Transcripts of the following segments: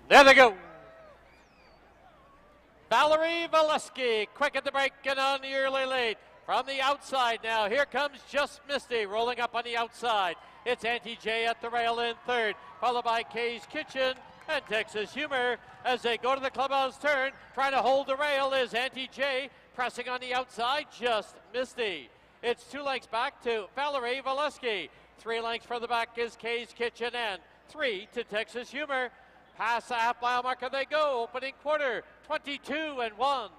There they go. Valerie Valesky, quick at the break and on the early lead. From the outside now, here comes Just Misty rolling up on the outside. It's Auntie J at the rail in third, followed by Kay's Kitchen and Texas Humor. As they go to the clubhouse turn, trying to hold the rail is Auntie J, pressing on the outside, Just Misty. It's 2 lengths back to Valerie Valesky. 3 lengths further back is Kay's Kitchen and 3 to Texas Humor. Past the half-mile marker they go, opening quarter, 22-1.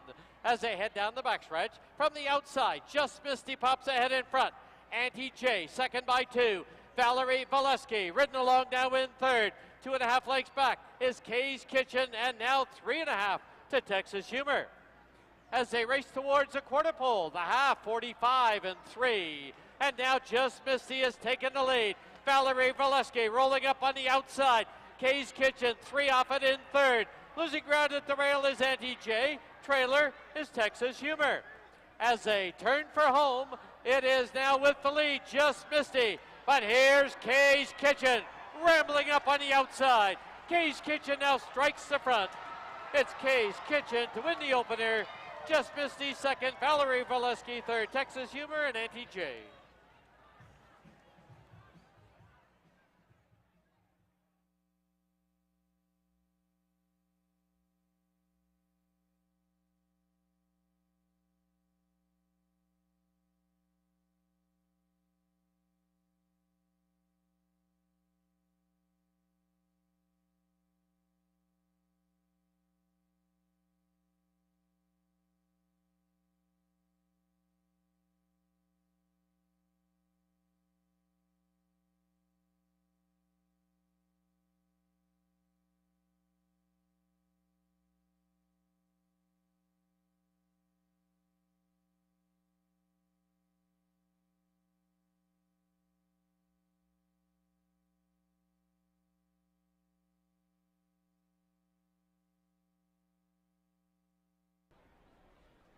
As they head down the backstretch, from the outside, Just Misty pops ahead in front. Auntie J, second by 2. Valerie Valesky, ridden along now in third. 2.5 lengths back is Kay's Kitchen, and now 3.5 to Texas Humor. As they race towards the quarter pole, the half, 45-3. And now Just Misty has taken the lead. Valerie Valesky rolling up on the outside. Kay's Kitchen, 3 off it in third. Losing ground at the rail is Auntie J. Trailer is Texas Humor. As they turn for home, it is now with the lead, Just Misty. But here's Kay's Kitchen, rambling up on the outside. Kay's Kitchen now strikes the front. It's Kay's Kitchen to win the opener. Just Misty second, Valerie Valesky third, Texas Humor and Auntie J.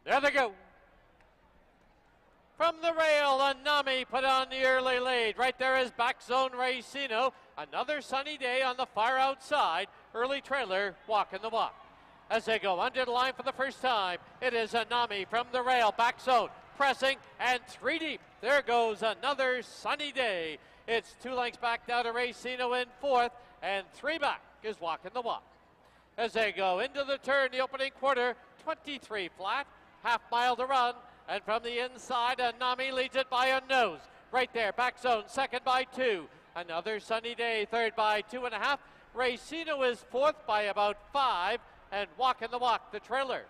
There they go. From the rail, Anami put on the early lead. Right there is back zone Racino. Another sunny day on the far outside. Early trailer walking the walk. As they go under the line for the first time, it is Anami from the rail, back zone, pressing, and 3 deep. There goes another sunny day. It's 2 lengths back down to Racino in fourth, and 3 back is walking the walk. As they go into the turn, the opening quarter, 23 flat. Half mile to run, and from the inside, Anami leads it by a nose. Right there, back zone, second by 2. Another sunny day, third by 2.5. Racino is fourth by about 5, and walking the walk, the trailer.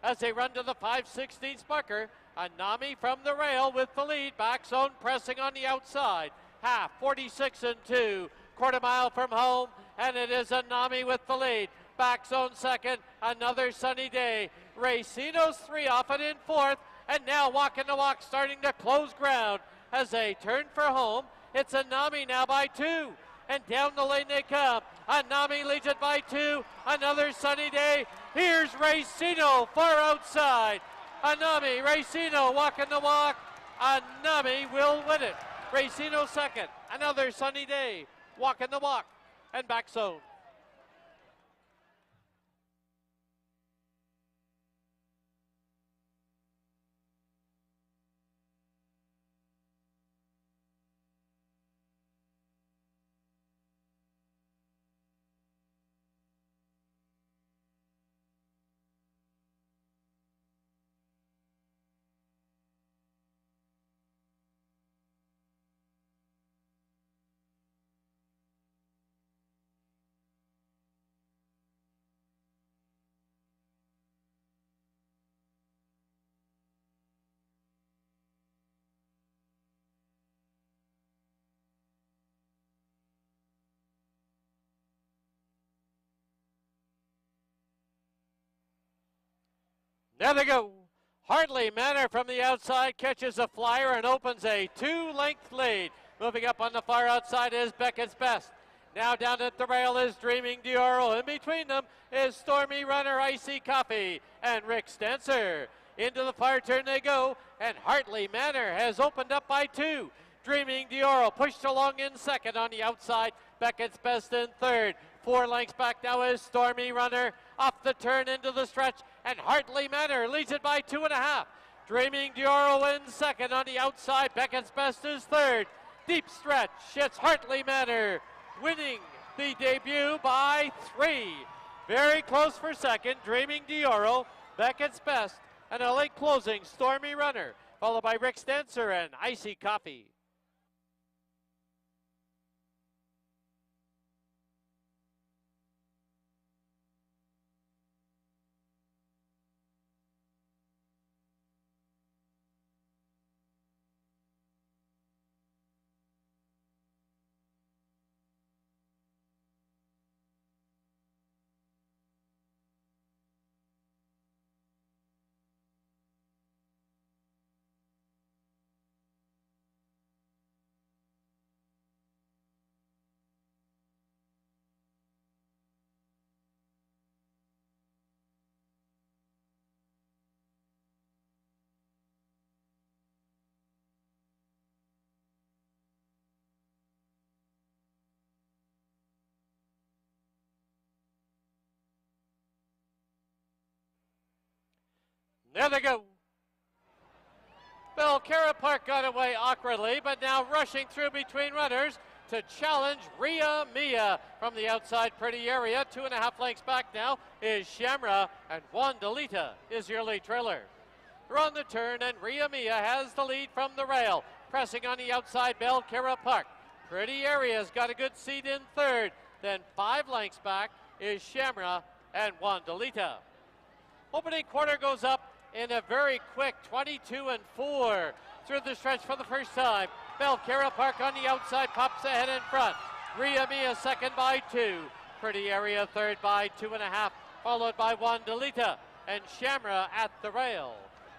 As they run to the 5/16 marker, Anami from the rail with the lead, back zone pressing on the outside. Half, 46-2, quarter mile from home, and it is Anami with the lead. Back zone second, another sunny day. Racino's 3 off it in fourth, and now walking the walk, starting to close ground. As they turn for home, it's Anami now by 2, and down the lane they come. Anami leads it by 2, another sunny day. Here's Racino far outside. Anami, Racino walking the walk. Anami will win it. Racino second, another sunny day, walking the walk, and back zone. There they go. Hartley Manor from the outside catches a flyer and opens a 2-length lead. Moving up on the far outside is Beckett's Best. Now down at the rail is Dreaming Dioro. In between them is Stormy Runner, Icy Coffee, and Rick Stancer. Into the far turn they go, and Hartley Manor has opened up by 2. Dreaming Dioro pushed along in second on the outside. Beckett's Best in third. 4 lengths back now is Stormy Runner. Off the turn into the stretch, and Hartley Manor leads it by 2.5. Dreaming Dioro wins second. On the outside, Beckett's Best is third. Deep stretch, it's Hartley Manor winning the debut by 3. Very close for second, Dreaming Dioro, Beckett's Best, and a late closing Stormy Runner, followed by Rick Stancer and Icy Coffee. There they go. Belcarra Park got away awkwardly, but now rushing through between runners to challenge Ria Mia from the outside pretty area. 2.5 lengths back now is Shamra, and Juan Delita is your lead trailer. They're on the turn, and Ria Mia has the lead from the rail. Pressing on the outside, Belcarra Park. Pretty Area's got a good seat in third. Then 5 lengths back is Shamra and Juan Delita. Opening quarter goes up in a very quick 22-4 through the stretch for the first time. Belcarra Park on the outside pops ahead in front. Ria Mia second by 2. Pretty Area third by 2.5, followed by Juan Delita and Shamra at the rail.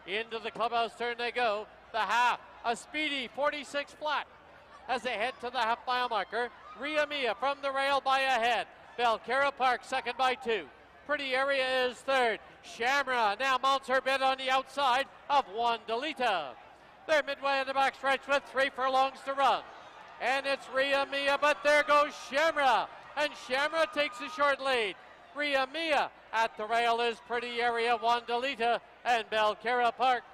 Into the clubhouse turn they go. The half, a speedy 46 flat. As they head to the half-mile marker, Ria Mia from the rail by a head. Belcarra Park second by 2. Pretty Area is third. Shamra now mounts her bid on the outside of Juan Delita. They're midway in the backstretch with 3 furlongs to run. And it's Ria Mia, but there goes Shamra. And Shamra takes a short lead. Ria Mia at the rail is Pretty Area, Juan Delita, and Belcarra Park.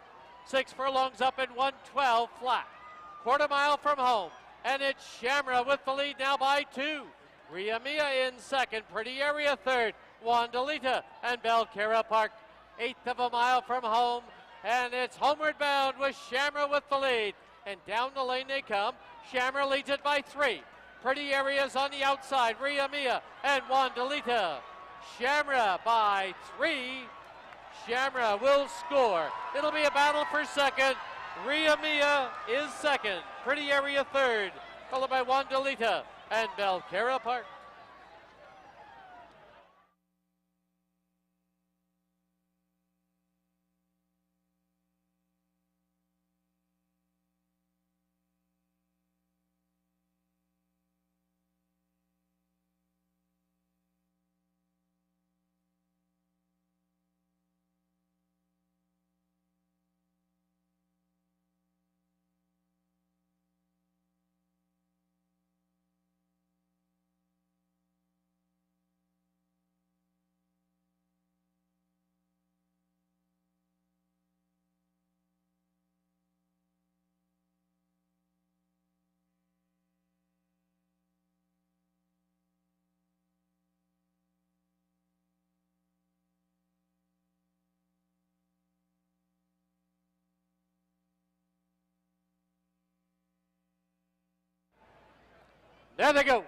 6 furlongs up in 1:12 flat. Quarter mile from home. And it's Shamra with the lead now by 2. Ria Mia in second. Pretty Area third. Juan Delita and Belcarra Park. 1/8 of a mile from home, and it's homeward bound with Shamra with the lead. And down the lane they come. Shamra leads it by 3. Pretty Areas on the outside. Ria Mia and Juan Delita. Shamra by 3. Shamra will score. It'll be a battle for second. Ria Mia is second. Pretty Area third, followed by Juan Delita and Belcarra Park. There they go.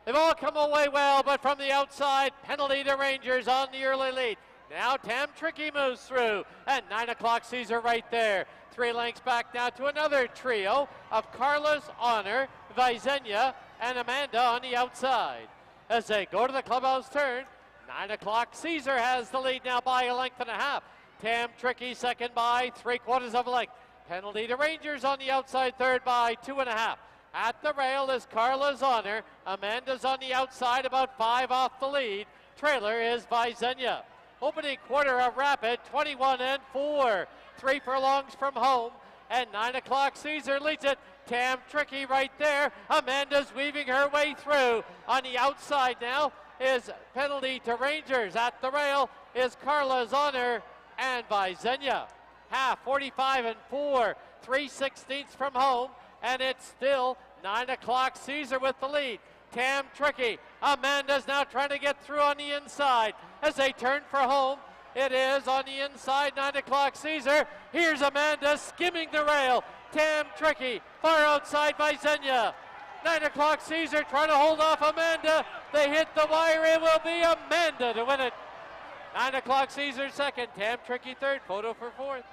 They've all come away well, but from the outside, Penalty to Rangers on the early lead. Now Tam Tricky moves through, and 9 o'clock sees her right there. 3 lengths back now to another trio of Carlos Honor, Visenya, and Amanda on the outside. As they go to the clubhouse turn, 9 o'clock Caesar has the lead now by 1.5 lengths. Tam Tricky second by 3/4 of a length. Penalty to Rangers on the outside third by 2.5. At the rail is Carla's Honor. Amanda's on the outside, about 5 off the lead. Trailer is Visenya. Opening quarter of rapid, 21-4. 3 furlongs from home. And 9 o'clock Caesar leads it. Tam Tricky right there. Amanda's weaving her way through. On the outside now is Penalty to Rangers. At the rail is Carla's Honor and Visenya. Half 45 and 4, 3/16 from home, and it's still 9 o'clock Caesar with the lead. Tam Tricky. Amanda's now trying to get through on the inside as they turn for home. It is on the inside, 9 o'clock Caesar. Here's Amanda skimming the rail. Tam Tricky, far outside by Zenya. 9 o'clock Caesar trying to hold off Amanda. They hit the wire. It will be Amanda to win it. 9 o'clock Caesar second. Tam Tricky third. Photo for fourth.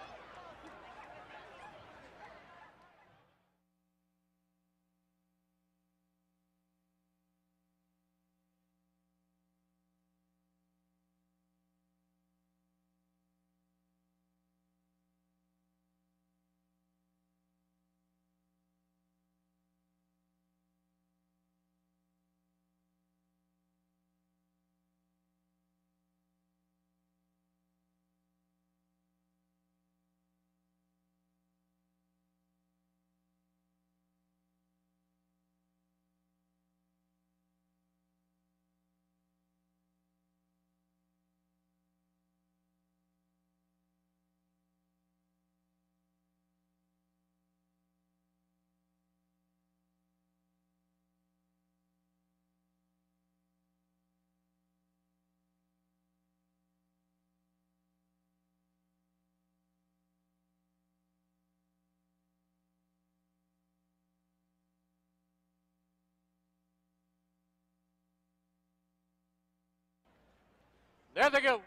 There they go.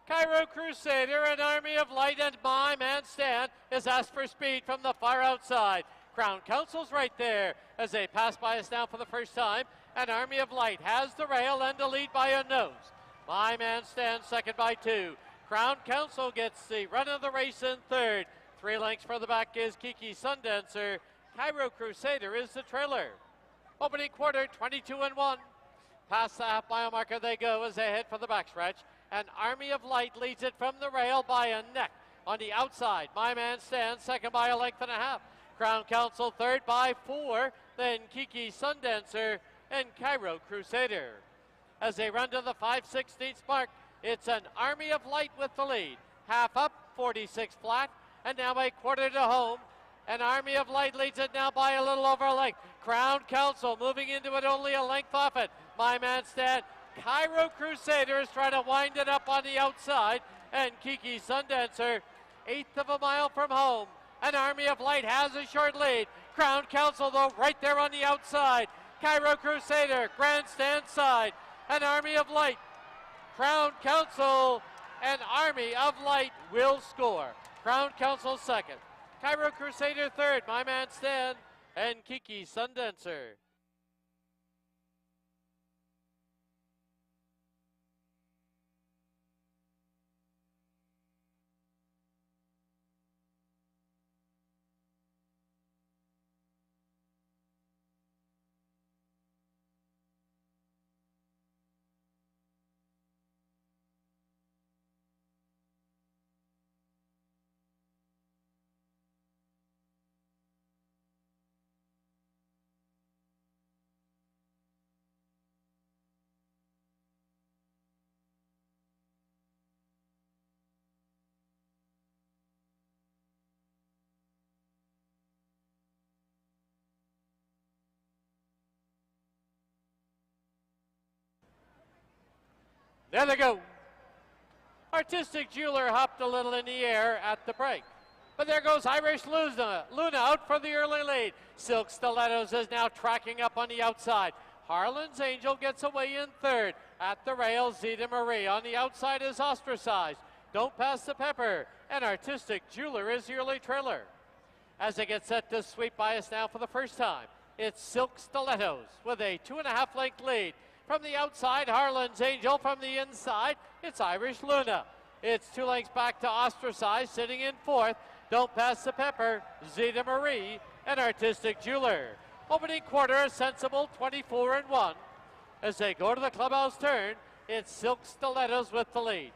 Cairo Crusader, an Army of Light, and My Man Stan is asked for speed from the far outside. Crown Council's right there as they pass by us now for the first time. An Army of Light has the rail and the lead by a nose. My Man Stan second by 2. Crown Council gets the run of the race in third. 3 lengths for the back is Kiki Sundancer. Cairo Crusader is the trailer. Opening quarter, 22 and 1. Past the half-mile marker they go as they head for the backstretch. An Army of Light leads it from the rail by a neck. On the outside, My Man Stan second by a length and a half. Crown Council third by 4. Then Kiki Sundancer and Cairo Crusader. As they run to the 5/16 mark, it's an Army of Light with the lead. Half up, 46 flat, and now a quarter to home. An Army of Light leads it now by a little over a length. Crown Council moving into it only a length off it. My Man Stan. Cairo Crusader is trying to wind it up on the outside. And Kiki Sundancer, 1/8 of a mile from home. An Army of Light has a short lead. Crown Council, though, right there on the outside. Cairo Crusader, grandstand side. An Army of Light. Crown Council and Army of Light will score. Crown Council second. Cairo Crusader third. My Man Stan and Kiki Sundancer. There they go. Artistic Jeweler hopped a little in the air at the break. But there goes Irish Luna out for the early lead. Silk Stilettos is now tracking up on the outside. Harlan's Angel gets away in third. At the rail, Zeta Marie. On the outside is Ostracized. Don't Pass the Pepper. And Artistic Jeweler is the early trailer. As they get set to sweep by us now for the first time, it's Silk Stilettos with a 2.5 length lead. From the outside, Harlan's Angel. From the inside, it's Irish Luna. It's 2 lengths back to Ostracized, sitting in fourth. Don't Pass the Pepper, Zeta Marie, and Artistic Jeweler. Opening quarter, a sensible 24 and 1. As they go to the clubhouse turn, it's Silk Stilettos with the lead.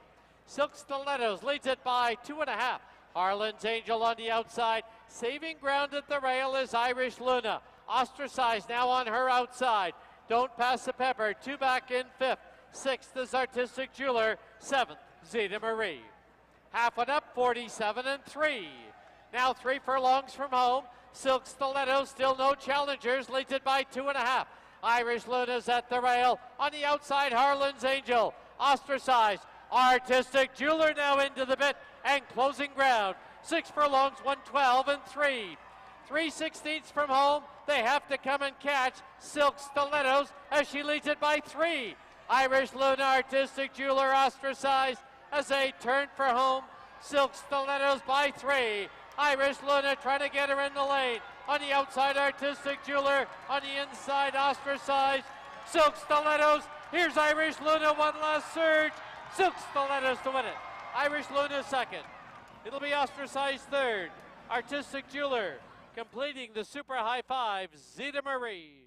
Silk Stilettos leads it by 2.5. Harlan's Angel on the outside. Saving ground at the rail is Irish Luna. Ostracized now on her outside. Don't Pass the Pepper. 2 back in 5th. 6th is Artistic Jeweler. 7th, Zeta Marie. Half one up, 47-3. Now 3 furlongs from home. Silk Stiletto, still no challengers, leads it by 2.5. Irish Luna's at the rail. On the outside, Harlan's Angel. Ostracized. Artistic Jeweler now into the bit and closing ground. 6 furlongs, 112-3. 3/16 from home. They have to come and catch Silk Stilettos as she leads it by 3. Irish Luna, Artistic Jeweler ostracized as they turn for home. Silk Stilettos by 3. Irish Luna trying to get her in the lane. On the outside, Artistic Jeweler. On the inside, ostracized. Silk Stilettos. Here's Irish Luna, one last surge. Silk Stilettos to win it. Irish Luna second. It'll be ostracized third. Artistic Jeweler completing the super high five, Zeta Marie.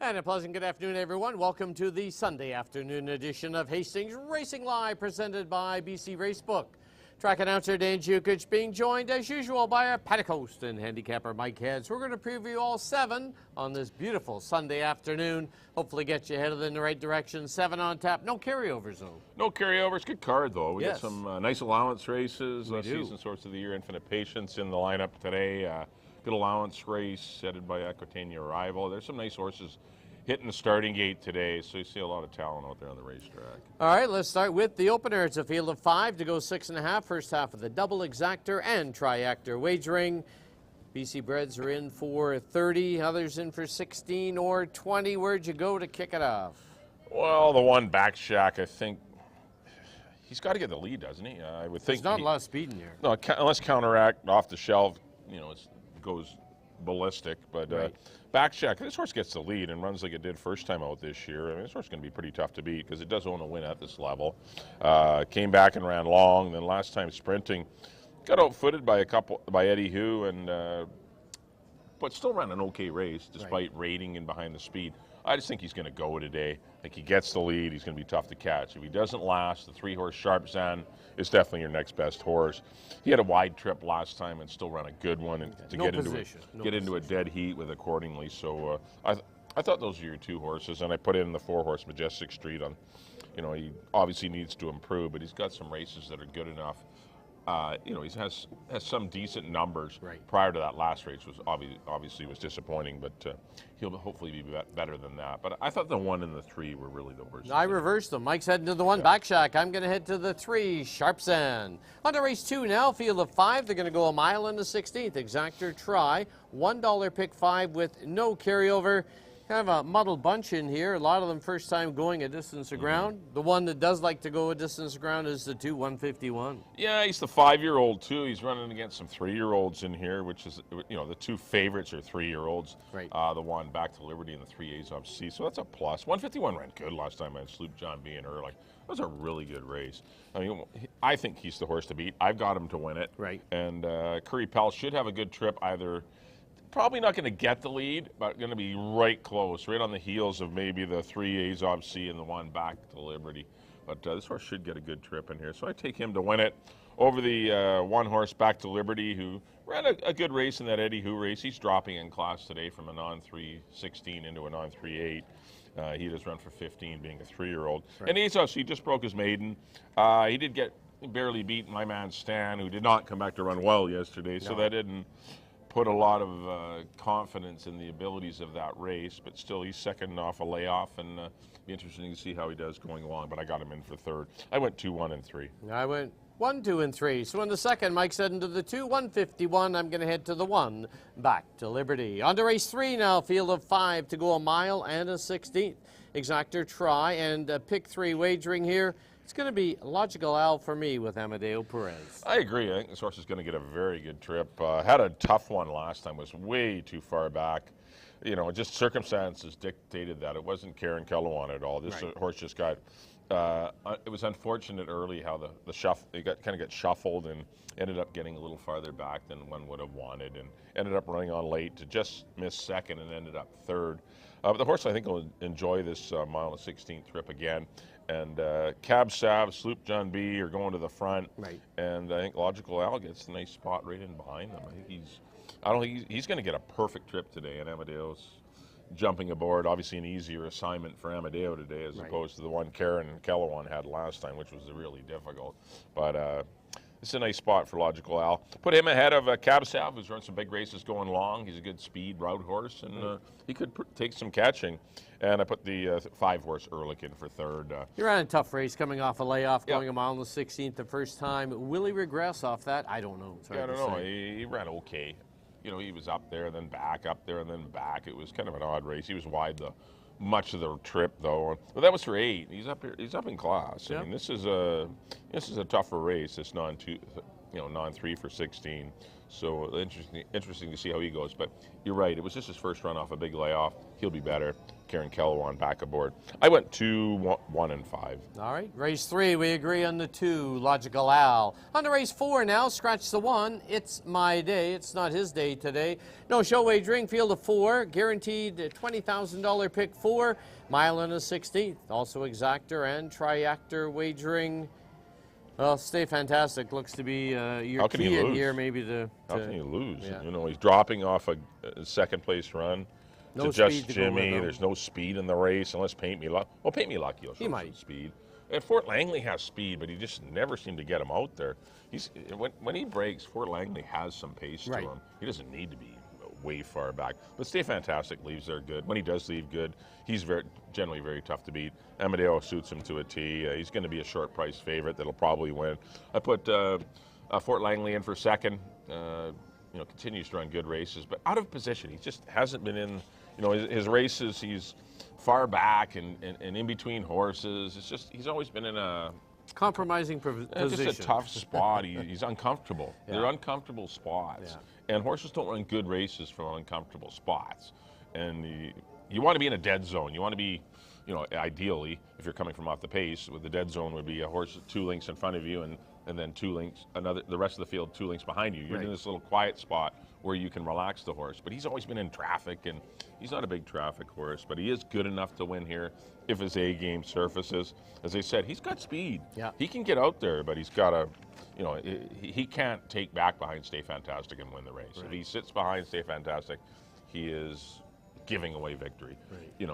And a pleasant good afternoon, everyone. Welcome to the Sunday afternoon edition of Hastings Racing Live, presented by BC Racebook. Track announcer Dan Jukic being joined, as usual, by our paddock host and handicapper Mike Heads. We're going to preview all 7 on this beautiful Sunday afternoon. Hopefully get you headed in the right direction. 7 on tap. No carryovers, though. No carryovers. Good card, though. We Yes. got some nice allowance races. We do. Season Source of the Year, Infinite Patience in the lineup today. Good allowance race headed by Aquitania Arrival. There's some nice horses hitting the starting gate today, so you see a lot of talent out there on the racetrack. All right, let's start with the opener. It's a field of 5 to go 6.5. First half of the double exactor and triactor wagering. BC Breds are in for 30, others in for 16 or 20. Where'd you go to kick it off? Well, the one back shack, I think he's got to get the lead, doesn't he? I would think. There's not a lot of speed in here. No, unless Counteract off the shelf, you know, it goes ballistic. But Right. back shack, this horse gets the lead and runs like it did first time out this year. I mean, this horse is going to be pretty tough to beat because it does own a win at this level. Came back and ran long. Then last time sprinting, got outfooted by Eddie Hu, and but still ran an okay race despite rating in behind the speed. I just think he's going to go today. I think he gets the lead. He's going to be tough to catch. If he doesn't last, the 3-horse Sharp Zan is definitely your next best horse. He had a wide trip last time and still ran a good one, and to get into a dead heat with accordingly. So I thought those are your 2 horses, and I put in the 4-horse Majestic Street on. You know, he obviously needs to improve, but he's got some races that are good enough. You know, he has some decent numbers prior to that last race, was obviously was disappointing, but he'll hopefully be better than that. But I thought the 1 and the 3 were really the horses. I reversed them. Mike's heading to the 1 back shack. I'm going to head to the 3 Sharp Zan. On to race 2 now, field of 5. They're going to go a mile in the 16th. Exactor try. $1 pick 5 with no carryover. Kind of a muddled bunch in here. A lot of them first time going a distance of ground. The one that does like to go a distance of ground is the 2 151. Yeah, he's the 5-year-old too. He's running against some 3-year-olds in here, which is, you know, the 2 favorites are 3-year-olds. Right. The 1 Back to Liberty and the 3 A's up C. So that's a plus. 151 ran good last time on Sloop John B and Early. That was a really good race. I mean, I think he's the horse to beat. I've got him to win it. Right. And Curry Pell should have a good trip either. Probably not going to get the lead, but going to be right close, right on the heels of maybe the 3 A's Ob C and the 1 Back to Liberty. But this horse should get a good trip in here. So I take him to win it over the 1-horse Back to Liberty, who ran a good race in that Eddie Hu race. He's dropping in class today from a non-316 into a non-38. He does run for 15, being a 3-year-old. Right. And A's Ob C just broke his maiden. He did get barely beat my man Stan, who did not come back to run well yesterday. So that didn't put a lot of confidence in the abilities of that race, but still he's second off a layoff, and be interesting to see how he does going along, but I got him in for 3rd. I went 2, 1, and 3. I went 1, 2, and 3. So in the second, Mike's heading to the 2 151. I'm going to head to the 1 Back to Liberty. On to race 3 now, field of 5 to go a mile and a 16th. Exactor try and pick 3 wagering here. It's going to be Logical Al for me with Amadeo Perez. I agree. I think this horse is going to get a very good trip. Had a tough one last time, was way too far back. You know, just circumstances dictated that. It wasn't Karen Kellowan at all. This horse just got, it was unfortunate early how the shuffle, it kind of got shuffled and ended up getting a little farther back than one would have wanted, and ended up running on late to just miss 2nd and ended up 3rd. But the horse, I think, will enjoy this mile and 16th trip again. And Cab Sav, Sloop John B are going to the front. Right. And I think Logical Al gets a nice spot right in behind them. I don't think he's going to get a perfect trip today, and Amadeo's jumping aboard. Obviously an easier assignment for Amadeo today as opposed to the one Karen Kellowan had last time, which was really difficult. But it's a nice spot for Logical Al. Put him ahead of Cab Sav, who's run some big races going long. He's a good speed route horse, and he could take some catching. And I put the 5-horse Ehrlichen for 3rd. He ran a tough race coming off a layoff, going a mile in the 16th the first time. Will he regress off that? I don't know. I don't know. He ran okay. You know, he was up there and then back, up there and then back. It was kind of an odd race. He was wide much of the trip, though. But that was for 8. He's up here. He's up in class. I mean, this is a tougher race. This non-3 for 16. So interesting to see how he goes. But you're right, it was just his first run off a big layoff. He'll be better. Karen Kellowan back aboard. I went 2, 1, and 5. All right, race 3, we agree on the 2, Logical Al. On to race 4 now, scratch the 1. It's my day. It's not his day today. No show wagering, field of 4, guaranteed $20,000 pick 4, mile and a 16th. Also exactor and triactor wagering. Well, Stay Fantastic looks to be your key in here, maybe to. How can you lose? Yeah. He's dropping off a second place run. No to just speed to go Jimmy. with him. There's no speed in the race unless Paint Me Lucky. Well, Paint Me Lucky will show some speed. And Fort Langley has speed, but he just never seemed to get him out there. When he breaks, Fort Langley has some pace to him. He doesn't need to be way far back. But Stay Fantastic leaves there good. When he does leave good, he's generally very tough to beat. Amadeo suits him to a T. He's going to be a short price favorite that'll probably win. I put Fort Langley in for second. Continues to run good races, but out of position. He just hasn't been in. His races, he's far back and in between horses. It's just he's always been in a compromising position. Just a tough spot. He's uncomfortable. Yeah. They're uncomfortable spots, and horses don't run good races from uncomfortable spots. And you want to be in a dead zone. You want to be, ideally, if you're coming from off the pace, with the dead zone would be a horse 2 lengths in front of you and then 2 lengths, the rest of the field 2 lengths behind you. You're in this little quiet spot where you can relax the horse. But he's always been in traffic, and he's not a big traffic horse, but he is good enough to win here if his A game surfaces. As I said, he's got speed. Yeah. He can get out there, but he's got to, he can't take back behind Stay Fantastic and win the race. If he sits behind Stay Fantastic, he is giving away victory.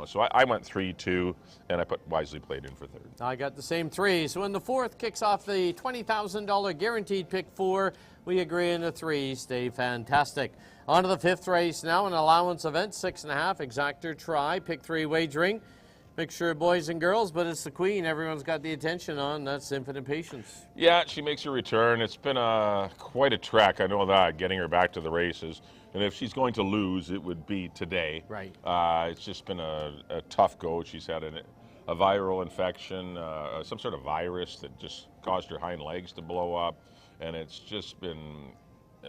So I went 3-2, and I put Wisely Played in for third. I got the same 3. So in the 4th, kicks off the $20,000 guaranteed pick 4. We agree in the 3, Stay Fantastic. On to the 5th race now, an allowance event, 6.5, exactor try, pick 3 wagering. Mixture of boys and girls, but it's the queen everyone's got the attention on. That's Infinite Patience. Yeah, she makes her return. It's been quite a trek, I know that, getting her back to the races. And if she's going to lose, it would be today. Right. It's just been a tough go. She's had a viral infection, some sort of virus that just caused her hind legs to blow up. And it's just been,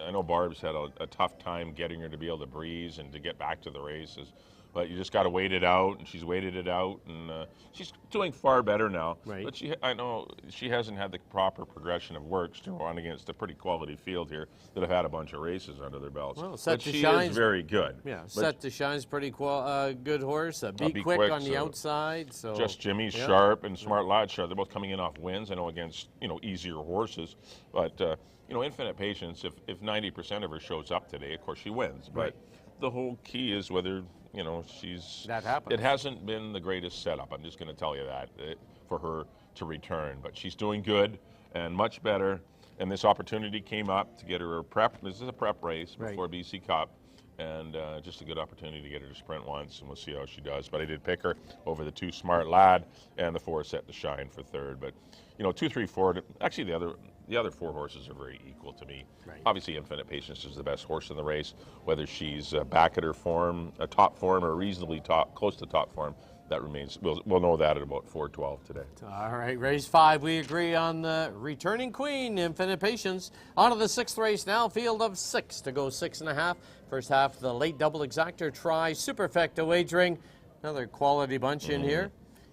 I know Barb's had a tough time getting her to be able to breathe and to get back to the races. But you just got to wait it out, and she's waited it out, and she's doing far better now. Right. But I know she hasn't had the proper progression of works to run against a pretty quality field here that have had a bunch of races under their belts. Well, but she is very good. Yeah, Set to Shine's pretty good horse. Be quick on the outside. So Just Jimmy's sharp and Smart Lad sharp. They're both coming in off wins. I know against easier horses, but Infinite Patience. If 90% of her shows up today, of course she wins. But the whole key is whether. That happens. It hasn't been the greatest setup. I'm just going to tell you that for her to return, but she's doing good and much better. And this opportunity came up to get her a prep. This is a prep race before BC Cup, and just a good opportunity to get her to sprint once, and we'll see how she does. But I did pick her over the 2 Smart Lad and the 4 Set to Shine for third. But 2, 3, 4. Actually, the other 4 horses are very equal to me. Obviously, Infinite Patience is the best horse in the race. Whether she's back at her form, top form, or reasonably close to top form, that remains. We'll know that at about 4:12 today. All right, race 5. We agree on the returning queen, Infinite Patience. On to the 6th race now, field of 6 to go 6.5. First half, the late double exactor try, Superfecta wagering. Another quality bunch in here.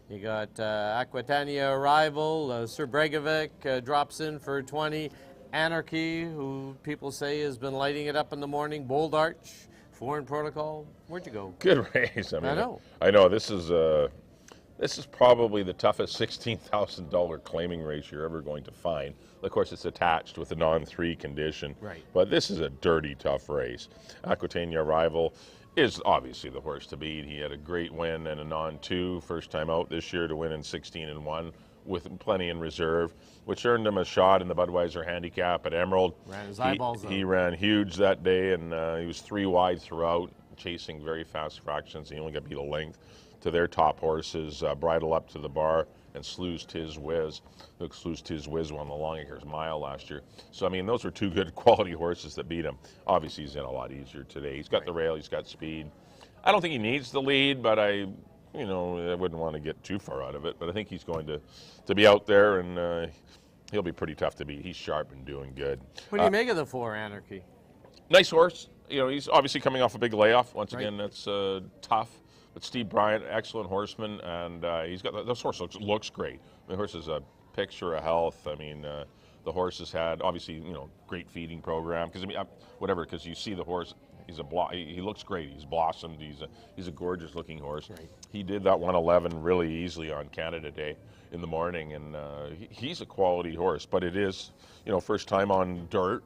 You got Aquitania Arrival, Sir Bregovic drops in for 20. Anarchy, who people say has been lighting it up in the morning. Bold Arch, Foreign Protocol. Where'd you go? Good race. I know. I know. This is probably the toughest $16,000 claiming race you're ever going to find. Of course, it's attached with a non-3 condition. Right. But this is a dirty, tough race. Aquitania Arrival is obviously the horse to beat. He had a great win and a non-2 first time out this year to win in 16-1 with plenty in reserve, which earned him a shot in the Budweiser Handicap at Emerald. Ran his eyeballs out. He ran huge that day, and he was 3 wide throughout, chasing very fast fractions. He only got beat a length to their top horses, Bridle Up to the Bar and Slew's Tiz Whiz. Look, Slew's Tiz Whiz won the Longacres Mile last year. So, I mean, those were 2 good quality horses that beat him. Obviously, he's in a lot easier today. He's got the rail, he's got speed. I don't think he needs the lead, but I wouldn't want to get too far out of it. But I think he's going to be out there, and he'll be pretty tough to beat. He's sharp and doing good. What do you make of the 4 Anarchy? Nice horse. He's obviously coming off a big layoff. Once Right. again, that's tough. But Steve Bryant, excellent horseman, and he's got this horse looks great. The horse is a picture of health. I mean, the horse has had obviously great feeding program because you see the horse. He looks great. He's blossomed. He's a gorgeous looking horse. Right. He did that 111 really easily on Canada Day in the morning, and he's a quality horse. But it is first time on dirt.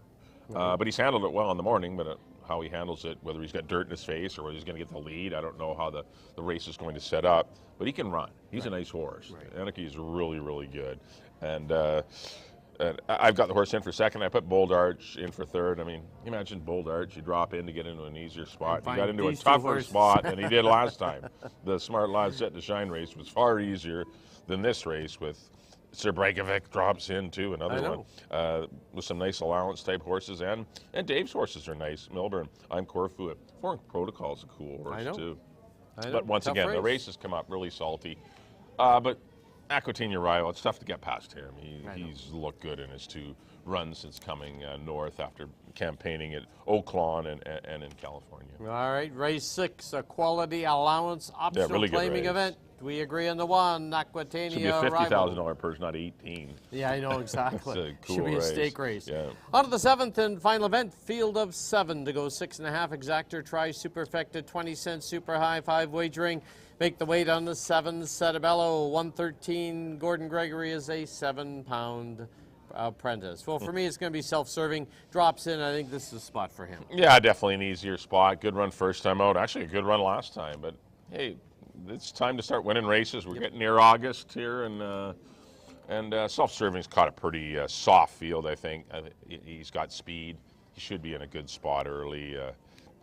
But he's handled it well in the morning, but how he handles it, whether he's got dirt in his face or whether he's going to get the lead, I don't know how the race is going to set up. But he can run. He's a nice horse. Right. Anarchy is really, really good. And I've got the horse in for second. I put Bold Arch in for third. I mean, imagine Bold Arch. You drop in to get into an easier spot. He got into a tougher spot than he did last time. The Smart Lads Set to Shine race was far easier than this race with Sir Breikovic drops in too, another one with some nice allowance type horses, and Dave's horses are nice. Milburn, I'm Corfu. Foreign Protocol's a cool horse too. But once again, the race has come up really salty. But Aquitania Rival, it's tough to get past him. He's looked good in his 2 runs since coming north after campaigning at Oaklawn and in California. All right, race 6, a quality allowance optional really good claiming race. event. We agree on the 1, Aquitania Should be a Rival. $50,000 purse, not 18. Yeah, I know exactly. It's a cool Should be a race. stake race. Yeah. On to the 7th and final event, field of 7 to go 6.5 exactor, try superfecta, 20 cents super high, 5 wagering. Make the weight on the 7, Cetabello, 113. Gordon Gregory is a 7-pound apprentice. Well, for me, it's going to be self-serving. Drops in. I think this is a spot for him. Yeah, definitely an easier spot. Good run first time out. Actually, a good run last time. But hey, it's time to start winning races. We're getting near August here, and self-serving's caught a pretty soft field. I think he's got speed. He should be in a good spot early.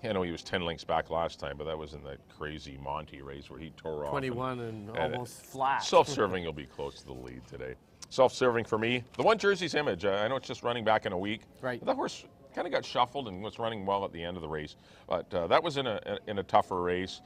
I know he was 10 lengths back last time, but that was in that crazy Monty race where he tore off. 21 and almost flat. Self-serving will be close to the lead today. Self-serving for me. The 1 Jersey's Image. I know it's just running back in a week. Right. But that horse kind of got shuffled and was running well at the end of the race. But that was in a tougher race.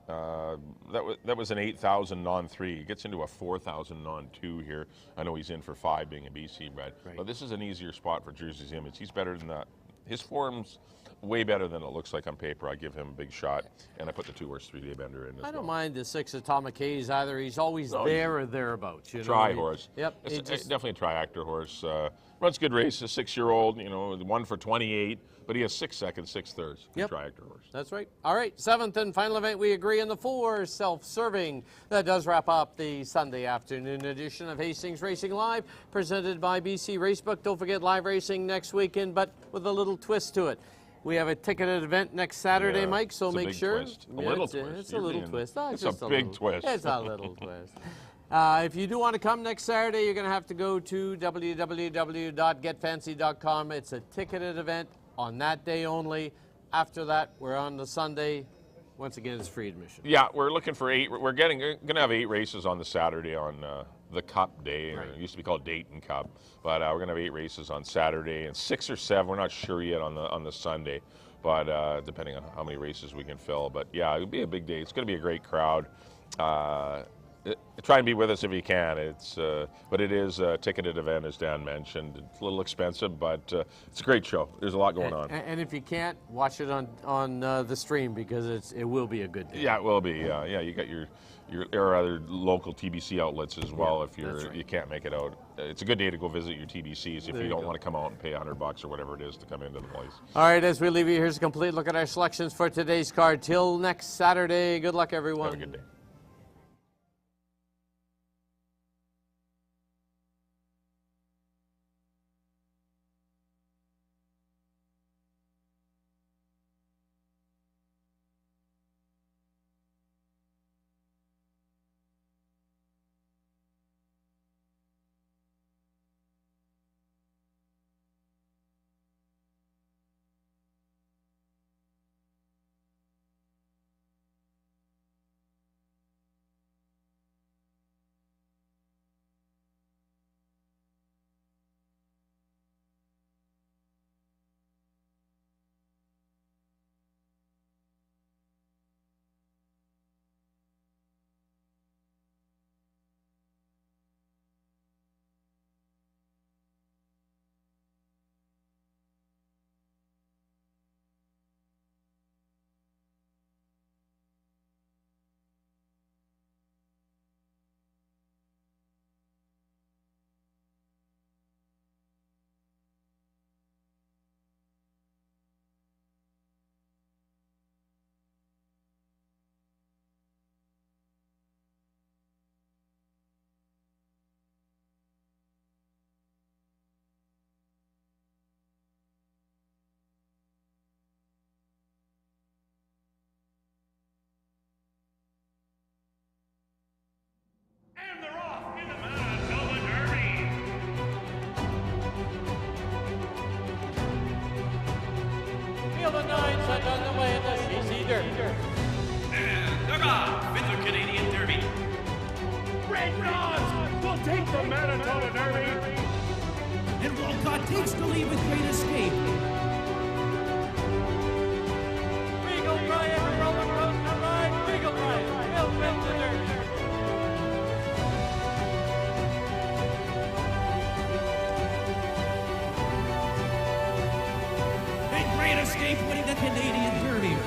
That was an 8,000 non-3. He gets into a 4,000 non-2 here. I know he's in for 5 being a BC bred. Right. But this is an easier spot for Jersey's Image. He's better than that. His form's way better than it looks like on paper. I give him a big shot, and I put the 2 horse 3-day bender in as I don't well. mind the 6 Atomic Haze either. He's always there or thereabouts. Try horse. Yep. It's definitely a tri-actor horse. Runs good race. A 6-year-old. 1 for 28, but he has 6 seconds, 6 thirds. Yep. Tri-actor horse. That's right. All right, 7th and final event, we agree on the 4, self-serving. That does wrap up the Sunday afternoon edition of Hastings Racing Live, presented by BC Racebook. Don't forget live racing next weekend, but with a little twist to it. We have a ticketed event next Saturday, Mike, so it's a make big sure. twist. A little twist. It's a little twist. Oh, It's just a big little, twist. It's a little twist. If you do want to come next Saturday, you're going to have to go to www.getfancy.com. It's a ticketed event on that day only. After that, we're on the Sunday. Once again, it's free admission. Yeah, we're looking for 8. We're going to have 8 races on the Saturday on the Cup day. Right. It used to be called Dayton Cup, but we're going to have 8 races on Saturday and 6 or 7. We're not sure yet on the Sunday, but depending on how many races we can fill. But yeah, it'll be a big day. It's going to be a great crowd. Try and be with us if you can. But it is a ticketed event, as Dan mentioned. It's a little expensive, but it's a great show. There's a lot going on. And if you can't, watch it on the stream, because it will be a good day. Yeah, it will be. Yeah, you got your other local TBC outlets as well. If you can't make it out, it's a good day to go visit your TBCs if you don't want to come out and pay $100 or whatever it is to come into the place. All right, as we leave you, here's a complete look at our selections for today's card. Till next Saturday, good luck, everyone. Have a good day. Field of 9 sent on the way in the CC Derby. And they're off in the Canadian Derby. Red Knots will take the Manitoba Derby. And Walcott takes the lead with Great Escape. Regal Brian, Roman Road to ride. Regal Brian will win the Derby. And Great Escape winning the Canadian Derby.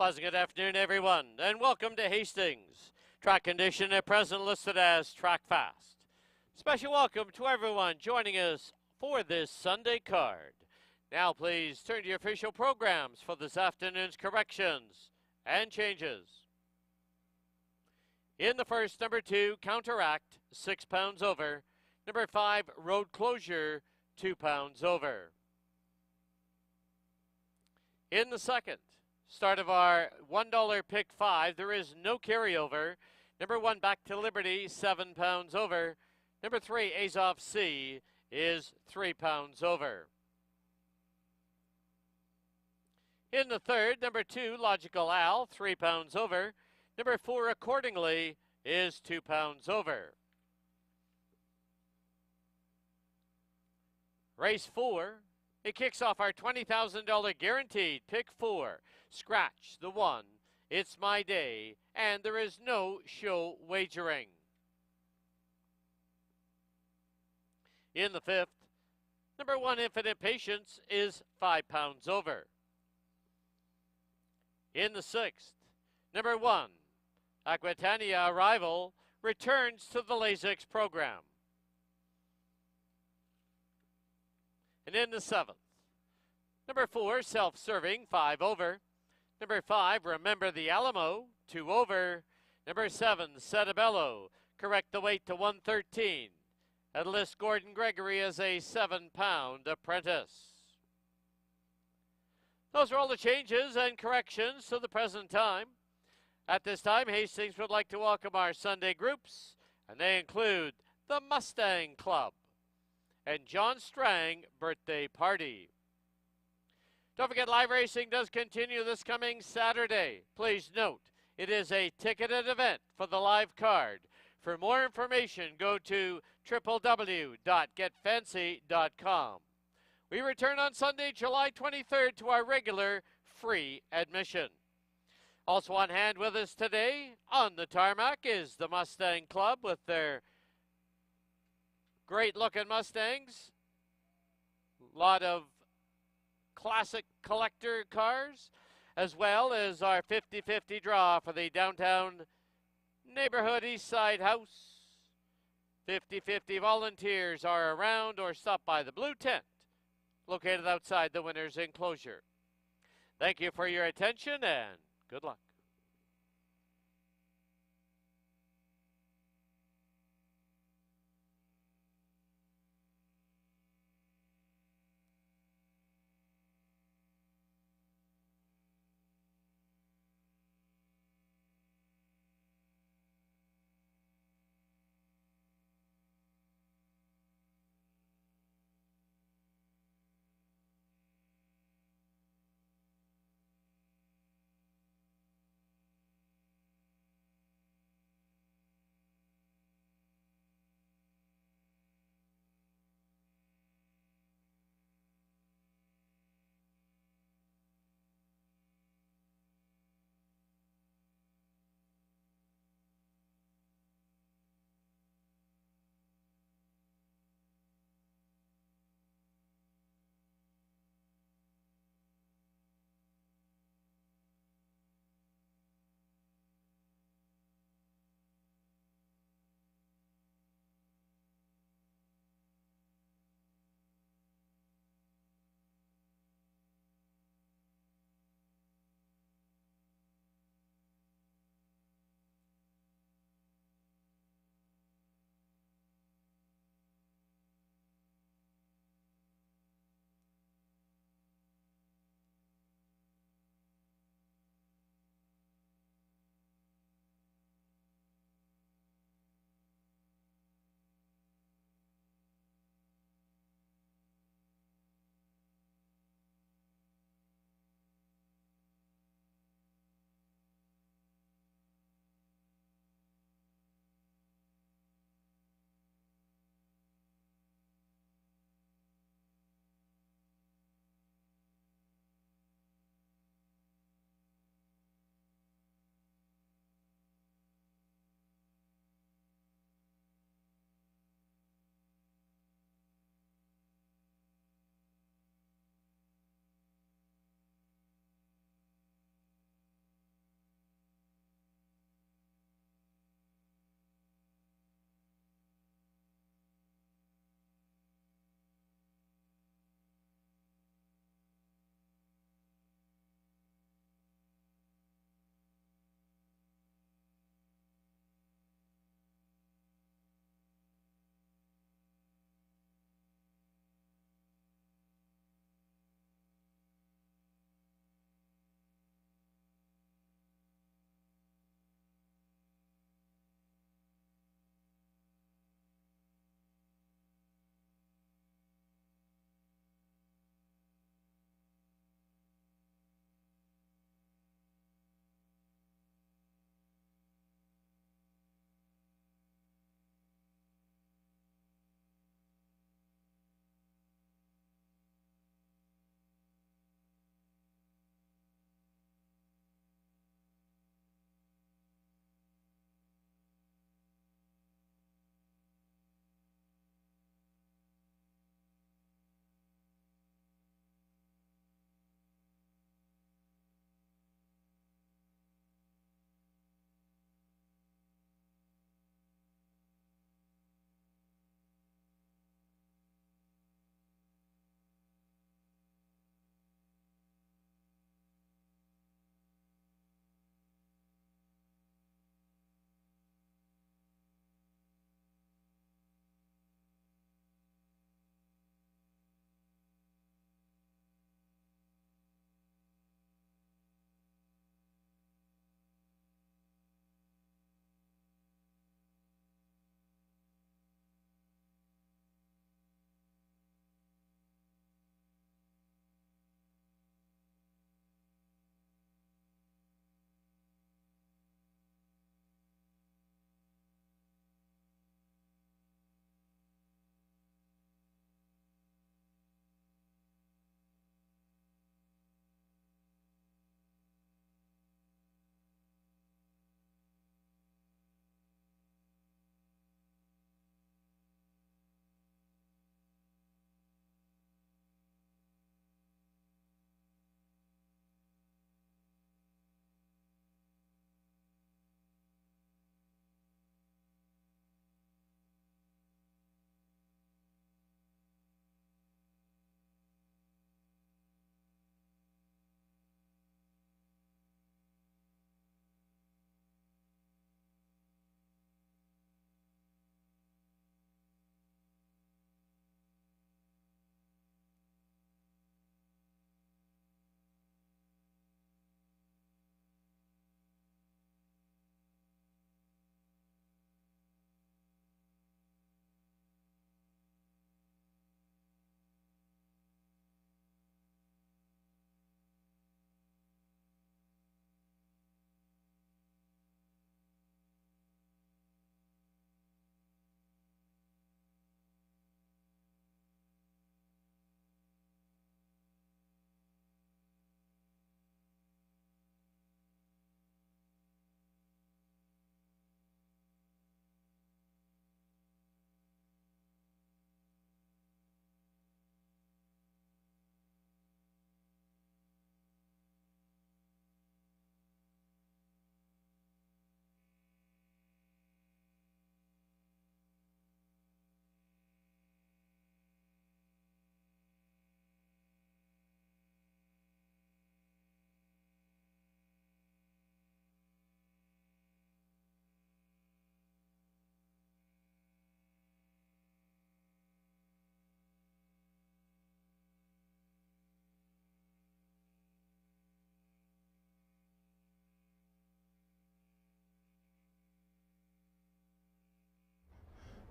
Pleasant good afternoon, everyone, and welcome to Hastings. Track condition at present listed as track fast. Special welcome to everyone joining us for this Sunday card. Now please turn to your official programs for this afternoon's corrections and changes. In the first, number 2, Counteract, 6 pounds over. Number 5, Road Closure, 2 pounds over. In the second, start of our $1 pick 5, there is no carryover. Number 1, Back to Liberty, 7 pounds over. Number 3, Azov C, is 3 pounds over. In the third, number 2, Logical Al, 3 pounds over. Number 4, Accordingly, is 2 pounds over. Race 4, it kicks off our $20,000 guaranteed pick 4. Scratch the 1, It's My Day, and there is no show wagering. In the fifth, number 1, Infinite Patience, is 5 pounds over. In the sixth, number 1, Aquitania Arrival, returns to the Lasix program. And in the seventh, number 4, Self-Serving, 5 over. Number 5, Remember the Alamo, 2 over. Number 7, Setabello, correct the weight to 113. And list Gordon Gregory as a 7-pound apprentice. Those are all the changes and corrections to the present time. At this time, Hastings would like to welcome our Sunday groups, and they include the Mustang Club and John Strang Birthday Party. Don't forget, live racing does continue this coming Saturday. Please note, it is a ticketed event for the live card. For more information, go to www.getfancy.com. We return on Sunday, July 23rd to our regular free admission. Also on hand with us today on the tarmac is the Mustang Club with their great-looking Mustangs. A lot of classic collector cars, as well as our 50-50 draw for the downtown neighborhood East Side House. 50-50 volunteers are around or stop by the blue tent located outside the winner's enclosure. Thank you for your attention and good luck.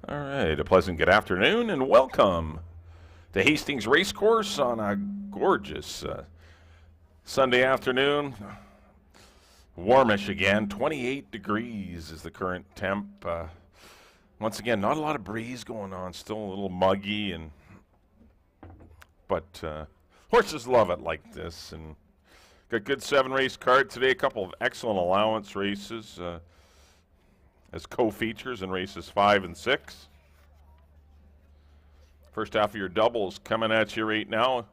All right, a pleasant good afternoon and welcome to Hastings Racecourse on a gorgeous Sunday afternoon. Warmish again, 28 degrees is the current temp. Once again, not a lot of breeze going on, still a little muggy, but horses love it like this. And got good 7-race card today, a couple of excellent allowance races as co-features in races 5 and 6. First half of your doubles coming at you right now.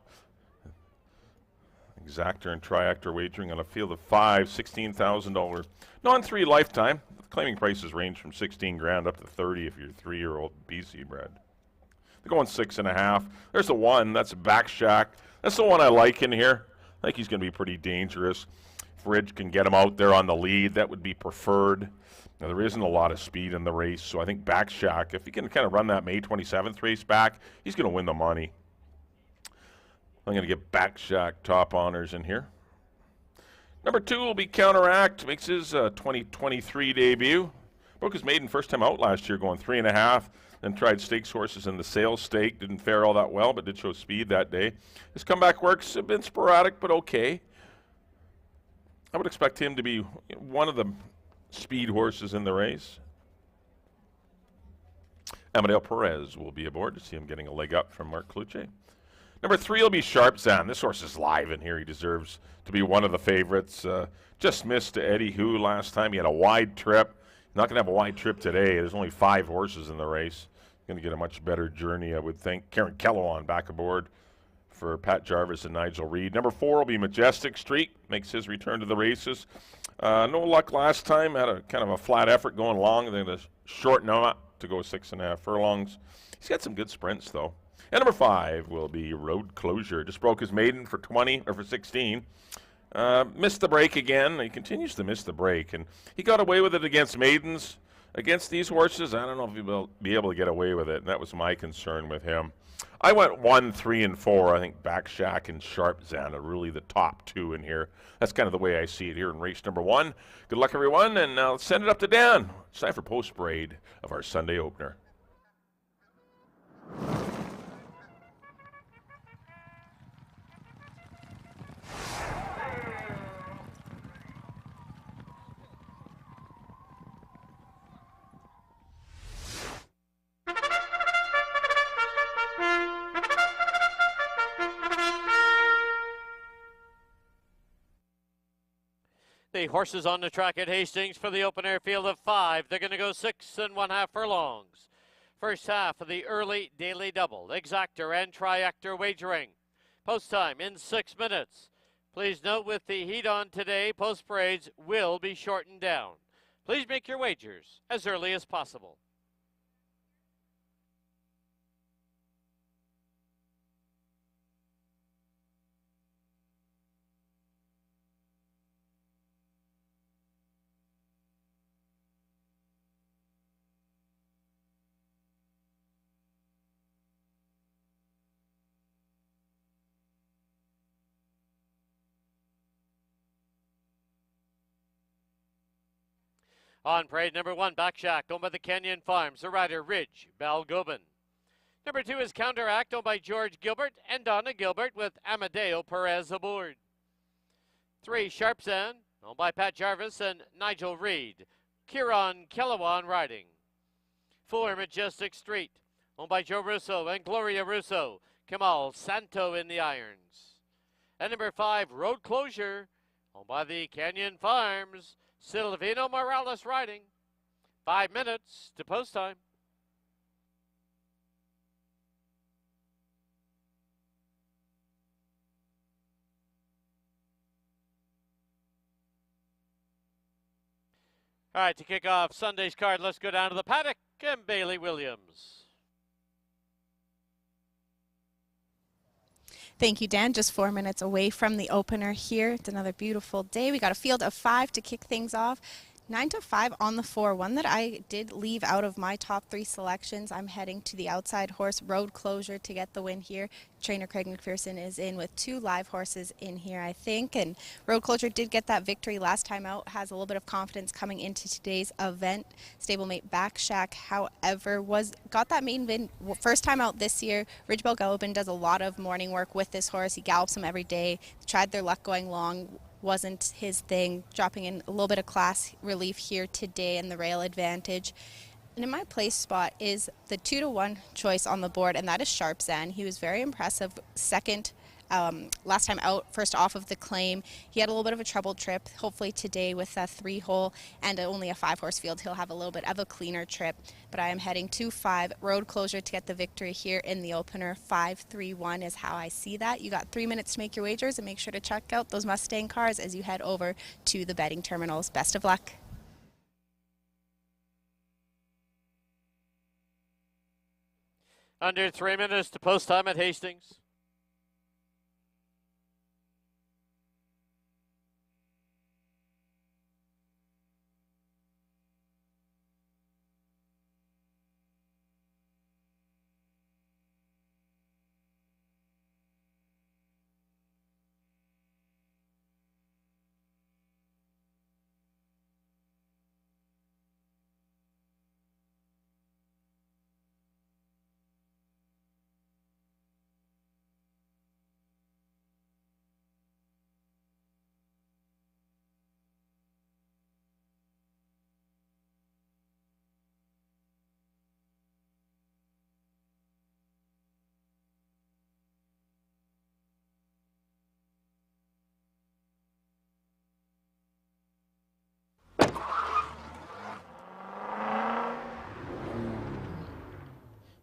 Exactor and triactor wagering on a field of 5, $16,000. Non-3 lifetime. Claiming prices range from 16 grand up to 30 if you're 3-year-old BC bred. They're going 6.5. There's the one. That's a back shack. That's the one I like in here. I think he's going to be pretty dangerous. If Ridge can get him out there on the lead, that would be preferred. Now, there isn't a lot of speed in the race, so I think Back Shack, if he can kind of run that May 27th race back, he's going to win the money. I'm going to get Back Shack top honors in here. Number 2 will be Counteract, makes his 2023 debut. Broke his maiden first time out last year, going 3.5, then tried stakes horses in the sales stake. Didn't fare all that well, but did show speed that day. His comeback works have been sporadic, but okay. I would expect him to be one of the speed horses in the race. Amadeo Perez will be aboard to see him getting a leg up from Mark Cluche. Number 3 will be Sharp Zan. This horse is live in here. He deserves to be one of the favorites. Just missed to Eddie Hu last time. He had a wide trip. Not going to have a wide trip today. There's only 5 horses in the race. Going to get a much better journey, I would think. Karen Kellowan back aboard for Pat Jarvis and Nigel Reed. Number 4 will be Majestic Street. Makes his return to the races. No luck last time. Had a kind of a flat effort going long. They're going to shorten him up to go 6.5 furlongs. He's got some good sprints, though. And number 5 will be Road Closure. Just broke his maiden for 20 or for 16. Missed the break again. He continues to miss the break, and he got away with it against maidens. Against these horses, I don't know if he will be able to get away with it, and that was my concern with him. I went 1, 3, and 4. I think Back Shack and Sharp Zan are really the top 2 in here. That's kind of the way I see it here in race number 1. Good luck, everyone, and let's send it up to Dan. It's time for post-braid of our Sunday opener. The horses on the track at Hastings for the open-air field of 5. They're going to go 6.5 furlongs. First half of the early daily double. Exactor and triactor wagering. Post time in 6 minutes. Please note with the heat on today, post parades will be shortened down. Please make your wagers as early as possible. On parade number 1, Back Shack, owned by the Kenyon Farms. The rider, Ridge Balgobin. Number 2 is Counteract, owned by George Gilbert and Donna Gilbert, with Amadeo Perez aboard. 3, Sharp Zan, owned by Pat Jarvis and Nigel Reed. Kieran Kellowan riding. 4, Majestic Street, owned by Joe Russo and Gloria Russo. Kamal Santo in the irons. And number 5, Road Closure, owned by the Kenyon Farms. Silvino Morales riding. 5 minutes to post time. All right, to kick off Sunday's card, let's go down to the paddock and Bailey Williams. Thank you, Dan. Just 4 minutes away from the opener here. It's another beautiful day. We got a field of 5 to kick things off. 9 to 5 on the 4. One that I did leave out of my top 3 selections. I'm heading to the outside horse, Road Closure, to get the win here. Trainer Craig McPherson is in with 2 live horses in here, I think. And Road Closure did get that victory last time out, has a little bit of confidence coming into today's event. Stablemate Backshack, however, got that maiden win first time out this year. Ridgebell Galopin does a lot of morning work with this horse. He gallops him every day. Tried their luck going long. Wasn't his thing, dropping in a little bit of class relief here today in the rail advantage. And in my place spot is the 2-to-1 choice on the board, and that is Sharp Zan. He was very impressive. Second last time out, first off of the claim. He had a little bit of a troubled trip. Hopefully today with a 3-hole and only a 5-horse field, he'll have a little bit of a cleaner trip. But I am heading to 5, Road Closure, to get the victory here in the opener. 5-3-1 is how I see that. You got 3 minutes to make your wagers, and make sure to check out those Mustang cars as you head over to the betting terminals. Best of luck. Under 3 minutes to post time at Hastings.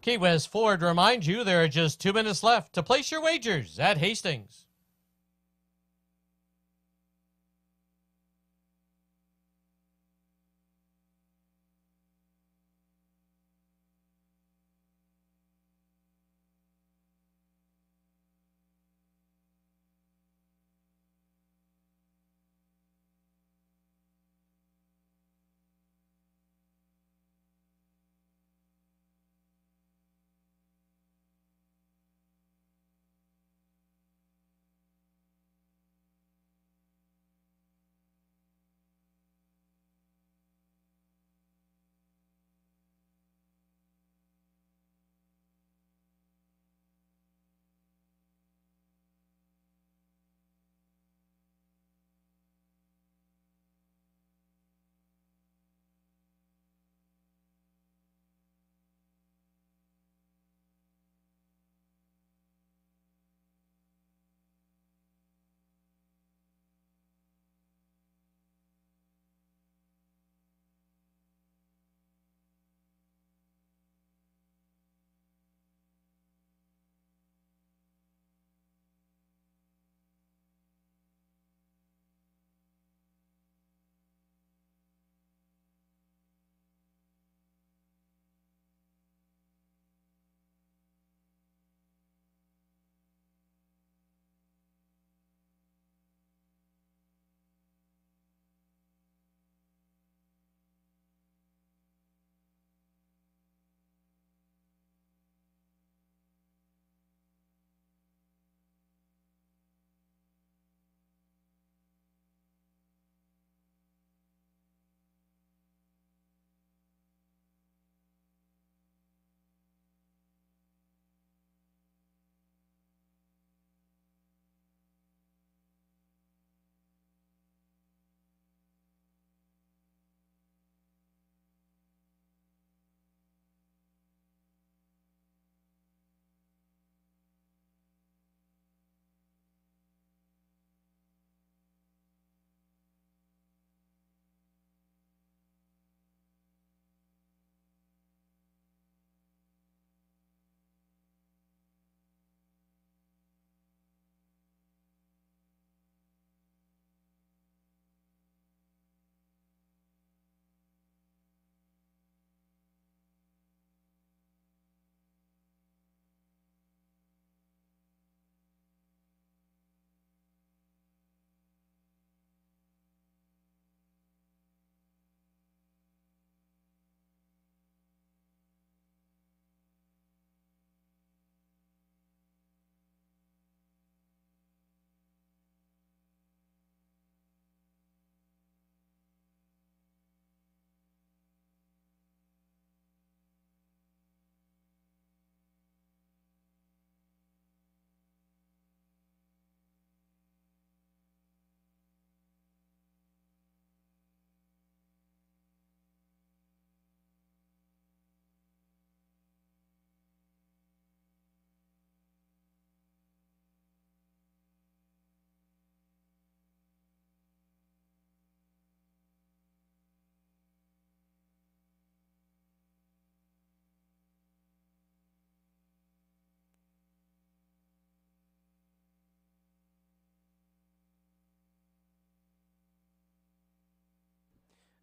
Key West Ford reminds you there are just 2 minutes left to place your wagers at Hastings.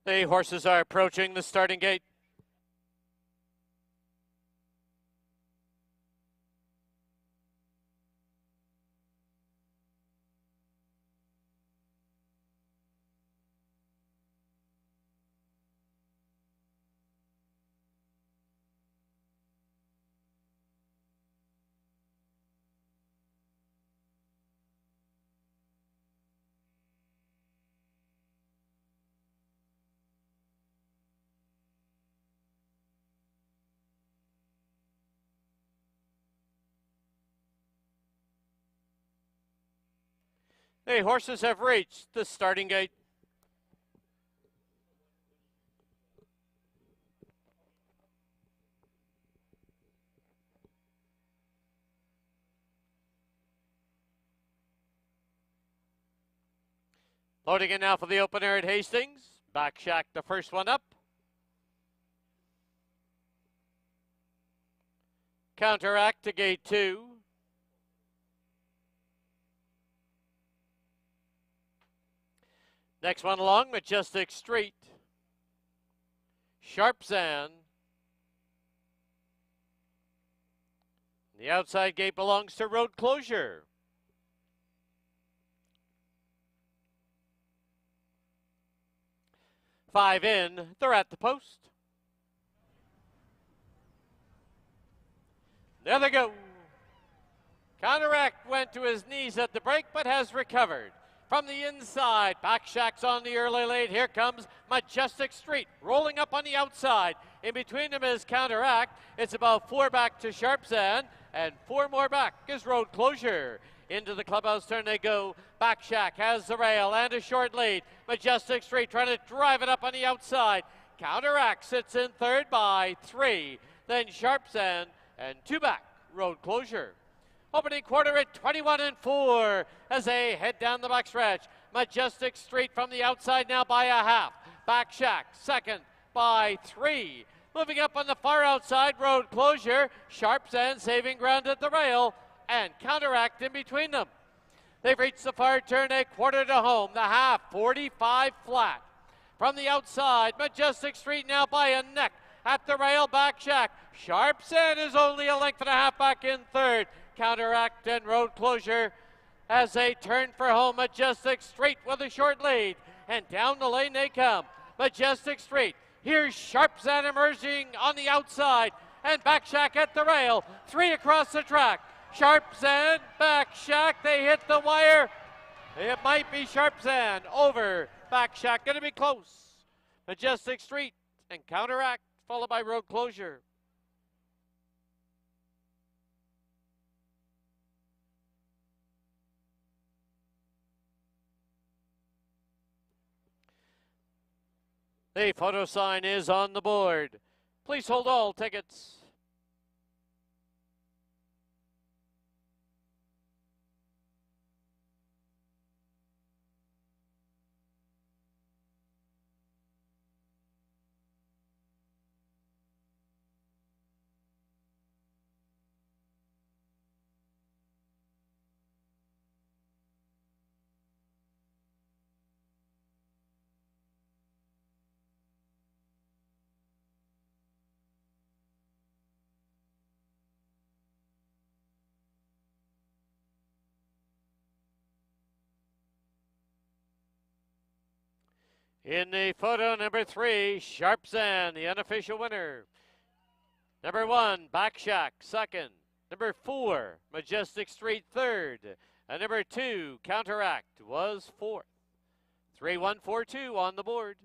The horses are approaching the starting gate. The horses have reached the starting gate. Loading in now for the opener at Hastings. Back Shack, the first one up. Counteract to gate 2. Next one along, Majestic Street. Sharp Zan. The outside gate belongs to Road Closure. Five in, they're at the post. There they go. Counteract went to his knees at the break, but has recovered. From the inside, Back Shack's on the early lead. Here comes Majestic Street, rolling up on the outside. In between them is Counteract. It's about 4 back to Sharp Zan, and 4 more back is Road Closure. Into the clubhouse turn they go. Back Shack has the rail and a short lead. Majestic Street trying to drive it up on the outside. Counteract sits in third by 3. Then Sharp Zan and 2 back, Road Closure. Opening quarter at 21-4 as they head down the backstretch. Majestic Street from the outside now by a half. Back Shack second by 3. Moving up on the far outside, Road Closure. Sharp Zan saving ground at the rail, and Counteract in between them. They've reached the far turn, a quarter to home. The half, 45 flat. From the outside, Majestic Street now by a neck. At the rail, Back Shack. Sharp Zan is only a length and a half back in third. Counteract and Road Closure as they turn for home. Majestic Street with a short lead. And down the lane they come. Majestic Street. Here's Sharp Zan emerging on the outside. And Back Shack at the rail. 3 across the track. Sharp Zan, Back Shack. They hit the wire. It might be Sharp Zan over Back Shack. Going to be close. Majestic Street and Counteract, followed by Road Closure. The photo sign is on the board. Please hold all tickets. In the photo, number 3, Sharp Zan, the unofficial winner. Number 1, Back Shack, second. Number 4, Majestic Street, third. And number 2, Counteract, was fourth. 3-1-4-2 on the board.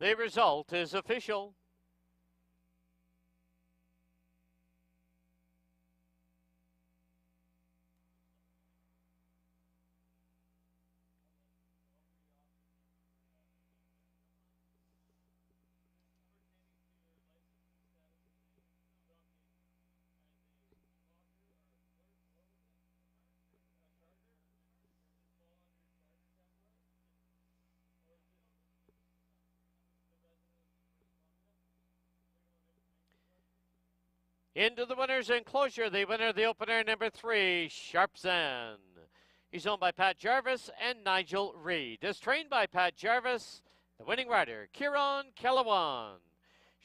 The result is official. Into the winner's enclosure, the winner of the opener, number 3, Sharpsan. He's owned by Pat Jarvis and Nigel Reed. Is trained by Pat Jarvis, the winning rider, Kieran Kellawan.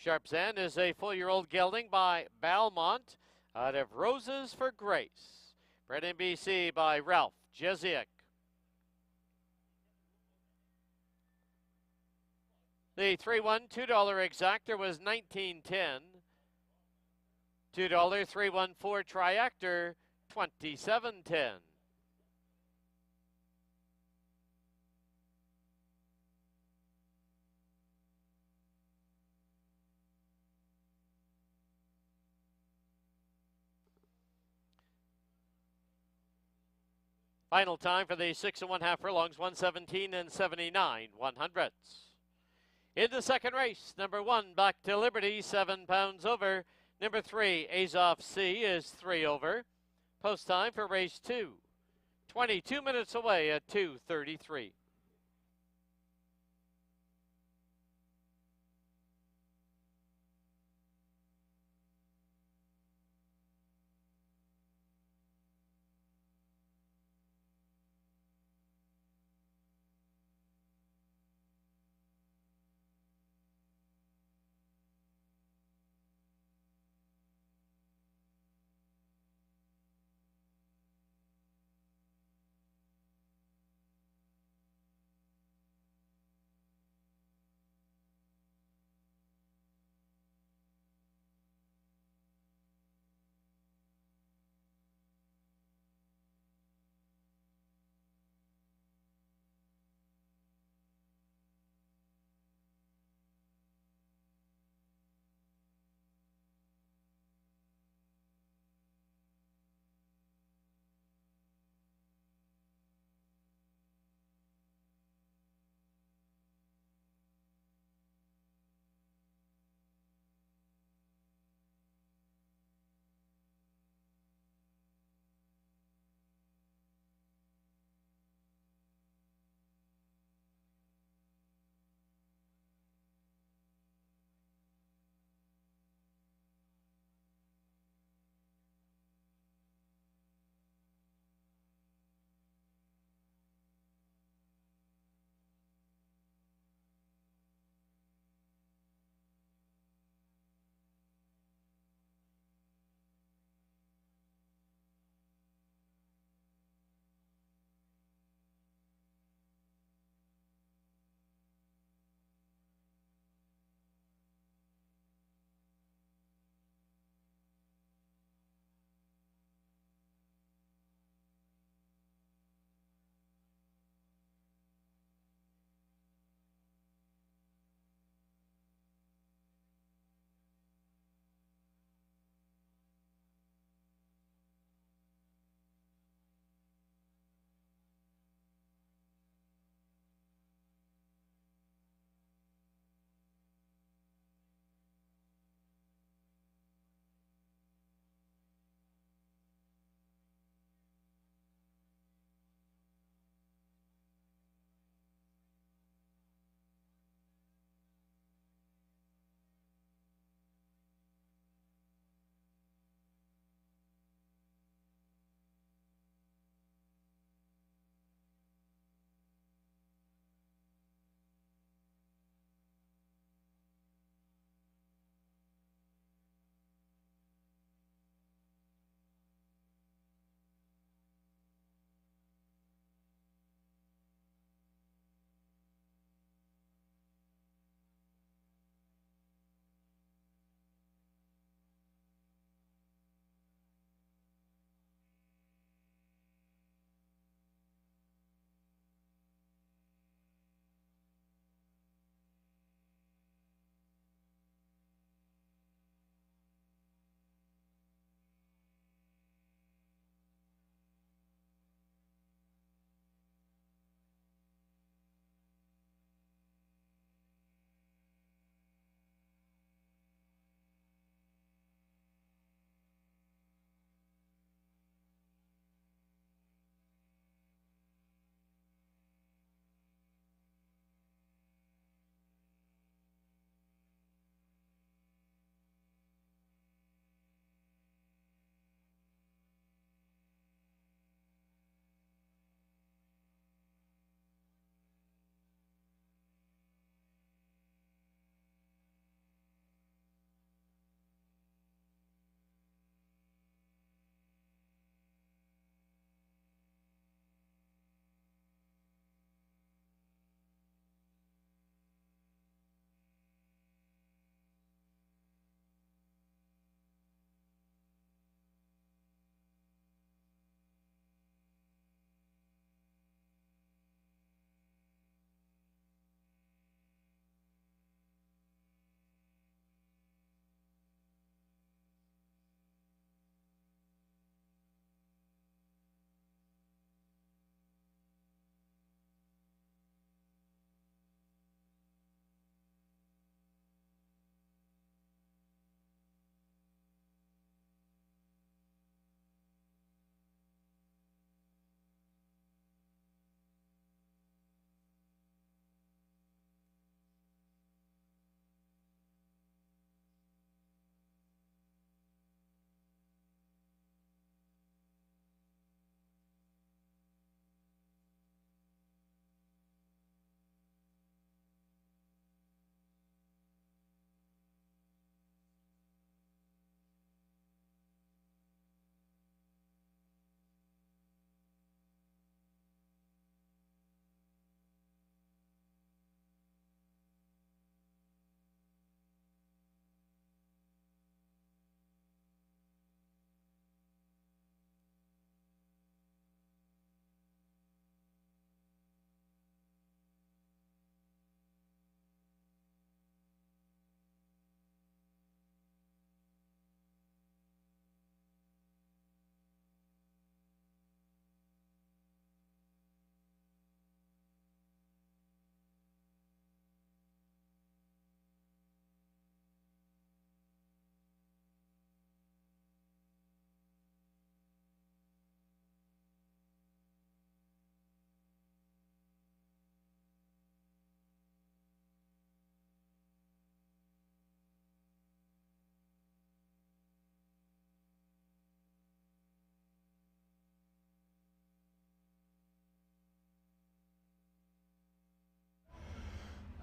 Sharpsan is a 4-year-old gelding by Balmont out of Roses for Grace. Bred in BC by Ralph Jeziak. The 3-1 $2 exactor was $19.10. $2 3-1-4 triactor, $27.10. Final time for the 6 1/2 furlongs, 117 and 79 100ths. In the second race, number 1, Back to Liberty, 7 pounds over. Number 3, Azov C is 3 over. Post time for race 2, 22 minutes away at 2:33.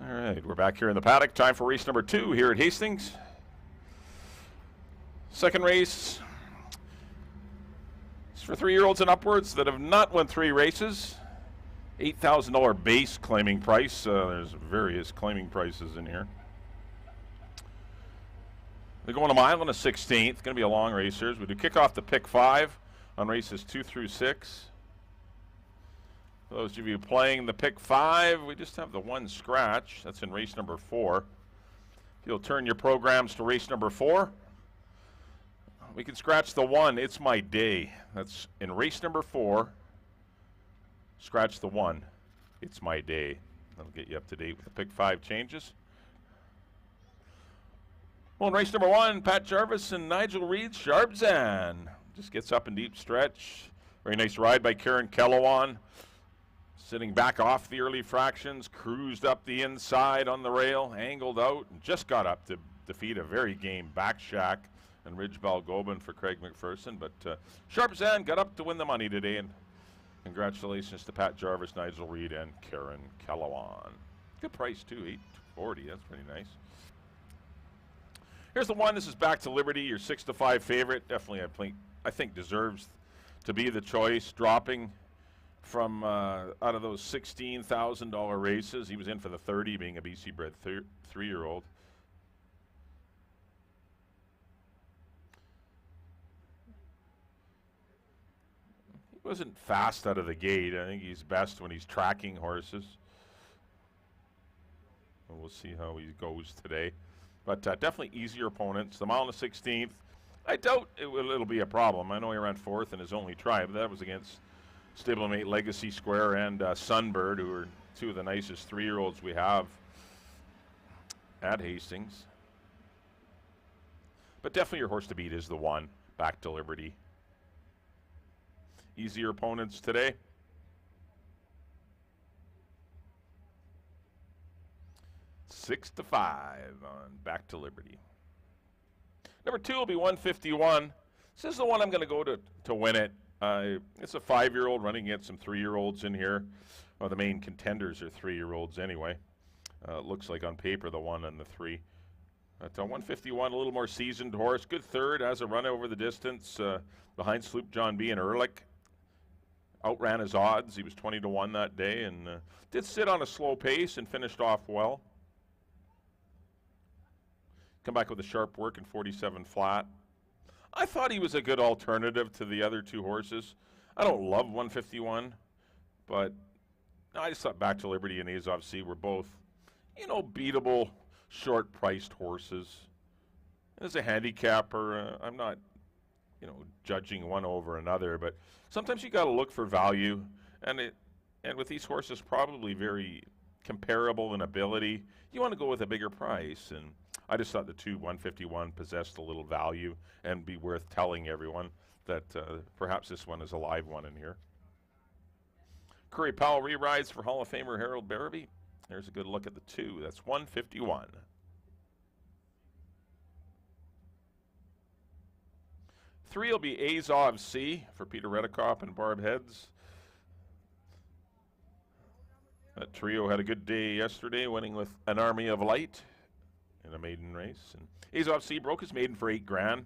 All right, we're back here in the paddock. Time for race number 2 here at Hastings. Second race. It's for 3-year-olds and upwards that have not won 3 races. $8,000 base claiming price. There's various claiming prices in here. They're going a mile and a 16th. Going to be a long race here. We do kick off the pick 5 on races 2 through 6. For those of you playing the pick 5, we just have the 1 scratch. That's in race number 4. If you'll turn your programs to race number 4, we can scratch the 1. It's my day. That's in race number 4. Scratch the 1. It's my day. That'll get you up to date with the pick 5 changes. Well, in race number 1, Pat Jarvis and Nigel Reed. Sharpzan just gets up in deep stretch. Very nice ride by Karen Kellowan. Sitting back off the early fractions, cruised up the inside on the rail, angled out, and just got up to defeat a very game Back Shack and Ridge Balgobin for Craig McPherson. But Sharpzan got up to win the money today, and congratulations to Pat Jarvis, Nigel Reed, and Karen Kellowan. Good price too, $8.40. That's pretty nice. Here's the one. This is Back to Liberty, your 6-5 favorite. Definitely, I think deserves to be the choice. Dropping from out of those $16,000 races, he was in for the 30, being a BC bred 3-year-old. He wasn't fast out of the gate. I think he's best when he's tracking horses. And we'll see how he goes today. But definitely easier opponents. The mile and the 16th, I doubt it'll be a problem. I know he ran 4th in his only try, but that was against stablemate Legacy Square and Sunbird, who are 2 of the nicest 3-year-olds we have at Hastings. But definitely your horse to beat is the 1, Back to Liberty. Easier opponents today. $6-5 on Back to Liberty. Number 2 will be 151. This is the one I'm going to go to win it. It's a 5-year-old running against some 3-year-olds in here. Well, the main contenders are 3-year-olds anyway. Looks like on paper the 1 and the 3. At 151, a little more seasoned horse. Good third, has a run over the distance behind Sloop John B. and Ehrlich. Outran his odds. He was 20-1 that day and did sit on a slow pace and finished off well. Come back with a sharp work in 47 flat. I thought he was a good alternative to the other 2 horses. I don't love 151, but I just thought Back to Liberty and Azov C were both, beatable, short-priced horses. As a handicapper, I'm not, judging one over another, but sometimes you got to look for value, and with these horses probably very comparable in ability, you want to go with a bigger price. And I just thought the 2 151 possessed a little value and be worth telling everyone that perhaps this one is a live one in here. Curry Powell re-rides for Hall of Famer Harold Barabee. There's a good look at the 2. That's 151. Three will be Azov C for Peter Redekop and Barb Heads. That trio had a good day yesterday, winning with An Army of Light in a maiden race. And Azov C broke his maiden for $8,000.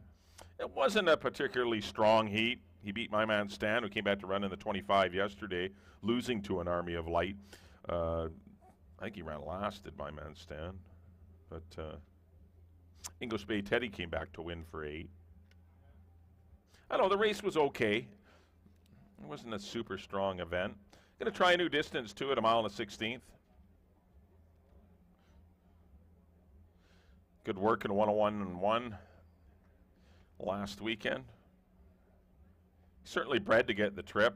It wasn't a particularly strong heat. He beat My Man Stan, who came back to run in the 25 yesterday, losing to An Army of Light. I think he ran last at My Man Stan. But English Bay Teddy came back to win for 8. I don't know, the race was okay. It wasn't a super strong event. Going to try a new distance too at a mile and a 16th. Good work in 101-1 last weekend. Certainly bred to get the trip.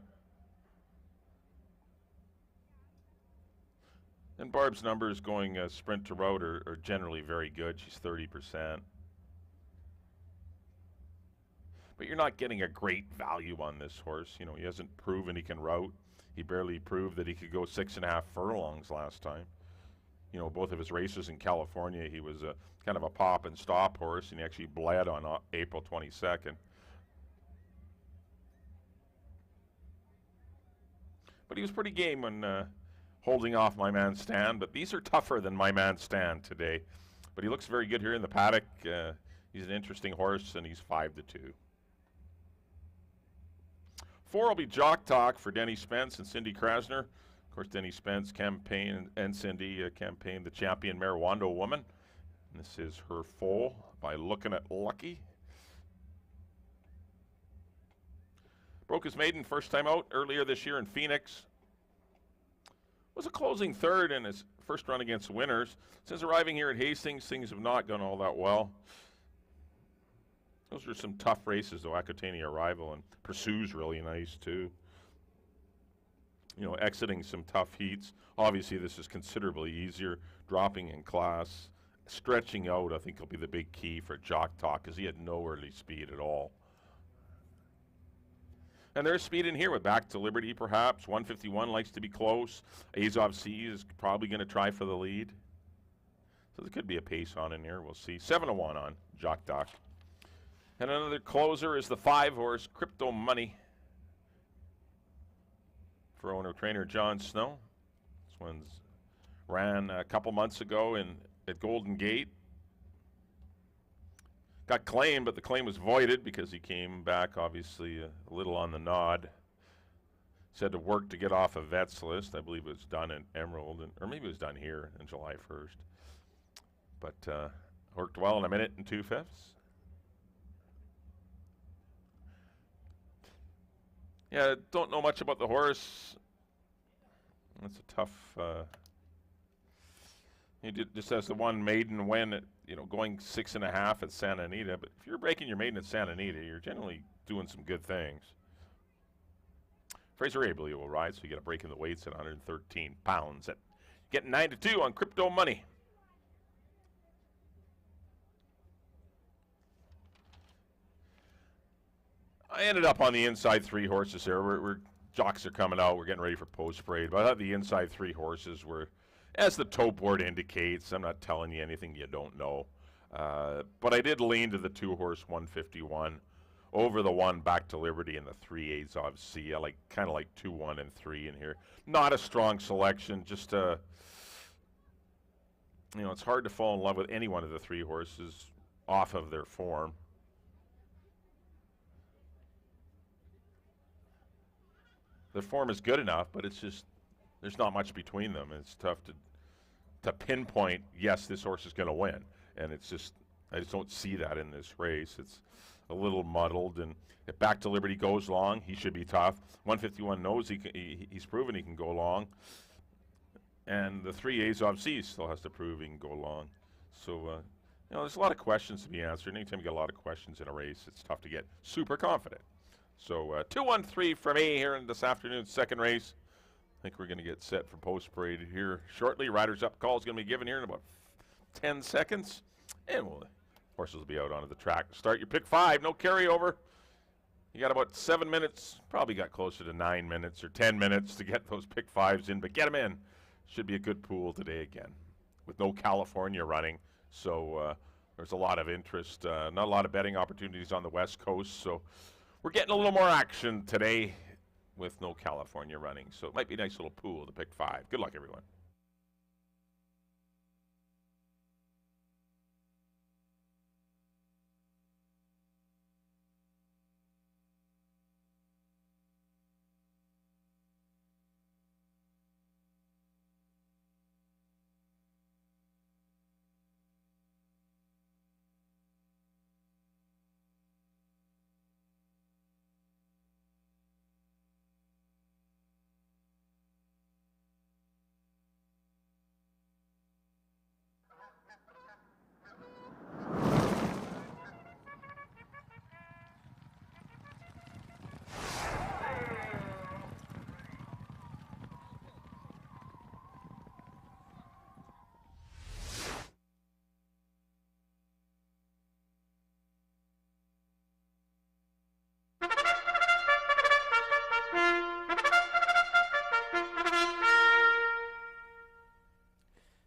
And Barb's numbers going sprint to road are generally very good. She's 30%. But you're not getting a great value on this horse. You know, he hasn't proven he can route. He barely proved that he could go 6.5 furlongs last time. You know, both of his races in California, he was a kind of a pop and stop horse, and he actually bled on April 22nd. But he was pretty game when holding off My Man Stan, but these are tougher than My Man Stan today. But he looks very good here in the paddock. He's an interesting horse, and he's 5-2. 4 will be Jock Talk for Denny Spence and Cindy Krasner. Of course, Denny Spence campaign and Cindy campaigned the champion mare Wando Woman. And this is her foal by Looking at Lucky. Broke his maiden first time out earlier this year in Phoenix. Was a closing third in his first run against winners. Since arriving here at Hastings, things have not gone all that well. Those are some tough races, though. Aquitania Arrival and Pursue's really nice, too. You know, exiting some tough heats. Obviously, this is considerably easier. Dropping in class. Stretching out, I think, will be the big key for Jock Talk, because he had no early speed at all. And there's speed in here with Back to Liberty, perhaps. 151 likes to be close. Azov C is probably going to try for the lead. So there could be a pace on in here. We'll see. 7-1 on Jock Talk. And another closer is the 5-horse Crypto Money for owner-trainer John Snow. This one's ran a couple months ago at Golden Gate. Got claimed, but the claim was voided because he came back, obviously, a little on the nod. Said to work to get off a vet's list. I believe it was done in Emerald, or maybe it was done here on July 1st. But worked well in 1 minute and 2/5. Yeah, don't know much about the horse. That's a tough. He just has the one maiden win at, going 6.5 at Santa Anita. But if you're breaking your maiden at Santa Anita, you're generally doing some good things. Fraser Abley will ride, so you get a break in the weights at 113 pounds. At getting 9-2 on Crypto Money. I ended up on the inside 3 horses there. We're jocks are coming out. We're getting ready for post parade. But I thought the inside 3 horses were, as the tote board indicates, I'm not telling you anything you don't know. But I did lean to the 2-horse 151 over the 1 Back to Liberty and the 3 Azov C. I kind of like 2, 1, and 3 in here. Not a strong selection. Just it's hard to fall in love with any one of the 3 horses off of their form. Their form is good enough, but it's just there's not much between them. It's tough to pinpoint, yes, this horse is going to win. And I just don't see that in this race. It's a little muddled. And if Back to Liberty goes long, he should be tough. 151 knows he's proven he can go long. And the 3 Azov C still has to prove he can go long. So, there's a lot of questions to be answered. Anytime you get a lot of questions in a race, it's tough to get super confident. So 2-1-3 for me here in this afternoon's second race. I think we're going to get set for post parade here shortly. Riders up call is going to be given here in about 10 seconds. And horses will be out onto the track. Start your pick 5, no carryover. You got about 7 minutes, probably got closer to 9 minutes or 10 minutes to get those pick 5s in, but get them in. Should be a good pool today again with no California running. So there's a lot of interest, not a lot of betting opportunities on the West Coast. So we're getting a little more action today with no California running. So it might be a nice little pool to pick 5. Good luck, everyone.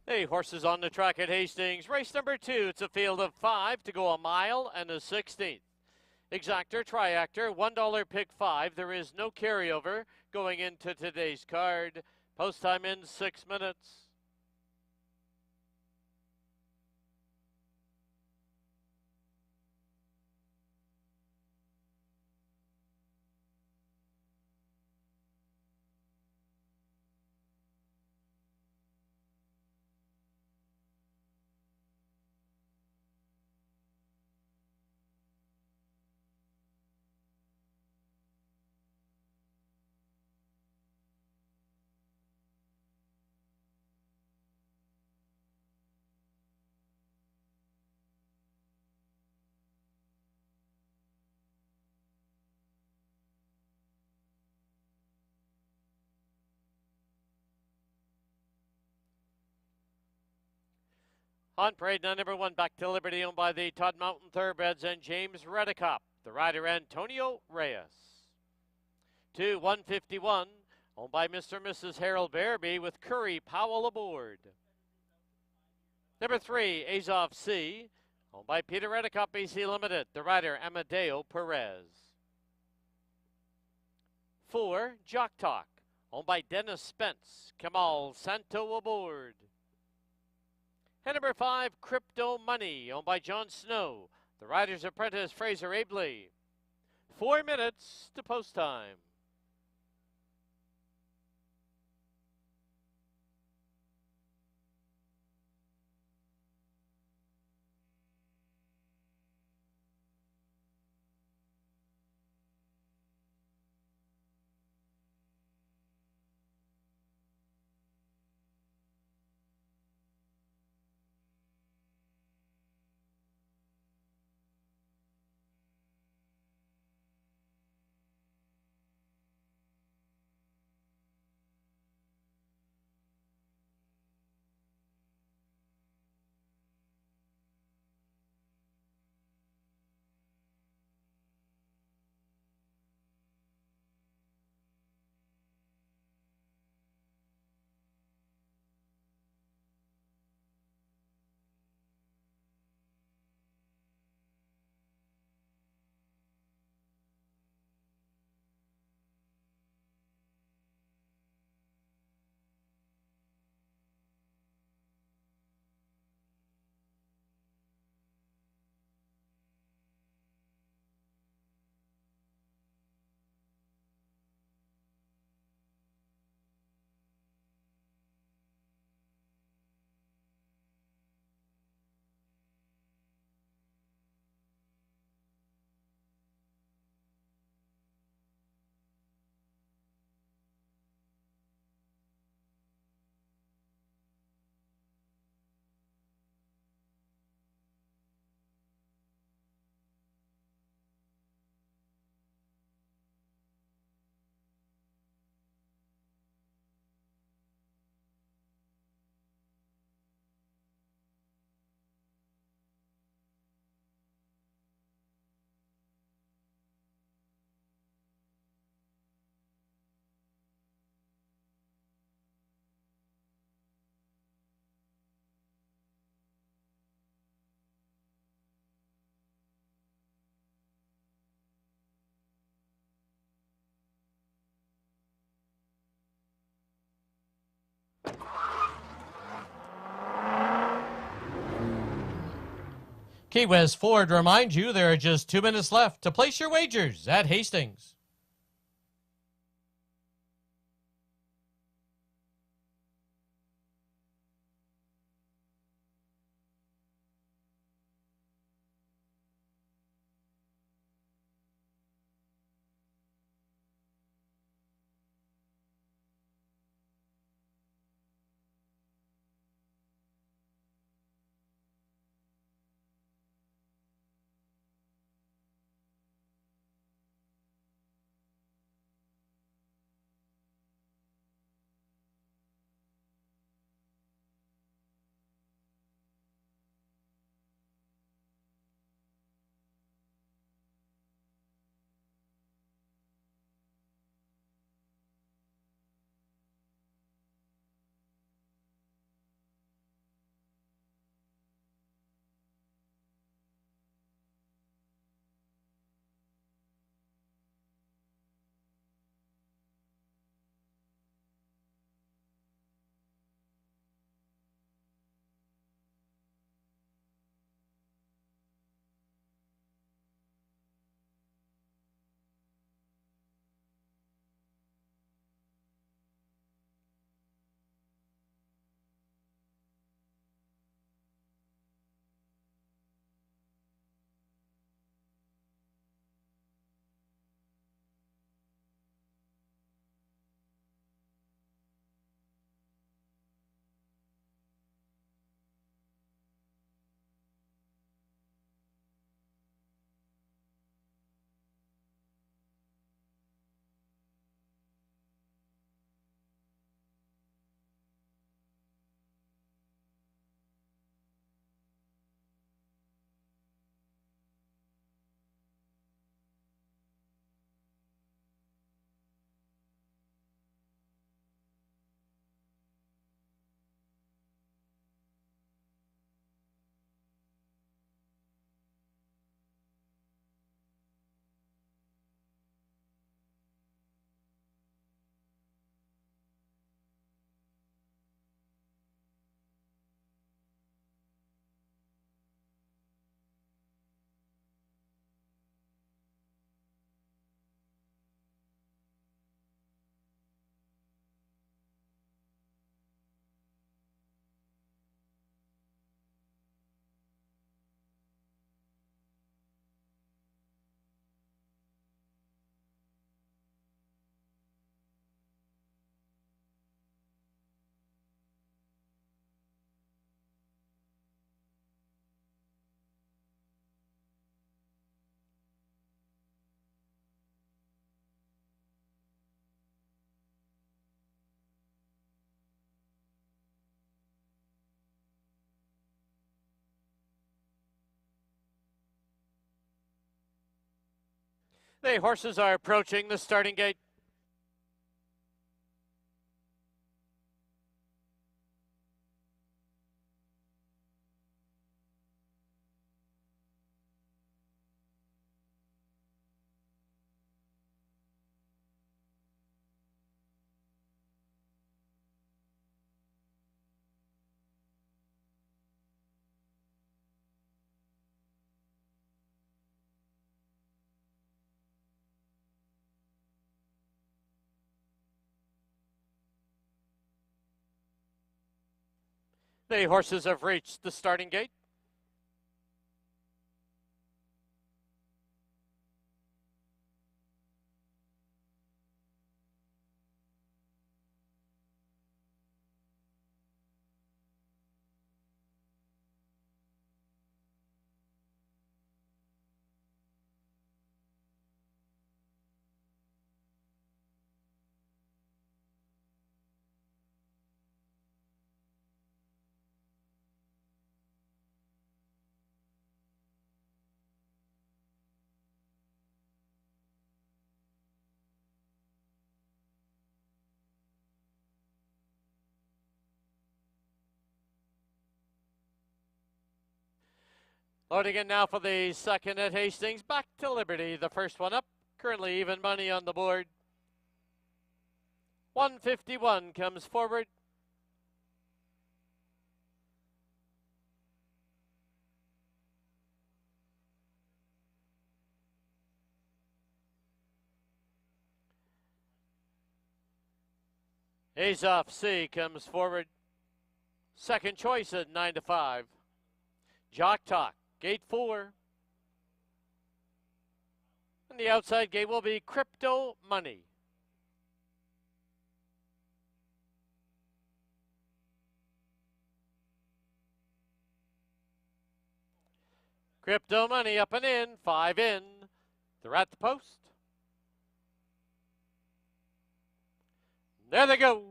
Hey, horses on the track at Hastings. Race number 2. It's a field of 5 to go a mile and a 16th. Exactor, Triactor, $1 pick 5. There is no carryover going into today's card. Post time in 6 minutes. On parade, now number 1, Back to Liberty, owned by the Todd Mountain Thoroughbreds and James Redicop. The rider, Antonio Reyes. 2, 151, owned by Mr. and Mrs. Harold Bearby with Curry Powell aboard. Number 3, Azov C, owned by Peter Redicop, BC Limited. The rider, Amadeo Perez. 4, Jock Talk, owned by Dennis Spence, Kamal Santo aboard. And number 5, Crypto Money, owned by John Snow. The rider's apprentice, Fraser Abley. 4 minutes to post time. Key West Ford reminds you there are just 2 minutes left to place your wagers at Hastings. The horses are approaching the starting gate. The horses have reached the starting gate. Loading in now for the second at Hastings. Back to Liberty, the first one up. Currently even money on the board. 151 comes forward. A's off C comes forward. Second choice at 9 to 5. Jock Talk, gate 4. And the outside gate will be Crypto Money. Crypto Money up and in, 5 in. They're at the post. There they go.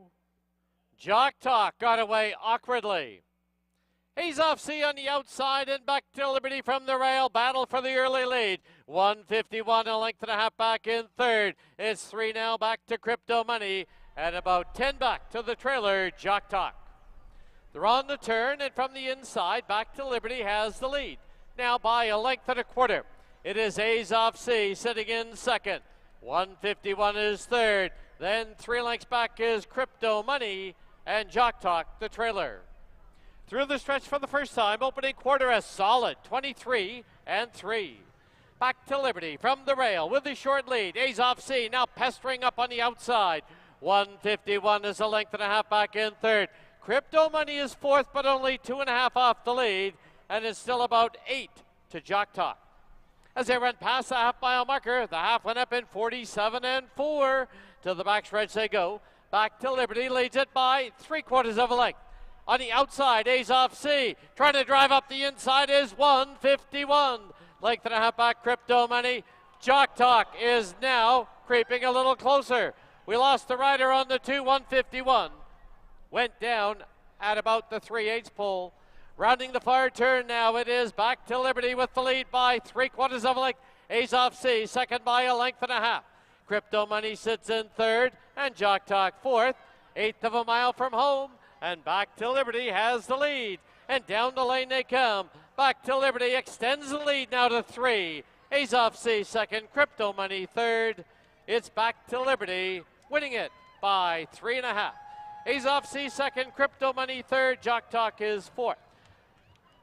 Jock Talk got away awkwardly. He's off C on the outside and back to Liberty from the rail. Battle for the early lead. 151, a length and a half back in third. It's 3 now back to Crypto Money and about 10 back to the trailer, Jock Talk. They're on the turn and from the inside, back to Liberty has the lead. Now by a length and a quarter. It is A's off C sitting in second. 151 is third. Then 3 lengths back is Crypto Money and Jock Talk, the trailer. Through the stretch for the first time, opening quarter a solid 23 and 3. Back to Liberty from the rail with the short lead. A's off C now pestering up on the outside. 151 is a length and a half back in third. Crypto Money is fourth, but only 2.5 off the lead, and it's still about 8 to Jock Talk. As they run past the half-mile marker, the half went up in 47 and 4. To the backstretch they go. Back to Liberty, leads it by 3/4 of a length. On the outside, A's off C. Trying to drive up the inside is 151. Length and a half back, Crypto Money. Jock Talk is now creeping a little closer. We lost the rider on the 2, 151. Went down at about the 3/8 pole. Rounding the far turn now, it is back to Liberty with the lead by 3/4 of a length. A's off C, second by a length and a half. Crypto Money sits in third, and Jock Talk fourth. 1/8 of a mile from home, and back to Liberty has the lead. And down the lane they come. Back to Liberty extends the lead now to 3. A's off C second, Crypto Money third. It's back to Liberty, winning it by 3.5. A's off C second, Crypto Money third, Jock Talk is fourth.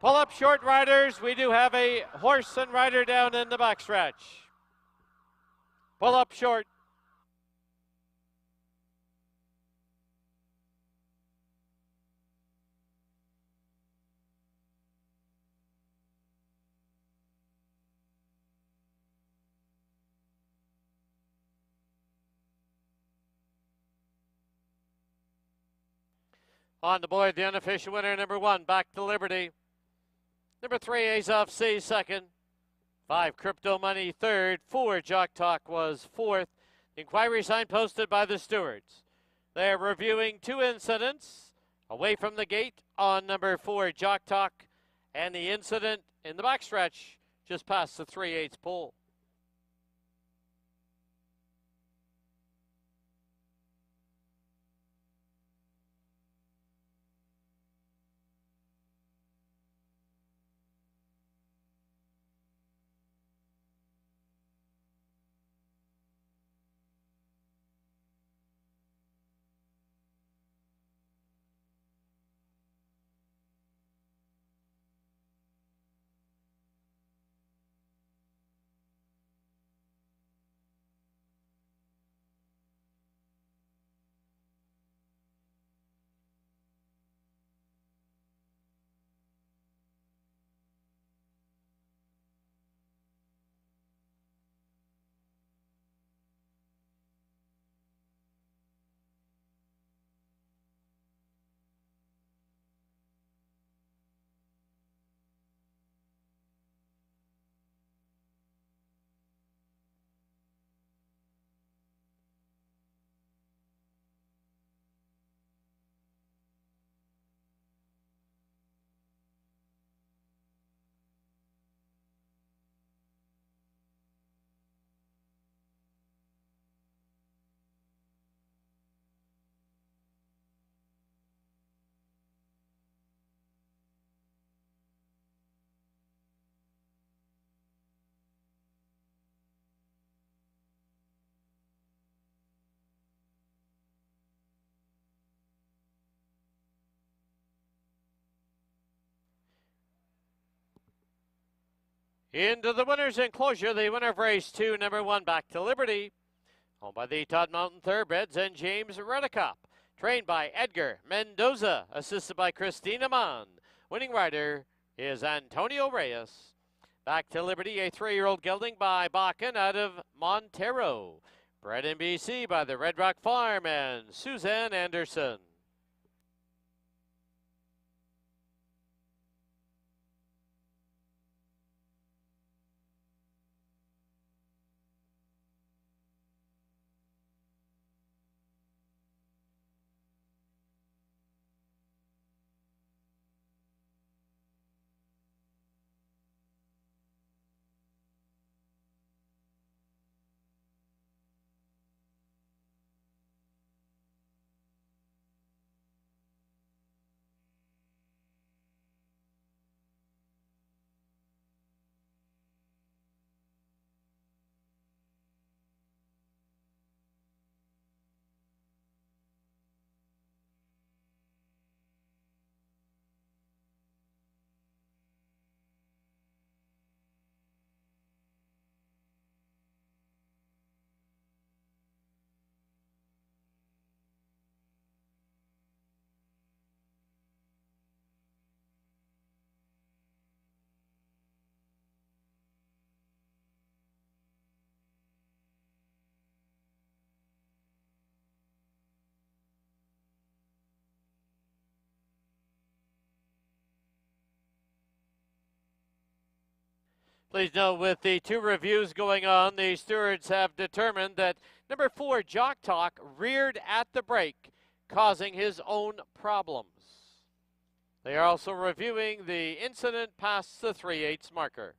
Pull up short riders. We do have a horse and rider down in the backstretch. Pull up short. On the board, the unofficial winner, number 1, back to Liberty. Number 3, A's off C, second. 5, Crypto Money, third. 4, Jock Talk was fourth. Inquiry sign posted by the stewards. They're reviewing 2 incidents away from the gate on number 4, Jock Talk, and the incident in the backstretch just past the 3/8 pole. Into the winner's enclosure, the winner of race 2, number 1, Back to Liberty. Owned by the Todd Mountain Thoroughbreds and James Redicop. Trained by Edgar Mendoza, assisted by Christina Mann. Winning rider is Antonio Reyes. Back to Liberty, a 3-year-old gelding by Bakken out of Montero. Bred in BC by the Red Rock Farm and Suzanne Anderson. Please note, with the 2 reviews going on, the stewards have determined that number 4, Jock Talk, reared at the break, causing his own problems. They are also reviewing the incident past the 3/8 marker.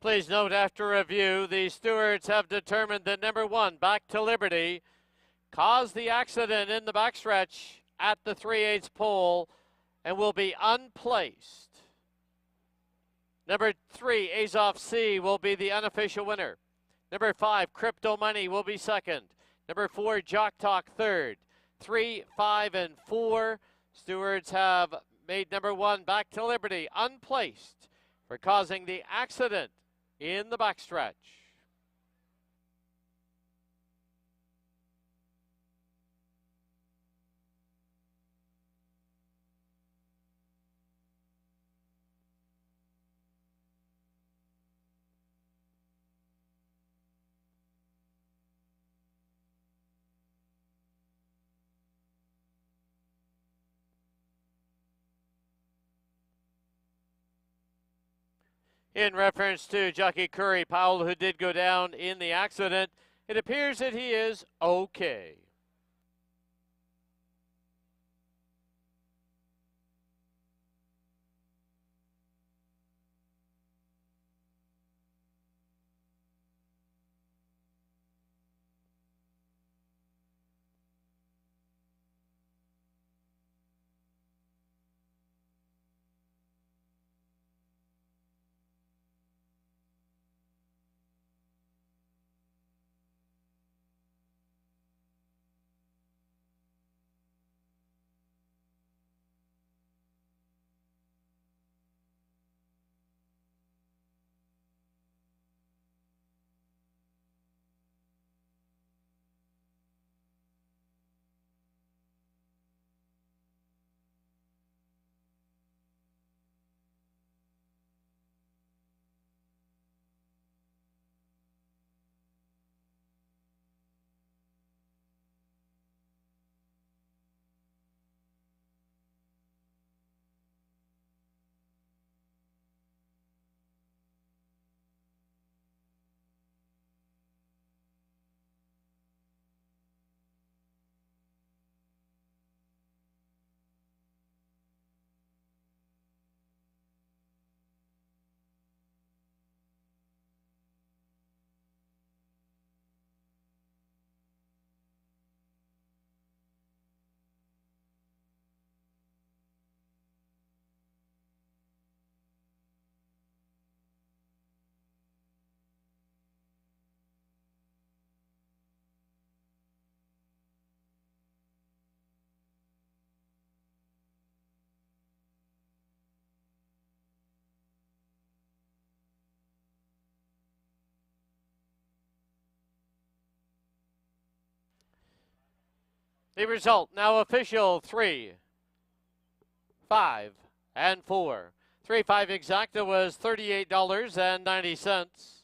Please note, after review, the stewards have determined that number 1, Back to Liberty, caused the accident in the backstretch at the 3/8 pole and will be unplaced. Number 3, Azov C, will be the unofficial winner. Number 5, Crypto Money, will be second. Number 4, Jock Talk, third. 3, 5, and 4. Stewards have made number 1, Back to Liberty, unplaced for causing the accident in the backstretch. In reference to jockey Curry Powell, who did go down in the accident, it appears that he is okay. The result now official: 3, 5, and 4. 3-5 exacta was $38.90.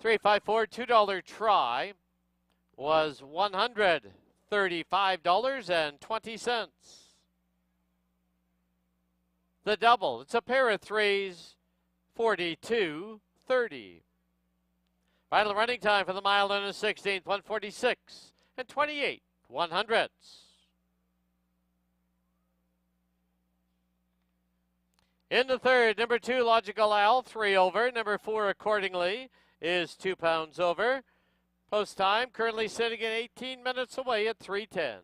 3-5-4 $2 try was $135.20. The double, it's a pair of threes, 42.30. Final running time for the mile and a 16th, 146 and 28 100ths. In the third, number 2, Logical Al, 3 over. Number 4, accordingly, is 2 pounds over. Post time currently sitting at 18 minutes away at 3:10.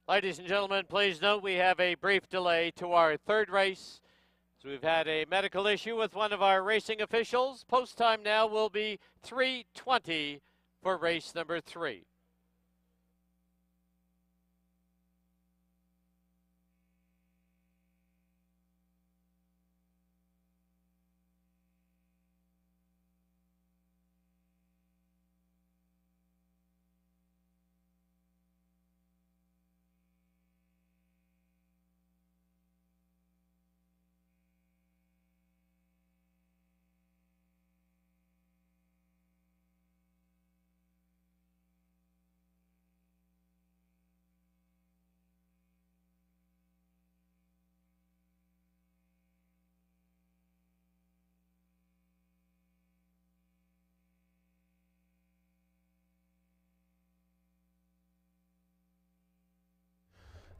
Ladies and gentlemen, please note we have a brief delay to our third race. So we've had a medical issue with one of our racing officials. Post time now will be 3:20 for race number 3.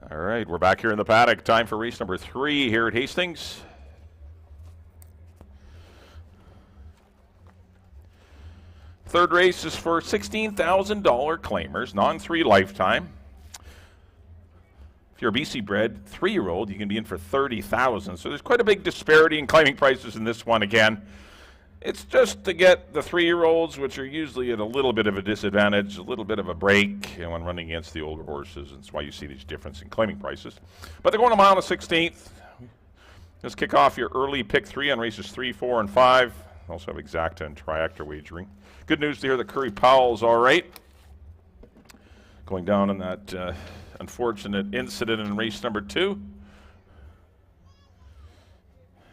All right, we're back here in the paddock. Time for race number 3 here at Hastings. Third race is for $16,000 claimers, non-3 lifetime. If you're a BC bred 3-year-old, you can be in for $30,000. So there's quite a big disparity in claiming prices in this one again. It's just to get the 3-year-olds, which are usually at a little bit of a disadvantage, a little bit of a break when running against the older horses. That's why you see these difference in claiming prices. But they're going a mile and a 16th. Let's kick off your early pick 3 on races 3, 4, and 5. Also have exacta and triactor wagering. Good news to hear that Curry Powell's all right. Going down in that unfortunate incident in race number 2.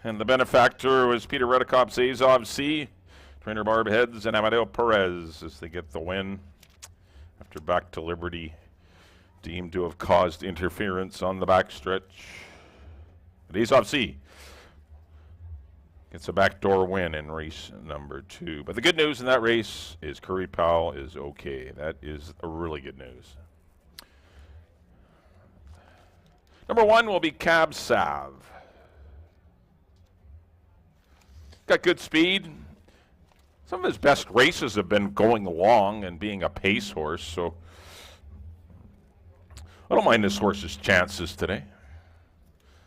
And the benefactor was Peter Redekop's Azov C. Trainer Barb Heads and Amadeo Perez as they get the win after Back to Liberty deemed to have caused interference on the backstretch. But Azov C gets a backdoor win in race number 2. But the good news in that race is Curry Powell is okay. That is a really good news. Number 1 will be Cab Sav. Got good speed. Some of his best races have been going along and being a pace horse, so I don't mind this horse's chances today.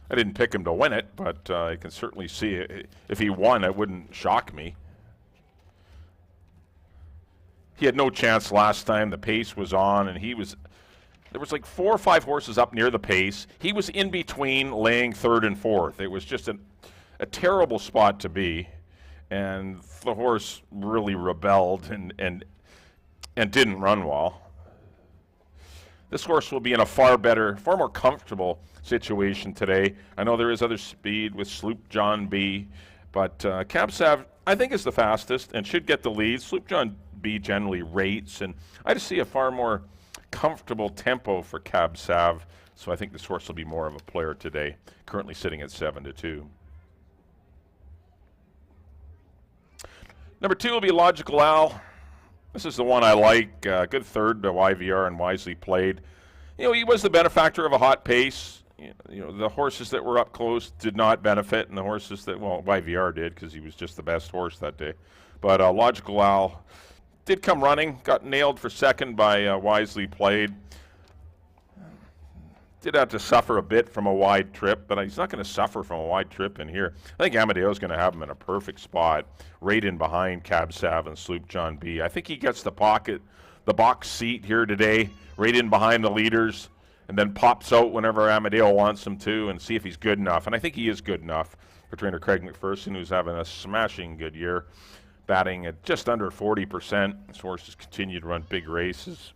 I didn't pick him to win it, but I can certainly see it. If he won, it wouldn't shock me. He had no chance last time. The pace was on, and there was like 4 or 5 horses up near the pace. He was in between, laying 3rd and 4th. It was just a terrible spot to be, and the horse really rebelled and didn't run well. This horse will be in a far more comfortable situation today. I know there is other speed with Sloop John B, but Cab Sav, I think, is the fastest and should get the lead. Sloop John B generally rates, and I just see a far more comfortable tempo for Cab Sav, so I think this horse will be more of a player today, currently sitting at 7-2. Number 2 will be Logical Al. This is the one I like. Good third to YVR and wisely played. You know, he was the benefactor of a hot pace. You know, the horses that were up close did not benefit, and the horses that, well, YVR did because he was just the best horse that day. But Logical Al did come running, got nailed for 2nd by wisely played. Did have to suffer a bit from a wide trip, but he's not going to suffer from a wide trip in here. I think Amadeo's going to have him in a perfect spot, right in behind Cab Sav and Sloop John B. I think he gets the box seat here today, right in behind the leaders, and then pops out whenever Amadeo wants him to and see if he's good enough. And I think he is good enough for trainer Craig McPherson, who's having a smashing good year, batting at just under 40%. His horses continue to run big races.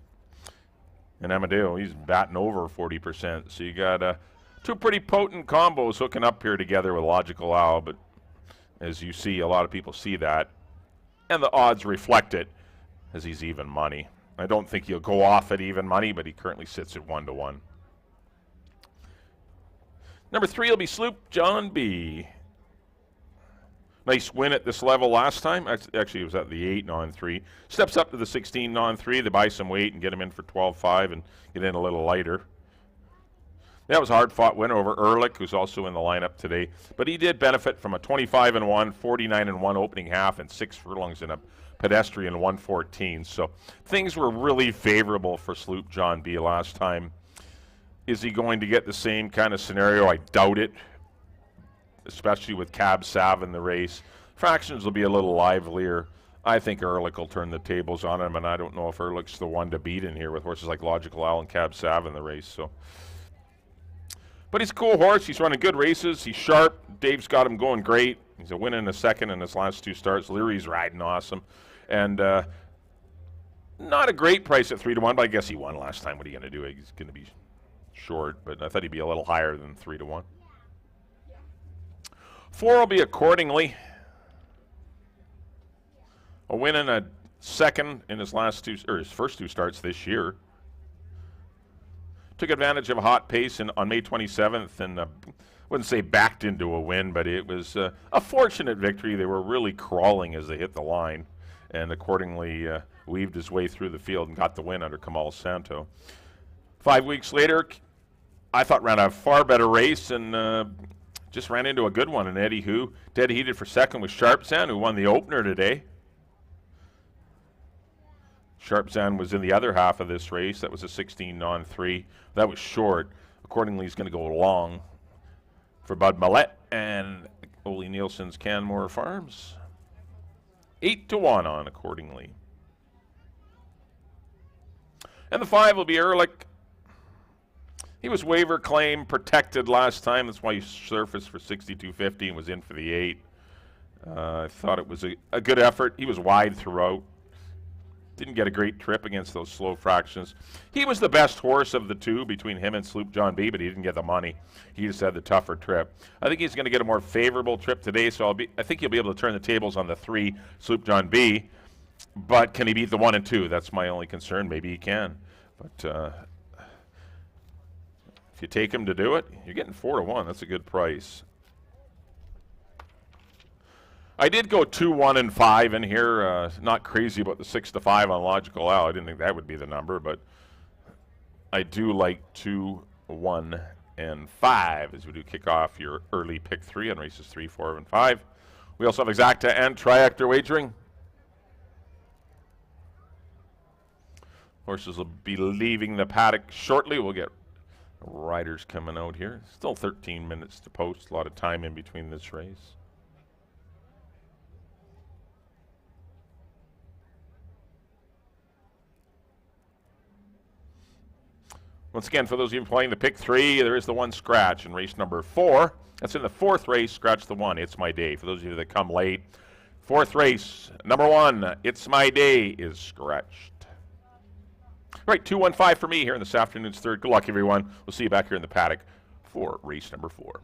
And Amadeo, he's batting over 40%. So you got 2 pretty potent combos hooking up here together with Logical Al. But as you see, a lot of people see that. And the odds reflect it as he's even money. I don't think he'll go off at even money, but he currently sits at 1-1. Number 3 will be Sloop John B. Nice win at this level last time. Actually, it was at the 8 non-3. Steps up to the 16 non-3. They buy some weight and get him in for 12.5 and get in a little lighter. That was a hard-fought win over Ehrlich, who's also in the lineup today. But he did benefit from a 25-1, 49-1 opening half, and 6 furlongs in a pedestrian 114. So things were really favorable for Sloop John B last time. Is he going to get the same kind of scenario? I doubt it, especially with Cab Sav in the race. Fractions will be a little livelier. I think Ehrlich will turn the tables on him, and I don't know if Ehrlich's the one to beat in here with horses like Logical Al and Cab Sav in the race. So, but he's a cool horse. He's running good races. He's sharp. Dave's got him going great. He's a win and a second in his last 2 starts. Leary's riding awesome. And not a great price at 3-1, but I guess he won last time. What are you going to do? He's going to be short, but I thought he'd be a little higher than 3-1. 4 will be Accordingly. A win and a second in his his first 2 starts this year. Took advantage of a hot pace on May 27th, and wouldn't say backed into a win, but it was a fortunate victory. They were really crawling as they hit the line, and Accordingly weaved his way through the field and got the win under Kamal Santo. 5 weeks later, I thought ran a far better race and just ran into a good one in Eddie Hu. Dead heated for second with Sharpzan, who won the opener today. Sharpzan was in the other half of this race. That was a 16-3. That was short. Accordingly, he's going to go long for Bud Millette and Ole Nielsen's Canmore Farms. 8-1 on Accordingly. And the 5 will be Ehrlich. He was waiver claim protected last time. That's why he surfaced for 62.50 and was in for the 8. I thought it was a good effort. He was wide throughout. Didn't get a great trip against those slow fractions. He was the best horse of the 2 between him and Sloop John B, but he didn't get the money. He just had the tougher trip. I think he's going to get a more favorable trip today, so I think he'll be able to turn the tables on the 3, Sloop John B. But can he beat the 1 and 2? That's my only concern. Maybe he can. But if you take him to do it, you're getting 4-1. That's a good price. I did go 2, 1, and 5 in here. Not crazy about the 6-5 on Logical Al. I didn't think that would be the number, but I do like 2, 1, and 5 as we do kick off your early pick 3 on races 3, 4, and 5. We also have exacta and triactor wagering. Horses will be leaving the paddock shortly. We'll get riders coming out here. Still 13 minutes to post. A lot of time in between this race. Once again, for those of you playing the pick 3, there is the 1 scratch in race number 4. That's in the 4th race, scratch the 1. It's My Day. For those of you that come late, 4th race, number 1, It's My Day is scratched. All right, 2-1-5 for me here in this afternoon's 3rd. Good luck, everyone. We'll see you back here in the paddock for race number 4.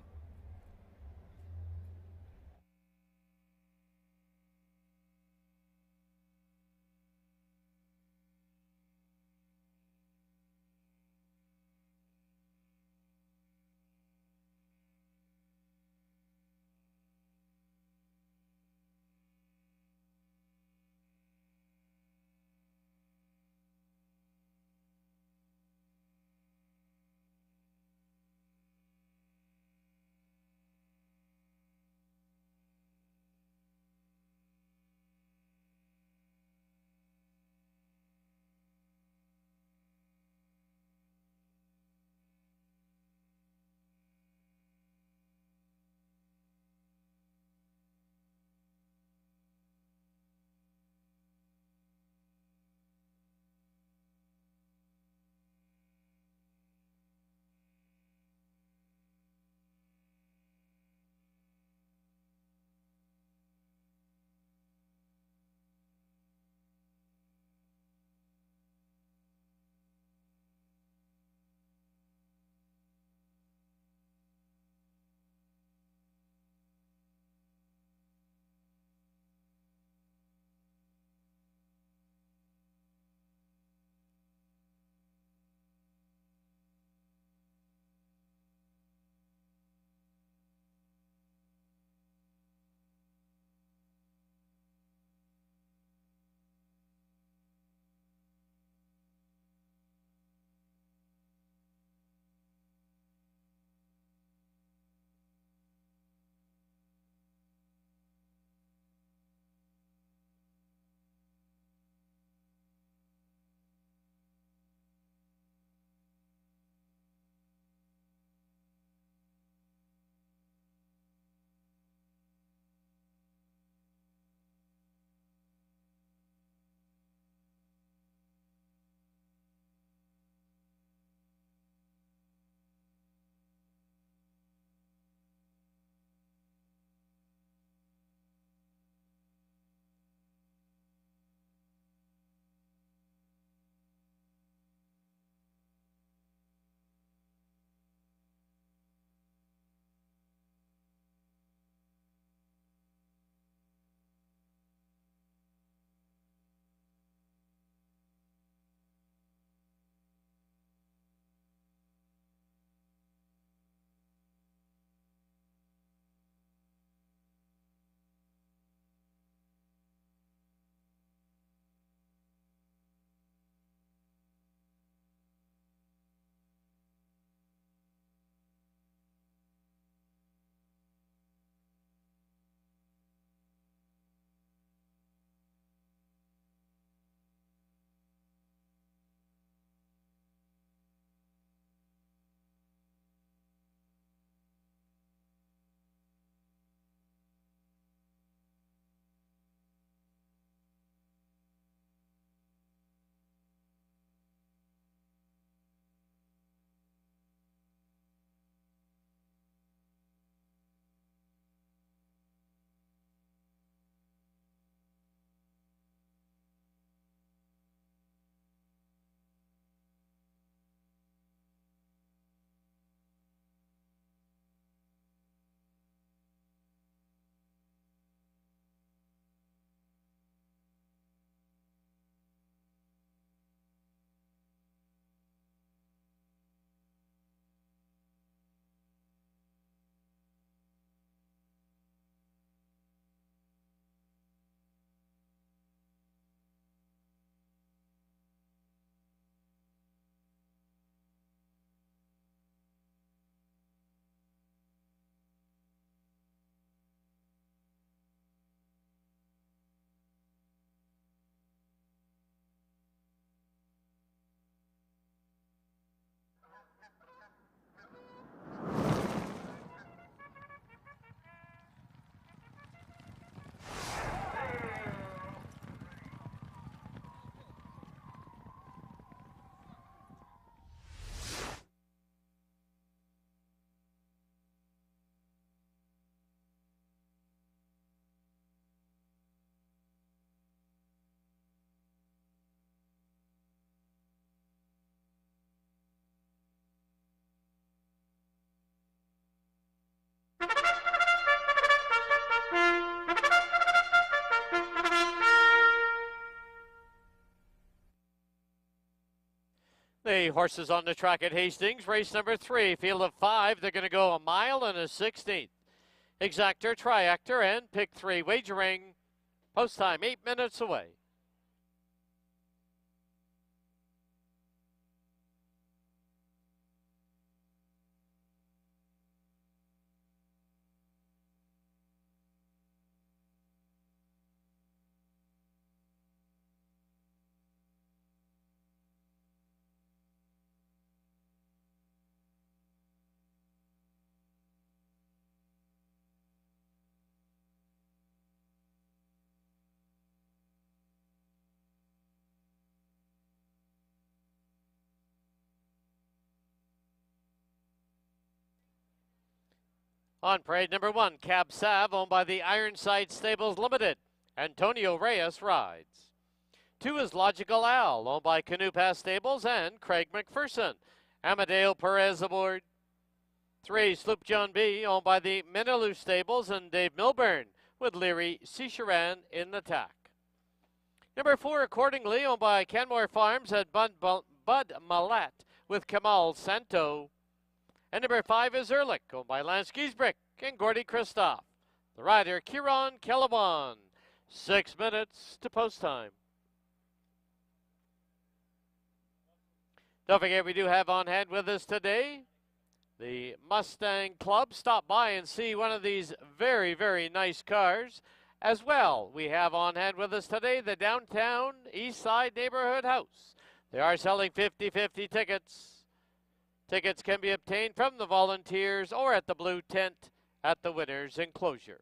The horses on the track at Hastings, race number 3, field of 5. They're going to go 1 mile and a 16th. Exactor, Triactor, and Pick 3 wagering. Post time 8 minutes away. On parade number 1, Cab Sav, owned by the Ironside Stables Limited. Antonio Reyes rides. 2 is Logical Al, owned by Canoe Pass Stables and Craig McPherson. Amadeo Perez aboard. 3, Sloop John B, owned by the Minaloo Stables and Dave Milburn, with Leary Cicheran in the tack. Number 4, accordingly, owned by Canmore Farms at Bud Malat, with Kamal Santo. And number 5 is Ehrlich, owned by Lance Giesbrick and Gordy Christoph. The rider, Kieran Kelabon. 6 minutes to post time. Don't forget, we do have on hand with us today the Mustang Club. Stop by and see one of these very, very nice cars. As well, we have on hand with us today the Downtown East Side Neighborhood House. They are selling 50-50 tickets. Tickets can be obtained from the volunteers or at the blue tent at the winner's enclosure.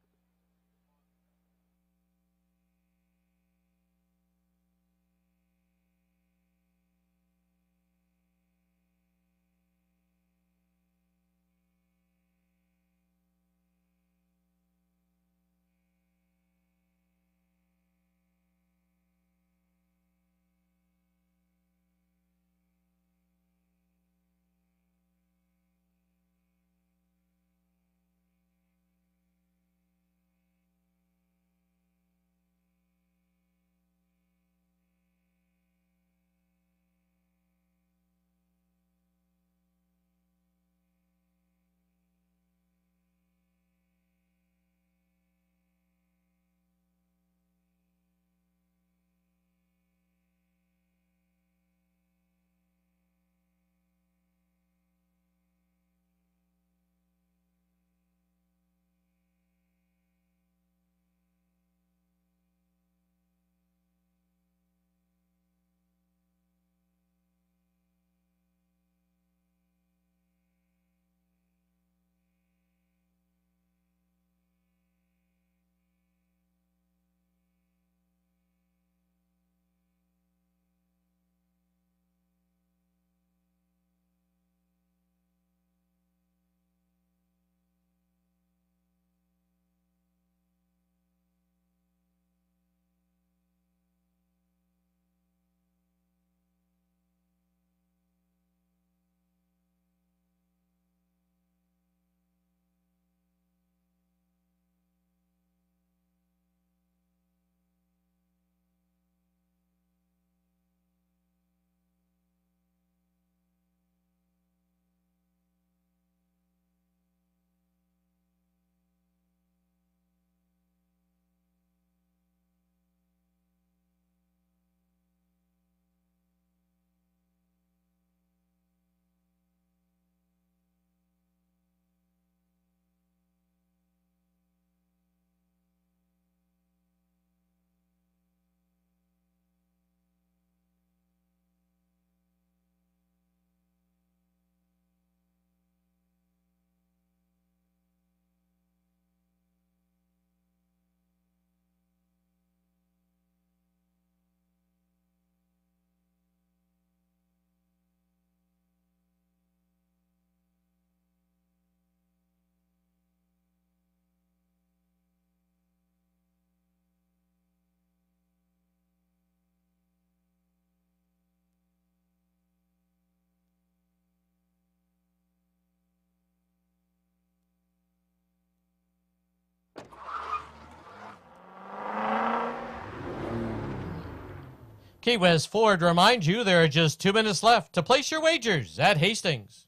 Key West Ford reminds you there are just 2 minutes left to place your wagers at Hastings.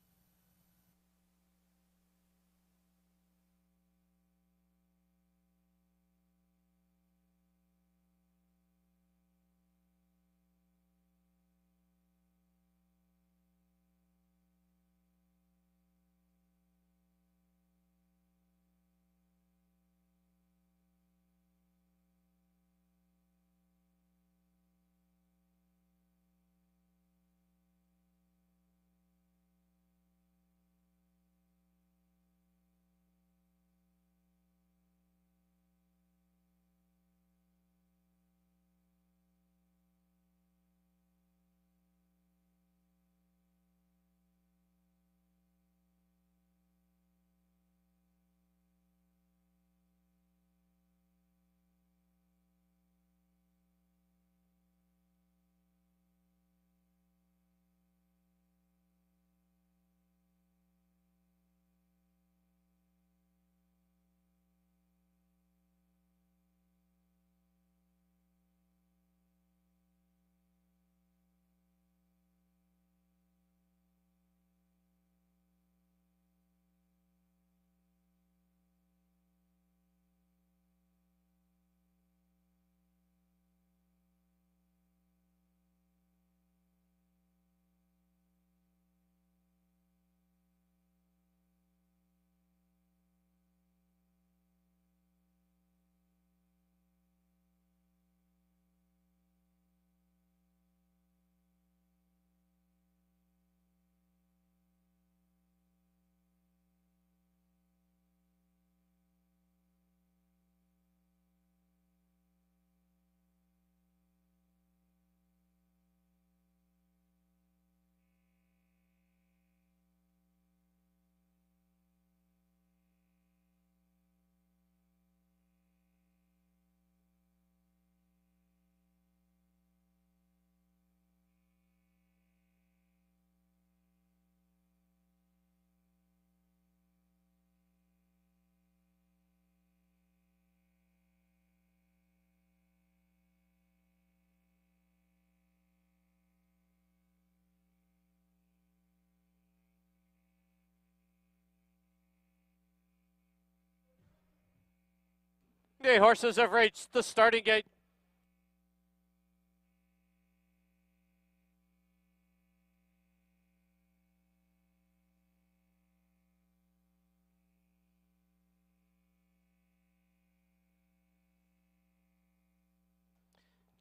The horses have reached the starting gate.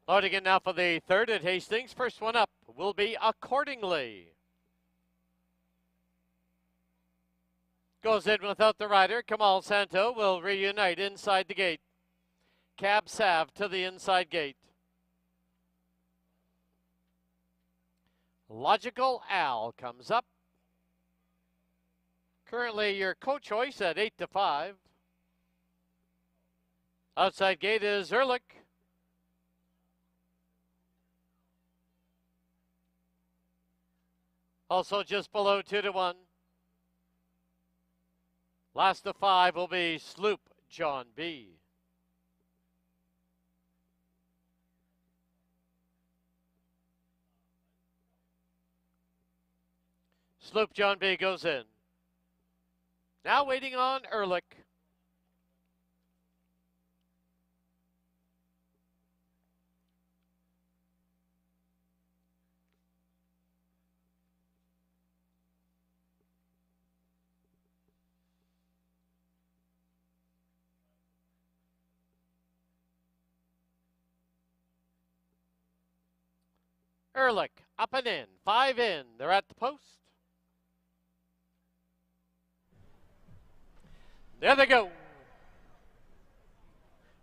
Loading in now for the third at Hastings. First one up will be Accordingly. Goes in without the rider. Kamal Santo will reunite inside the gate. Cab Sav to the inside gate. Logical Al comes up. Currently your co-choice at 8-5. Outside gate is Ehrlich. Also just below 2-1. Last of 5 will be Sloop John B. Sloop John B goes in. Now waiting on Ehrlich. Ehrlich up and in. 5 in. They're at the post. There they go.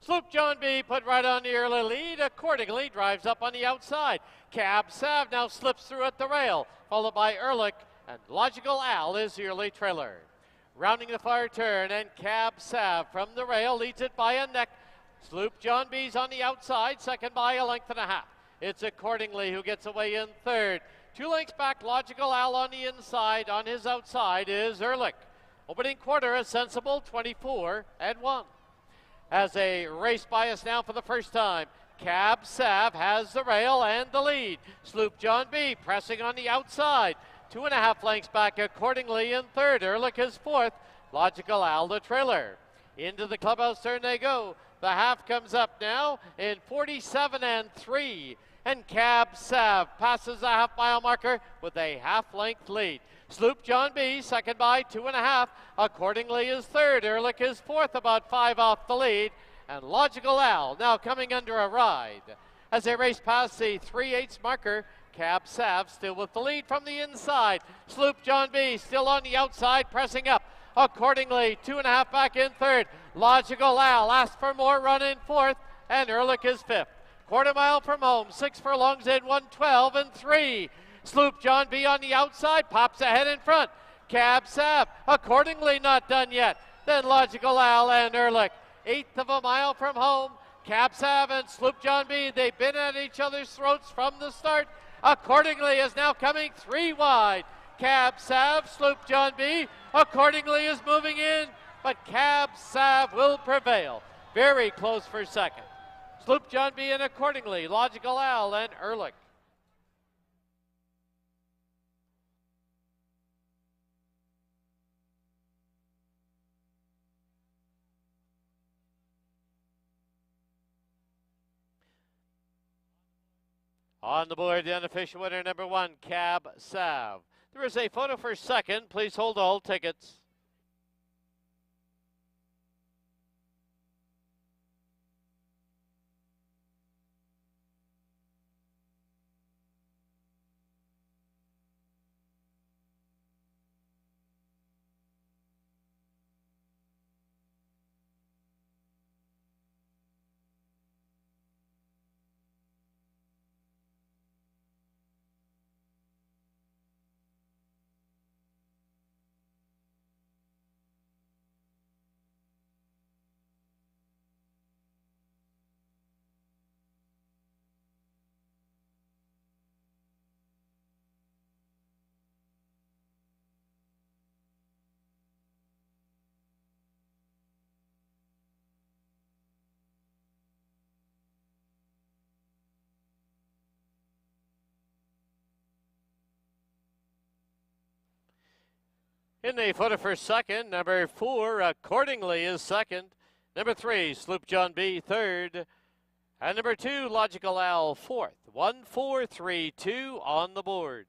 Sloop John B put right on the early lead. Accordingly, drives up on the outside. Cab Sav now slips through at the rail, followed by Ehrlich, and Logical Al is the early trailer. Rounding the far turn, and Cab Sav from the rail leads it by a neck. Sloop John B's on the outside, second by a length and a half. It's Accordingly who gets away in third. 2 lengths back, Logical Al on the inside. On his outside is Ehrlich. Opening quarter, a sensible 24-1. As a race bias now for the first time, Cab Sav has the rail and the lead. Sloop John B pressing on the outside. 2.5 lengths back accordingly in third. Ehrlich is fourth. Logical Al the trailer. Into the clubhouse turn they go. The half comes up now in 47 and 3. And Cab Sav passes the half-mile marker with a half-length lead. Sloop John B second by 2.5. Accordingly is third. Ehrlich is fourth, about 5 off the lead. And Logical Al now coming under a ride. As they race past the 3/8 marker, Cab Sav still with the lead from the inside. Sloop John B still on the outside, pressing up. Accordingly, 2.5 back in third. Logical Al asks for more, run in fourth, and Ehrlich is fifth. Quarter mile from home, 6 furlongs in 1:12 and 3. Sloop John B on the outside, pops ahead in front. Cab Sav accordingly not done yet. Then Logical Al and Ehrlich. 1/8 of a mile from home. Cab Sav and Sloop John B, they've been at each other's throats from the start. Accordingly is now coming 3 wide. Cab Sav, Sloop John B, accordingly is moving in, but Cab Sav will prevail. Very close for second. Sloop John B and accordingly, Logical Al and Ehrlich. On the board, the unofficial winner, number 1, Cab Sav. There is a photo for second. Please hold all tickets. In the photo for second, number 4, accordingly, is second. Number 3, Sloop John B, third. And number 2, Logical Al, fourth. 1, 4, 3, 2 on the board.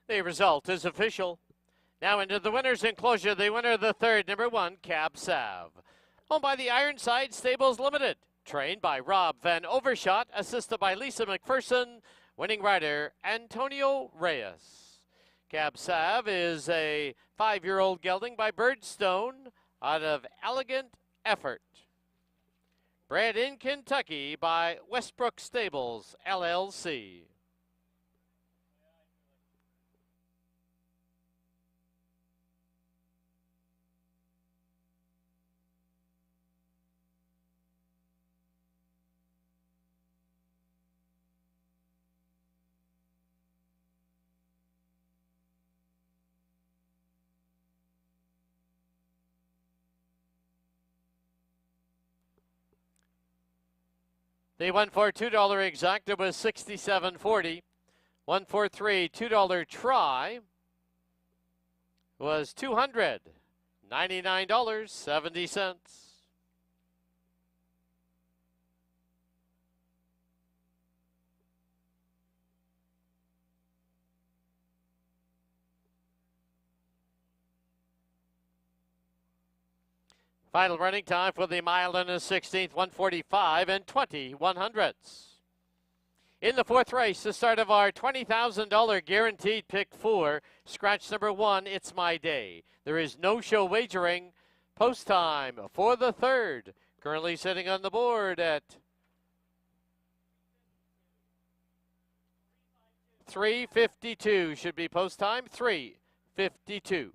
The result is official. Now into the winner's enclosure, the winner of the third, number 1, Cab Sav. Owned by the Ironside Stables Limited. Trained by Rob Van Overshot, assisted by Lisa McPherson, winning rider Antonio Reyes. Cab Sav is a 5-year-old gelding by Birdstone out of Elegant Effort. Bred in Kentucky by Westbrook Stables, LLC. The 1 for $2 exacta was $67.40. 1 for $3 $2 try was $299.70. Final running time for the mile and a 16th, 1:45 and 20/100. In the fourth race, the start of our $20,000 guaranteed pick 4, scratch number 1, It's My Day. There is no show wagering. Post time for the third. Currently sitting on the board at 3:52. Should be post time 3:52.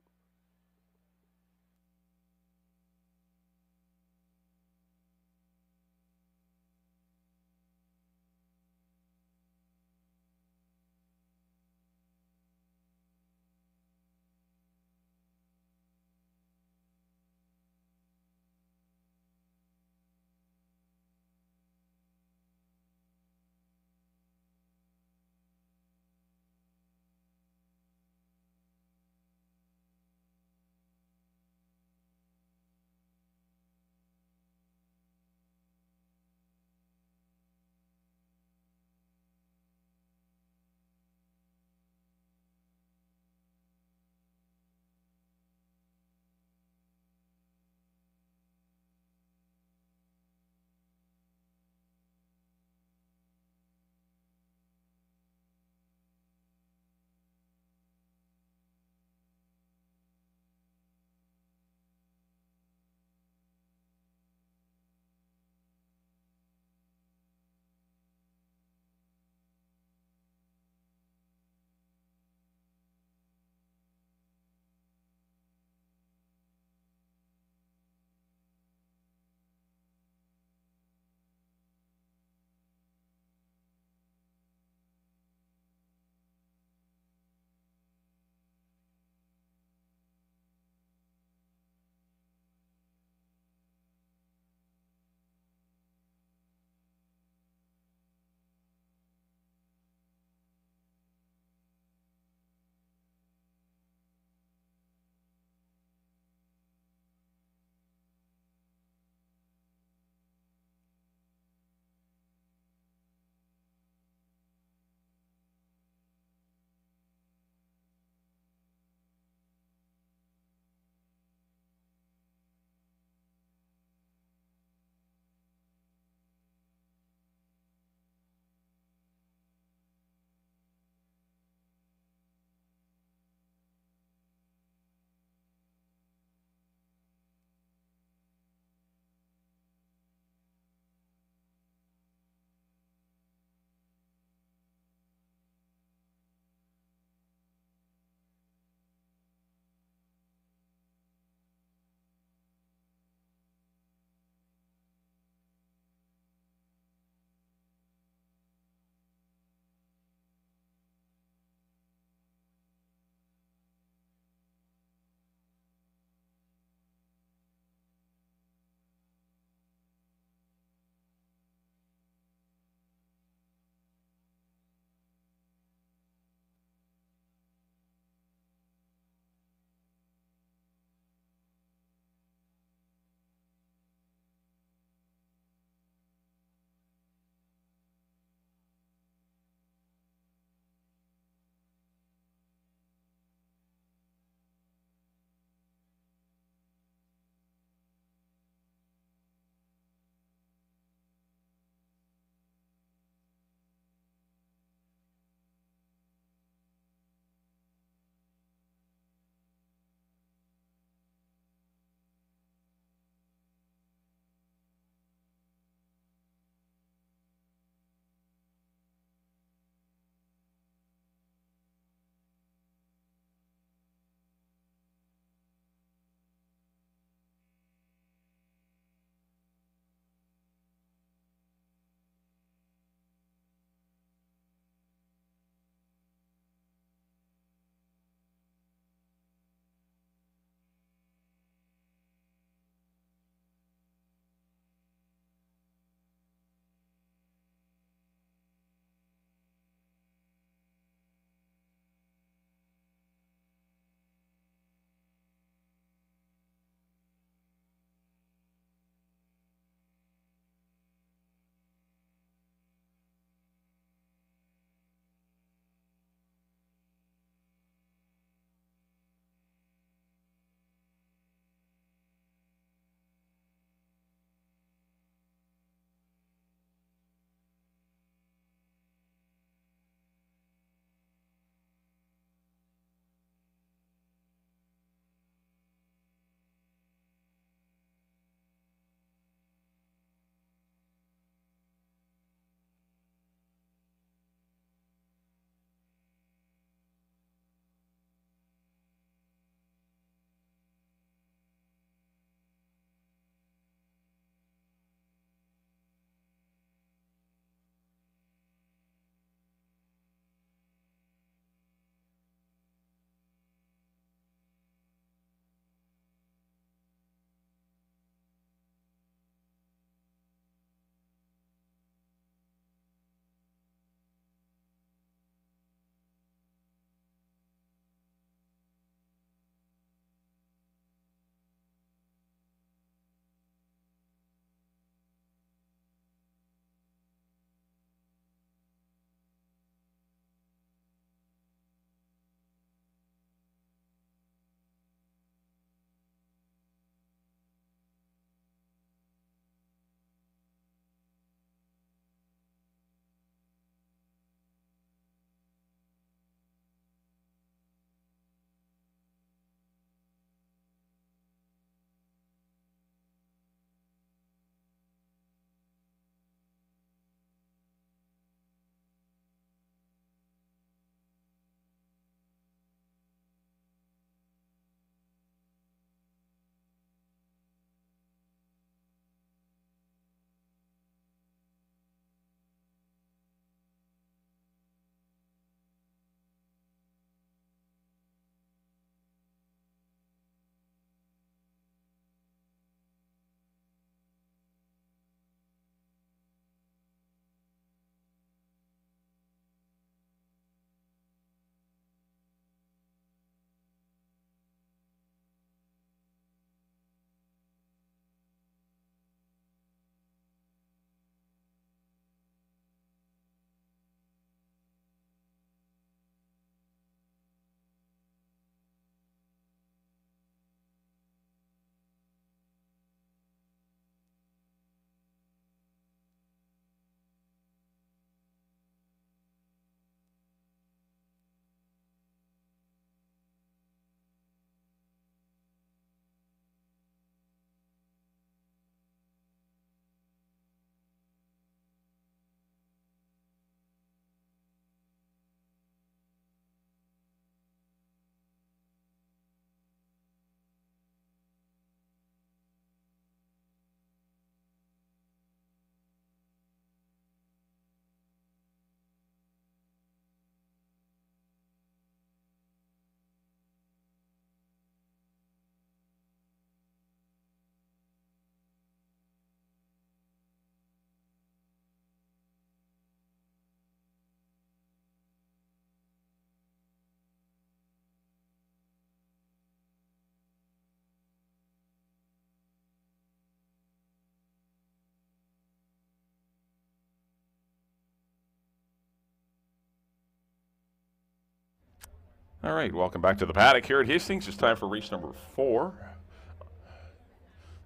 All right, welcome back to the paddock here at Hastings. It's time for race number 4.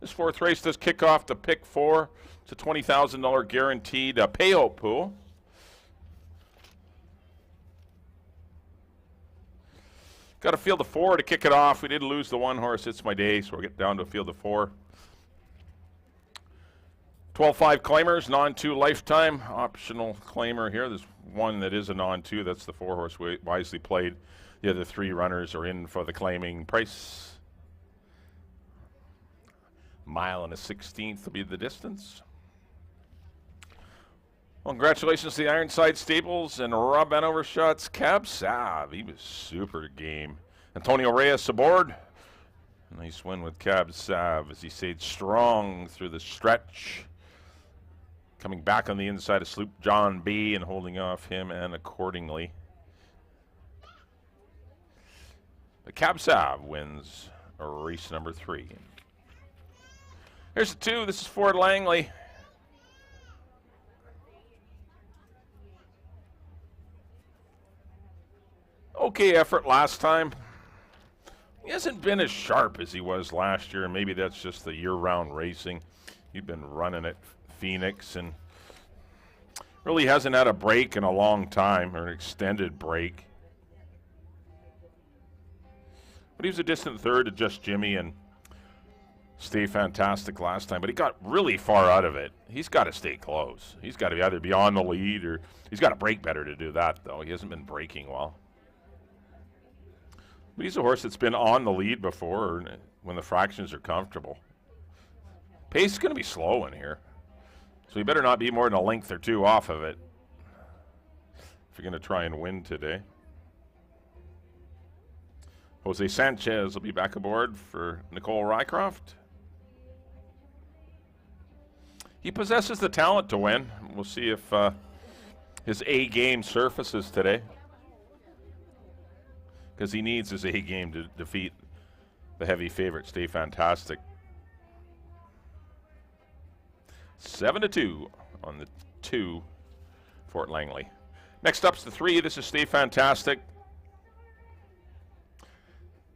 This 4th race does kick off to pick 4. It's a $20,000 guaranteed payout pool. Got a field of 4 to kick it off. We did lose the 1 horse, It's My Day, so we'll get down to a field of 4. 12-5 claimers, non-2 lifetime, optional claimer here. There's one that is a non-2, that's the 4 horse Wisely Played. The other 3 runners are in for the claiming price. 1 1/16 will be the distance. Well, congratulations to the Ironside Stables and Rob Hanover-Shot's Cab Sav. He was super game. Antonio Reyes aboard. Nice win with Cab Sav as he stayed strong through the stretch. Coming back on the inside of Sloop John B and holding off him and accordingly. But Cab Sav wins race number 3. Here's the 2. This is Ford Langley. Okay effort last time. He hasn't been as sharp as he was last year, and maybe that's just the year-round racing. He's been running at Phoenix and really hasn't had a break in a long time, or an extended break. But he was a distant third to Just Jimmy and Stay Fantastic last time, but he got really far out of it. He's got to stay close. He's got to either be on the lead, or he's got to break better to do that, though. He hasn't been breaking well. But he's a horse that's been on the lead before when the fractions are comfortable. Pace is going to be slow in here, so he better not be more than a length or 2 off of it if you're going to try and win today. Jose Sanchez will be back aboard for Nicole Rycroft. He possesses the talent to win. We'll see if his A game surfaces today, because he needs his A game to defeat the heavy favorite, Stay Fantastic. 7-2 on the 2, Fort Langley. Next up's the 3. This is Stay Fantastic.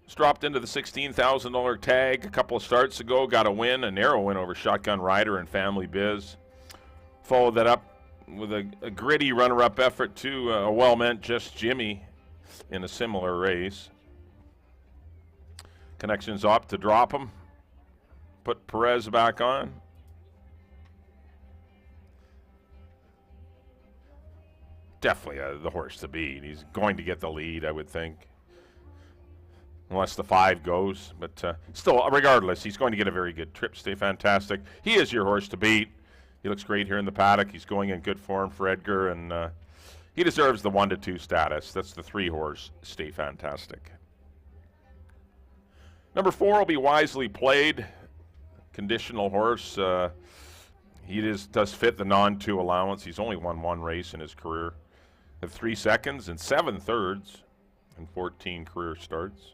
It's dropped into the $16,000 tag a couple of starts ago. Got a win, a narrow win over Shotgun Rider and Family Biz. Followed that up with a gritty runner-up effort to a well-meant Just Jimmy in a similar race. Connections up to drop him. Put Perez back on. Definitely the horse to beat. He's going to get the lead, I would think. Unless the 5 goes. But still, regardless, he's going to get a very good trip. Stay Fantastic. He is your horse to beat. He looks great here in the paddock. He's going in good form for Edgar, and he deserves the 1-2 status. That's the 3 horse, Stay Fantastic. Number 4 will be Wisely Played. Conditional horse. He does fit the non-2 allowance. He's only won 1 race in his career. At 3 seconds and 7 thirds and 14 career starts.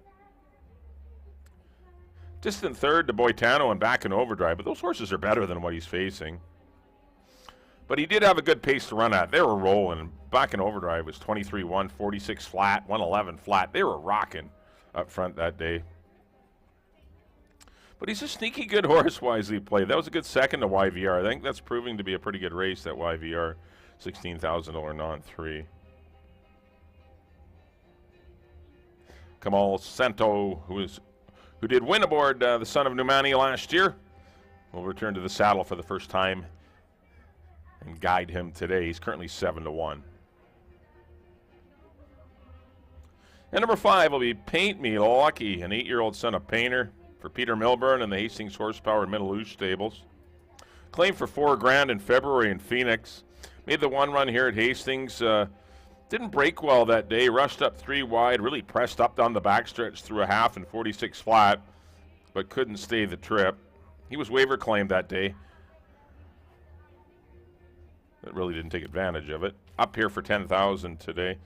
Distant third to Boitano and back in overdrive, but those horses are better than what he's facing. But he did have a good pace to run at. They were rolling. Back in overdrive was 23-1, 46 flat, 111 flat. They were rocking up front that day. But he's a sneaky good horse, Wisely Played. That was a good second to YVR. I think that's proving to be a pretty good race, that YVR $16,000 non-3. Kamal Santo, who did win aboard the Son of Numani last year, will return to the saddle for the first time and guide him today. He's currently 7-1. And number 5 will be Paint Me Lucky, an 8-year-old son of Painter for Peter Milburn and the Hastings Horsepower and Middaloosh Stables. Claimed for $4,000 in February in Phoenix. Made the 1 run here at Hastings. Didn't break well that day. Rushed up 3 wide. Really pressed up down the backstretch through a half and 46 flat, but couldn't stay the trip. He was waiver claimed that day. But really didn't take advantage of it. Up here for $10,000 today.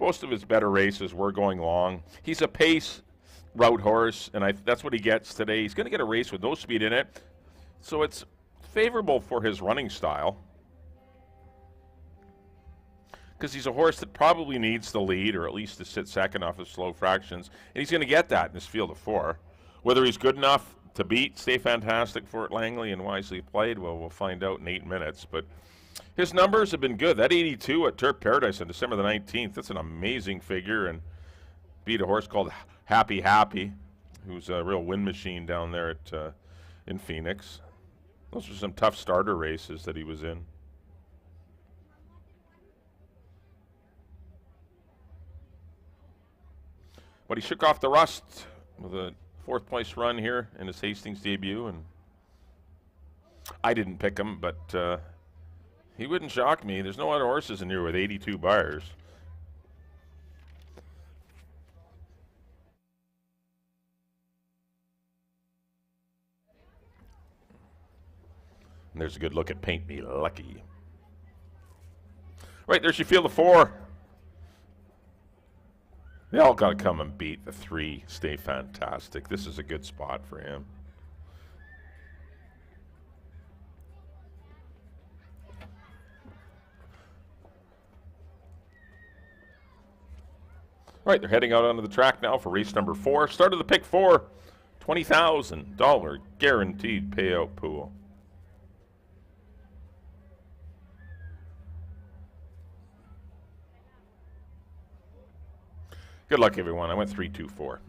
Most of his better races were going long. He's a pace route horse, and that's what he gets today. He's going to get a race with no speed in it, so it's favorable for his running style. because he's a horse that probably needs the lead or at least to sit second off of slow fractions, and he's going to get that in this field of 4. Whether he's good enough to beat Stay Fantastic, Fort Langley, and Wisely Played, well, we'll find out in 8 minutes. But his numbers have been good. That 82 at Turf Paradise on December the 19th, that's an amazing figure, and beat a horse called Happy Happy, who's a real win machine down there at in Phoenix. Those are some tough starter races that he was in. But he shook off the rust with a 4th place run here in his Hastings debut, and I didn't pick him, but he wouldn't shock me. There's no other horses in here with 82 buyers. And there's a good look at Paint Me Lucky. Right, there's your field of 4. They all got to come and beat the 3 Stay Fantastic. This is a good spot for him. All right, they're heading out onto the track now for race number 4. Start of the pick 4, $20,000 guaranteed payout pool. Good luck, everyone. I went 3, 2, 4.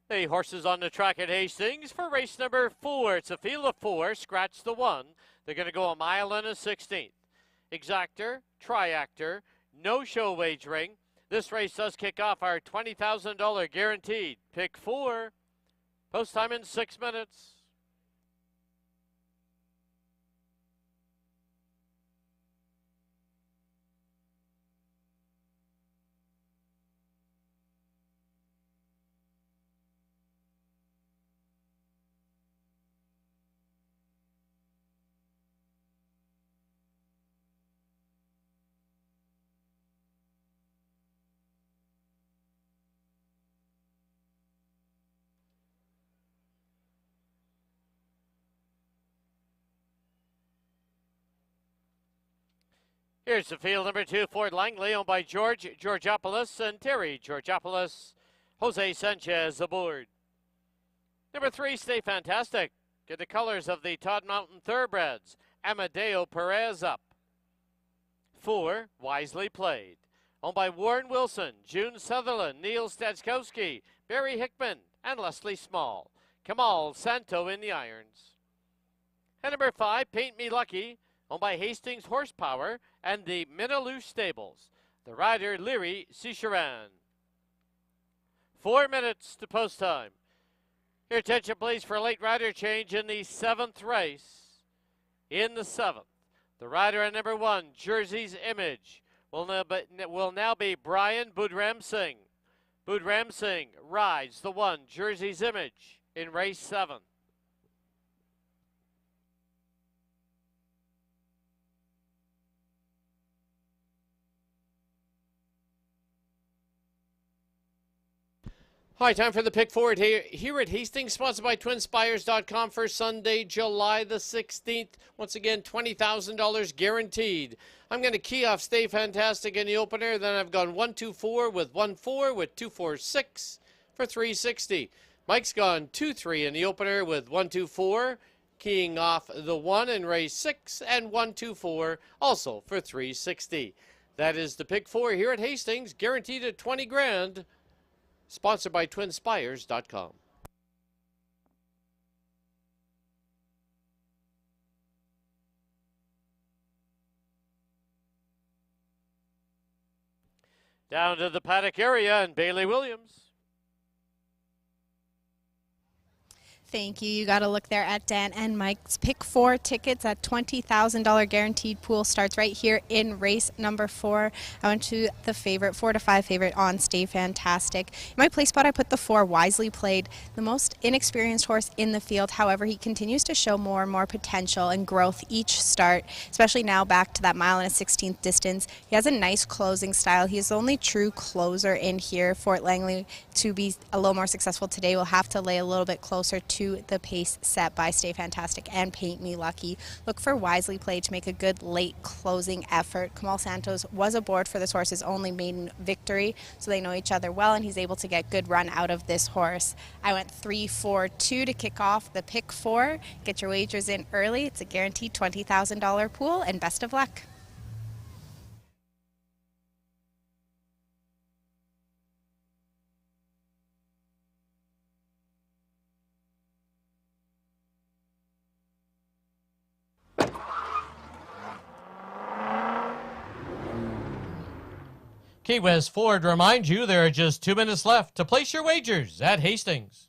The horses on the track at Hastings for race number 4. It's a field of 4. Scratch the 1. They're going to go a mile and a 16th. Exactor, Triactor, no show wagering. This race does kick off our $20,000 guaranteed. Pick 4. Post time in 6 minutes. Here's the field number 2, Fort Langley, owned by George Georgopoulos and Terry Georgopoulos. Jose Sanchez aboard. Number 3, Stay Fantastic. Get the colors of the Todd Mountain Thoroughbreds. Amadeo Perez up. 4, Wisely Played. Owned by Warren Wilson, June Sutherland, Neil Stadskowski, Barry Hickman, and Leslie Small. Kamal Santo in the irons. And number 5, Paint Me Lucky, owned by Hastings Horsepower and the Minaloo Stables. The rider, Leary Cicheran. 4 minutes to post time. Your attention, please, for a late rider change in the 7th race. In the 7th, the rider at number 1, Jersey's Image, will now be Brian Budram Singh. Budram Singh rides the 1, Jersey's Image, in race 7. Hi, time for the pick forward here at Hastings, sponsored by TwinSpires.com for Sunday, July the 16th. Once again, $20,000 guaranteed. I'm going to key off Stay Fantastic in the opener. Then I've gone 1-2-4 with 1-4 with 2-4-6 for $360. Mike's gone 2-3 in the opener with 1-2-4, keying off the 1 in race 6 and 1-2-4 also for 360. That is the pick 4 here at Hastings, guaranteed at 20 grand. Sponsored by TwinSpires.com. Down to the paddock area and Bailey Williams. Thank you. You got to look there at Dan and Mike's pick 4 tickets at $20,000 guaranteed pool starts right here in race number 4. I went to the favorite, 4 to 5 favorite on Stay Fantastic. In my play spot, I put the 4 Wisely Played, the most inexperienced horse in the field. However, he continues to show more and more potential and growth each start, especially now back to that 1.16 mile distance. He has a nice closing style. He's the only true closer in here. Fort Langley, to be a little more successful today, will have to lay a little bit closer to the pace set by Stay Fantastic and Paint Me Lucky. Look for Wisely Played to make a good late closing effort. Kamal Santos was aboard for this horse's only maiden victory, so they know each other well, and he's able to get good run out of this horse. I went 3-4-2 to kick off the pick 4. Get your wagers in early. It's a guaranteed $20,000 pool, and best of luck. Key West Ford reminds you there are just 2 minutes left to place your wagers at Hastings.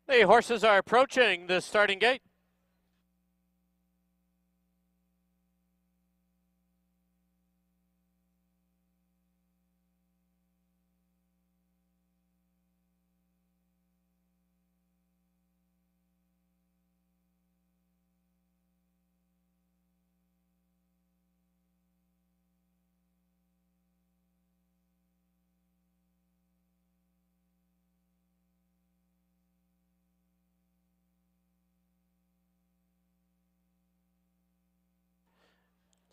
The horses are approaching the starting gate.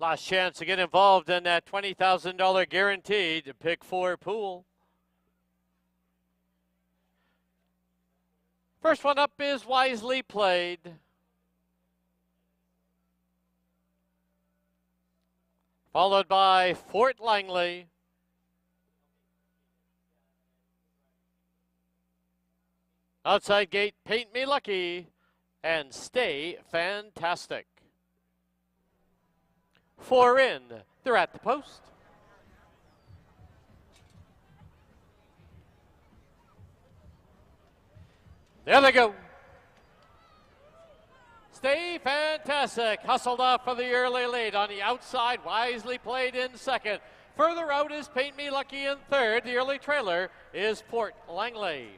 Last chance to get involved in that $20,000 guaranteed pick 4 pool. First one up is Wisely Played. Followed by Fort Langley. Outside gate, Paint Me Lucky, and Stay Fantastic. 4 in, they're at the post. There they go. Stay Fantastic, hustled off for the early lead. On the outside, Wisely Played in second. Further out is Paint Me Lucky in third. The early trailer is Fort Langley.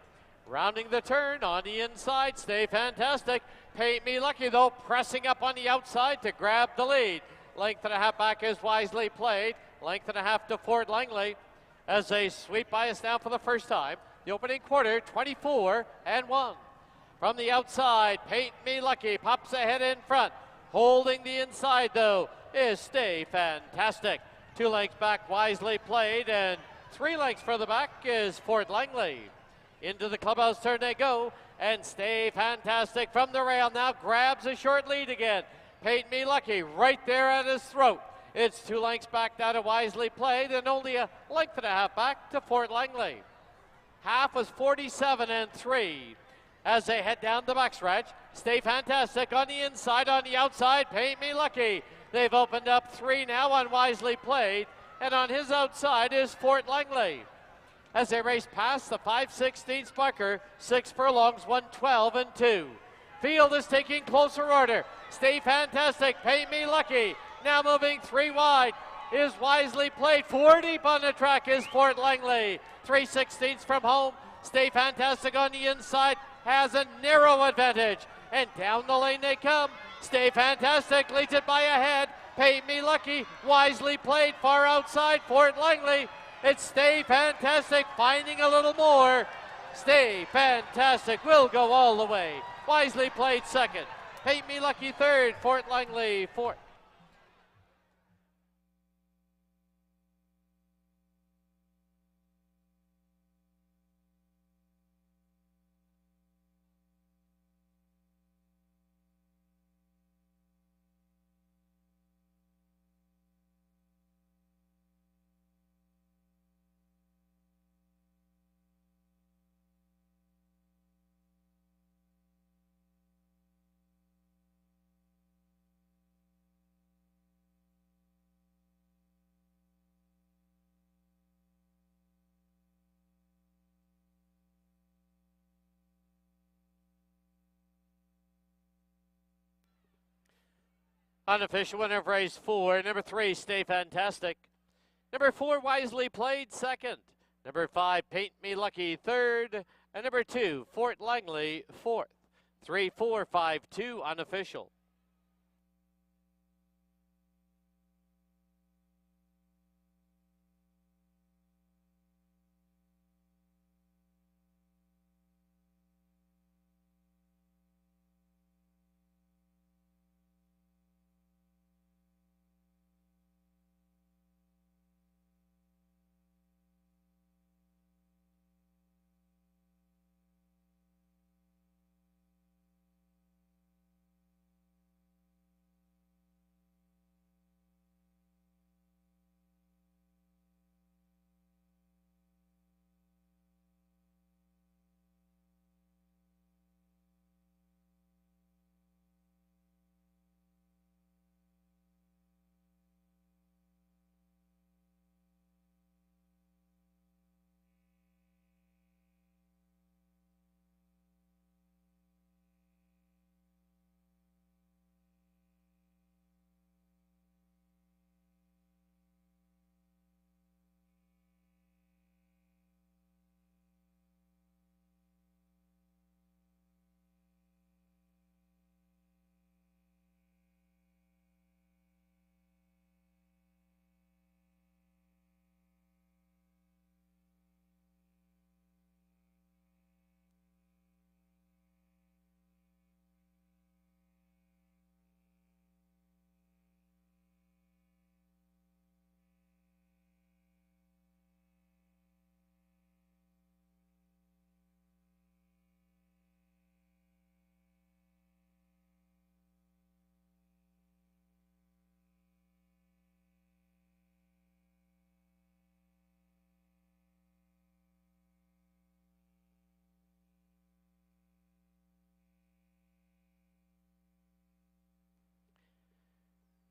Rounding the turn on the inside, Stay Fantastic. Paint Me Lucky, though, pressing up on the outside to grab the lead. Length and a half back is Wisely Played. Length and a half to Fort Langley as they sweep by us now for the first time. The opening quarter, 24-1. From the outside, Paint Me Lucky pops ahead in front. Holding the inside, though, is Stay Fantastic. 2 lengths back, Wisely Played, and 3 lengths further back is Fort Langley. Into the clubhouse turn they go, and Stay Fantastic from the rail now grabs a short lead again. Paint Me Lucky right there at his throat. It's 2 lengths back now to Wisely Played, and only a length and a half back to Fort Langley. Half was 47-3. As they head down the backstretch, Stay Fantastic on the inside, on the outside, Paint Me Lucky. They've opened up 3 now on Wisely Played, and on his outside is Fort Langley. As they race past the 5/16 marker, 6 furlongs, 112-2. Field is taking closer order. Stay Fantastic, Paint Me Lucky. Now moving 3 wide is Wisely Played. 4 deep on the track is Fort Langley. 3/16 from home. Stay Fantastic on the inside has a narrow advantage. And down the lane they come. Stay Fantastic leads it by a head. Paint Me Lucky, Wisely Played far outside Fort Langley. It's Stay Fantastic finding a little more. Stay Fantastic will go all the way. Wisely Played second. Paint Me Lucky third. Fort Langley fourth. Unofficial winner of race 4. Number 3, Stay Fantastic. Number 4, Wisely Played second. Number 5, Paint Me Lucky third. And number 2, Fort Langley fourth. 3, 4, 5, 2 unofficial.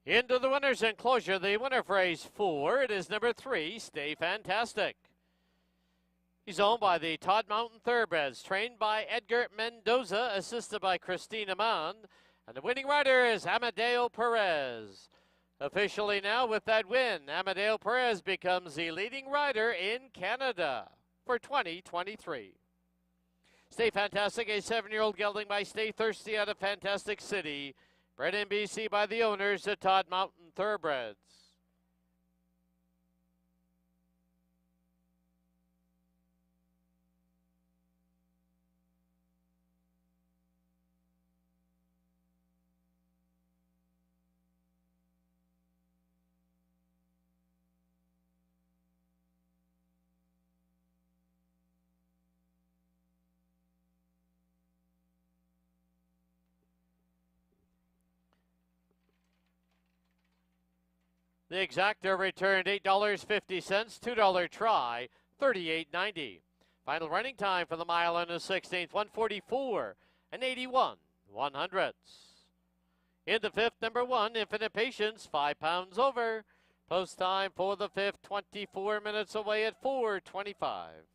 Into the winner's enclosure, the winner for race 4, it is number 3, Stay Fantastic. He's owned by the Todd Mountain Thoroughbreds, trained by Edgar Mendoza, assisted by Christina Mann, and the winning rider is Amadeo Perez. Officially now, with that win, Amadeo Perez becomes the leading rider in Canada for 2023. Stay Fantastic, a 7-year-old gelding by Stay Thirsty out of Fantastic City, bred in BC by the owners of Todd Mountain Thoroughbreds. The exactor returned $8.50, $2 try, $38.90. Final running time for the mile and the 16th, 144 and 81/100ths. In the 5th, number 1, Infinite Patience, 5 pounds over. Post time for the 5th, 24 minutes away at 4:25.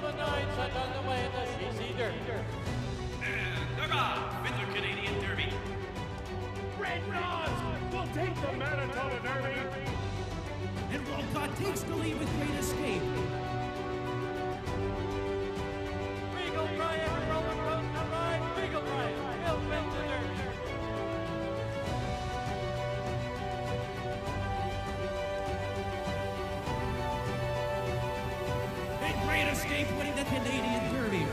number 9 set on the way in the CC Derby. And they're off in the Canadian Derby. Red Rods will take the Manitoba Derby. And Walcott takes the lead with Great Escape. Regal Bryant, Rowan Road to ride. Regal Bryant will win the Derby. And Great Escape winning the Canadian Derby.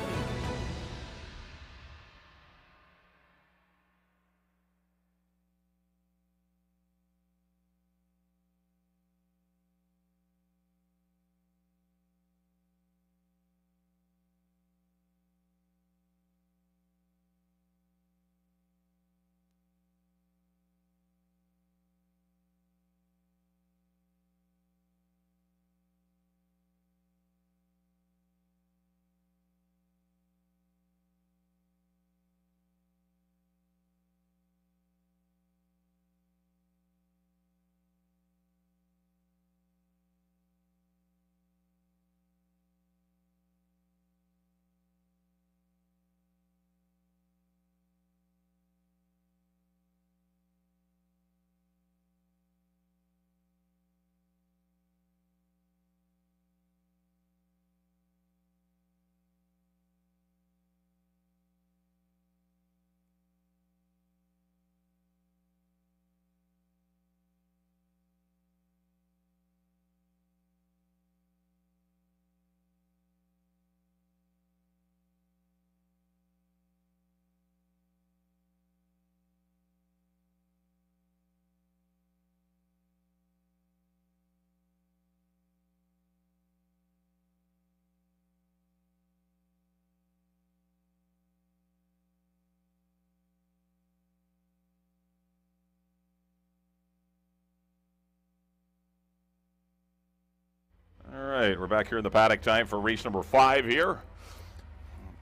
All right, we're back here in the paddock time for race number 5 here.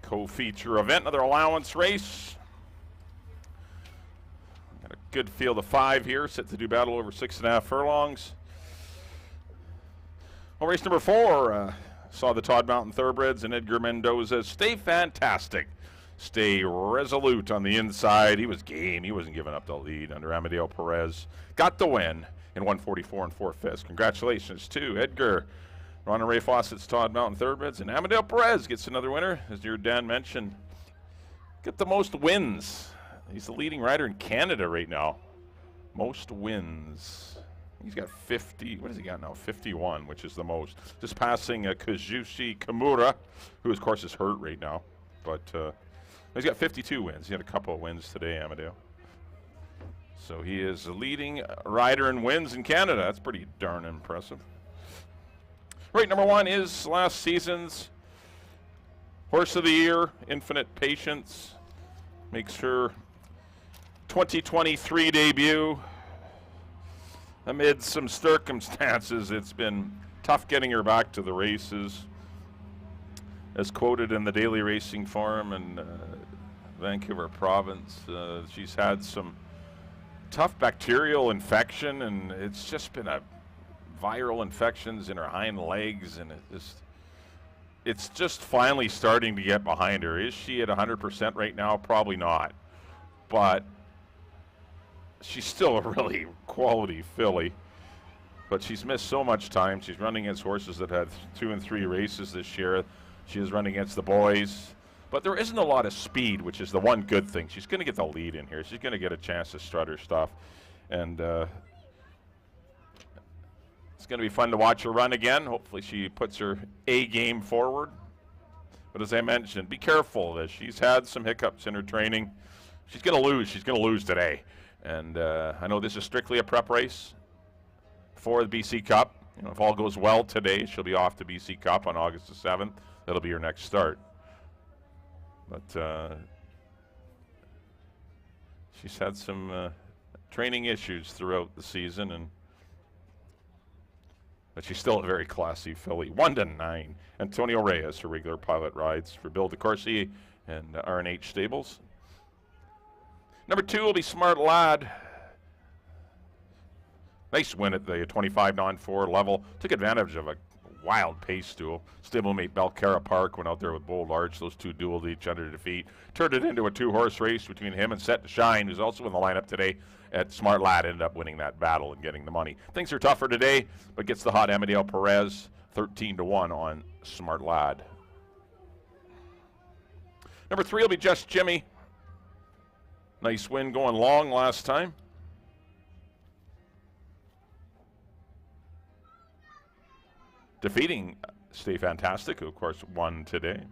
Co-feature event, another allowance race. Got a good field of 5 here, set to do battle over 6.5 furlongs. Well, race number 4 saw the Todd Mountain Thoroughbreds and Edgar Mendoza stay fantastic. Stay resolute on the inside. He was game. He wasn't giving up the lead under Amadeo Perez. Got the win in 1:44 and 4/5. Congratulations to Edgar. Ron and Ray Fawcett's Todd Mountain Thoroughbreds, and Amadeo Perez gets another winner, as your Dan mentioned. Get the most wins. He's the leading rider in Canada right now. Most wins. He's got 50. What has he got now? 51, which is the most. Just passing Kazushi Kimura, who, of course, is hurt right now. But he's got 52 wins. He had a couple of wins today, Amadeo. So he is the leading rider in wins in Canada. That's pretty darn impressive. Right, number 1 is last season's Horse of the Year, Infinite Patience. Makes her 2023 debut. Amid some circumstances, it's been tough getting her back to the races. As quoted in the Daily Racing Forum in Vancouver province, she's had some tough bacterial infection, and it's just been a viral infections in her hind legs, and it's just finally starting to get behind her. Is she at 100% right now? Probably not, but she's still a really quality filly. But she's missed so much time. She's running against horses that had 2 and 3 races this year. She is running against the boys, but there isn't a lot of speed, which is the one good thing. She's going to get the lead in here. She's going to get a chance to strut her stuff, and it's going to be fun to watch her run again. Hopefully she puts her A game forward. But as I mentioned, be careful. That she's had some hiccups in her training. She's going to lose. She's going to lose today. And I know this is strictly a prep race for the BC Cup. You know, if all goes well today, she'll be off to BC Cup on August the 7th. That'll be her next start. But she's had some training issues throughout the season, but she's still a very classy filly. 1-9. Antonio Reyes, her regular pilot, rides for Bill DeCourcy and R&H Stables. Number 2 will be Smart Lad. Nice win at the 25 non-4 level. Took advantage of a wild pace duel. Stablemate Belcara Park went out there with Bold Arch. Those two dueled each other to defeat. Turned it into a 2-horse race between him and Set to Shine, who's also in the lineup today at Smart Lad. Ended up winning that battle and getting the money. Things are tougher today, but gets the hot Amadeo Perez 13-1 on Smart Lad. Number 3 will be Just Jimmy. Nice win going long last time. Defeating Stay Fantastic, who of course won today.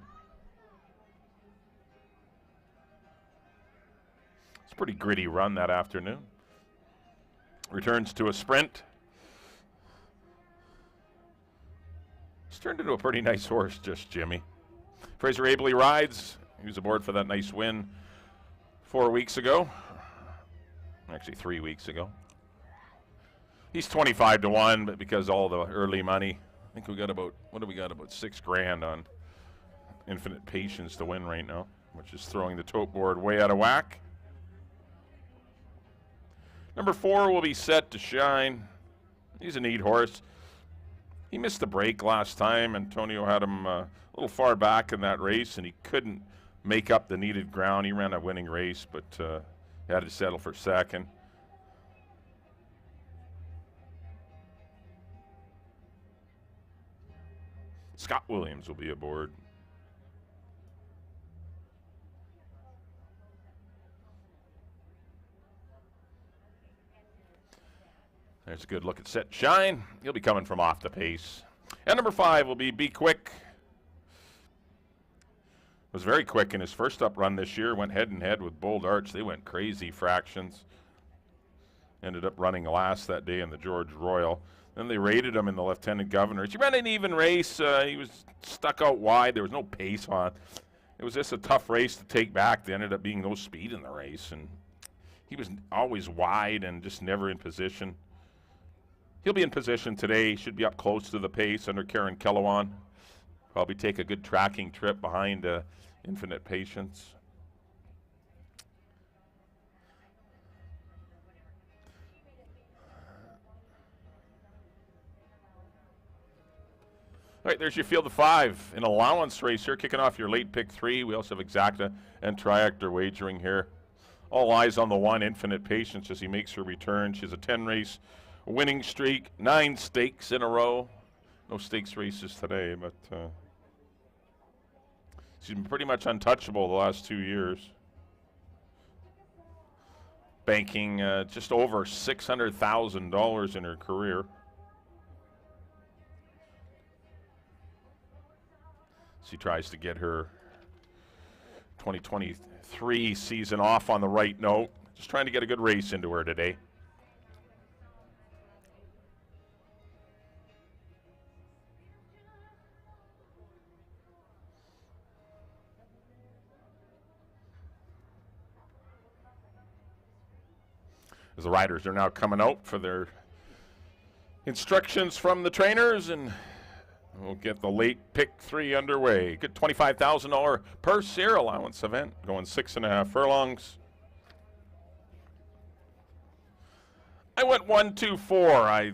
It's a pretty gritty run that afternoon. Returns to a sprint. It's turned into a pretty nice horse, Just Jimmy. Fraser Abley rides. He was aboard for that nice win 4 weeks ago. Actually, 3 weeks ago. He's 25-1, but because all the early money, I think we got about, what do we got, about $6,000 on Infinite Patience to win right now, which is throwing the tote board way out of whack. Number 4 will be Set to Shine. He's a neat horse. He missed the break last time. Antonio had him a little far back in that race, and he couldn't make up the needed ground. He ran a winning race, but he had to settle for second. Scott Williams will be aboard. There's a good look at Set Shine. He'll be coming from off the pace. And number 5 will be Quick. Was very quick in his first up run this year. Went head and head with Bold Arch. They went crazy fractions. Ended up running last that day in the George Royal. Then they rated him in the Lieutenant Governor's. He ran an even race. He was stuck out wide. There was no pace on. It was just a tough race to take back. There ended up being no speed in the race. And he was always wide and just never in position. He'll be in position today. He should be up close to the pace under Karen Kellowan. Probably take a good tracking trip behind Infinite Patience. All right, there's your field of 5. An allowance race here, kicking off your late pick 3. We also have Exacta and Triactor wagering here. All eyes on the 1, Infinite Patience, as he makes her return. She's a 10-race winning streak, 9 stakes in a row. No stakes races today, but she's been pretty much untouchable the last 2 years. Banking just over $600,000 in her career. She tries to get her 2023 season off on the right note. Just trying to get a good race into her today. As the riders are now coming out for their instructions from the trainers, and we'll get the late pick 3 underway. Good $25,000 per share allowance event, going 6.5 furlongs. I went 1, 2, 4.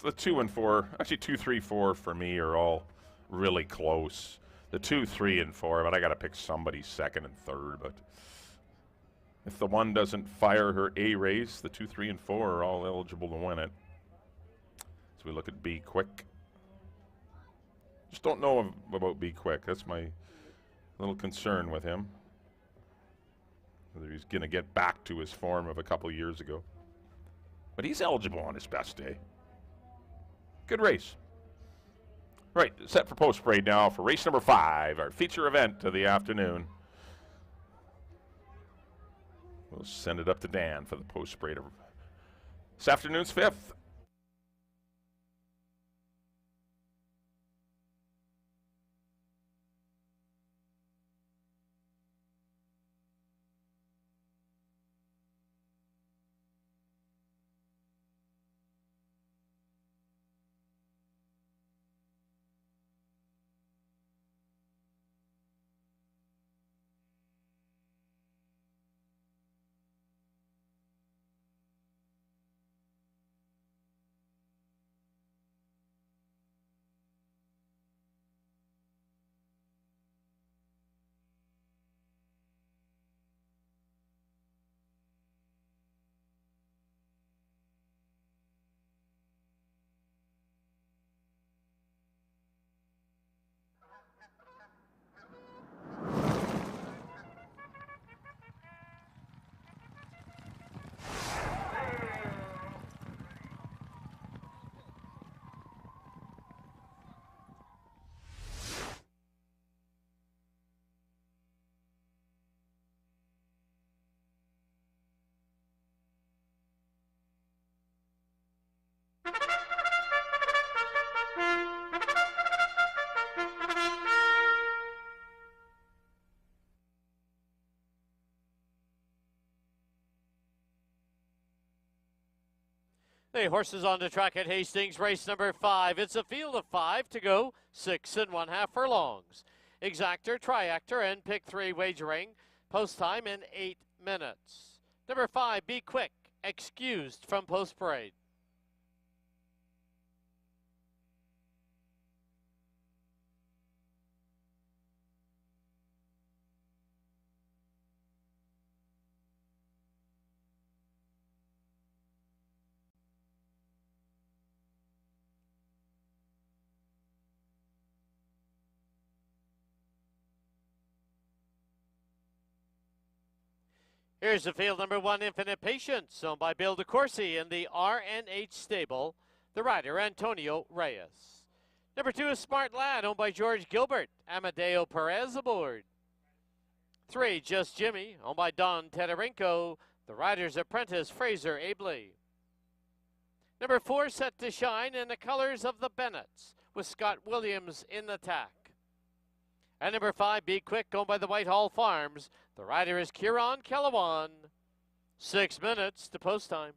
The 2 and 4, actually 2, 3, 4 for me are all really close. The 2, 3, and 4, but I got to pick somebody second and third. But if the 1 doesn't fire her A race, the 2, 3, and 4 are all eligible to win it. So we look at Be Quick. Just don't know about Be Quick. That's my little concern with him. Whether he's going to get back to his form of a couple years ago. But he's eligible on his best day. Good race. Right, set for post parade now for race number 5, our feature event of the afternoon. We'll send it up to Dan for the post parade of this afternoon's 5th. The horses on the track at Hastings, race number 5. It's a field of 5 to go, 6 1/2 furlongs. Exactor, Triactor, and Pick 3 wagering. Post time in 8 minutes. Number 5, Be Quick, excused from post parade. Here's the field number 1, Infinite Patience, owned by Bill DeCourcy in the RNH stable. The rider, Antonio Reyes. Number 2 is Smart Lad, owned by George Gilbert. Amadeo Perez aboard. 3, Just Jimmy, owned by Don Tedorenko. The rider's apprentice, Fraser Abley. Number 4, Set to Shine, in the colors of the Bennetts, with Scott Williams in the tack. And number 5, Be Quick, owned by the Whitehall Farms. The rider is Kieran Kellewan. 6 minutes to post time.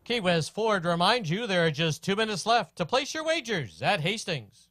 Key West Ford reminds you there are just 2 minutes left to place your wagers at Hastings.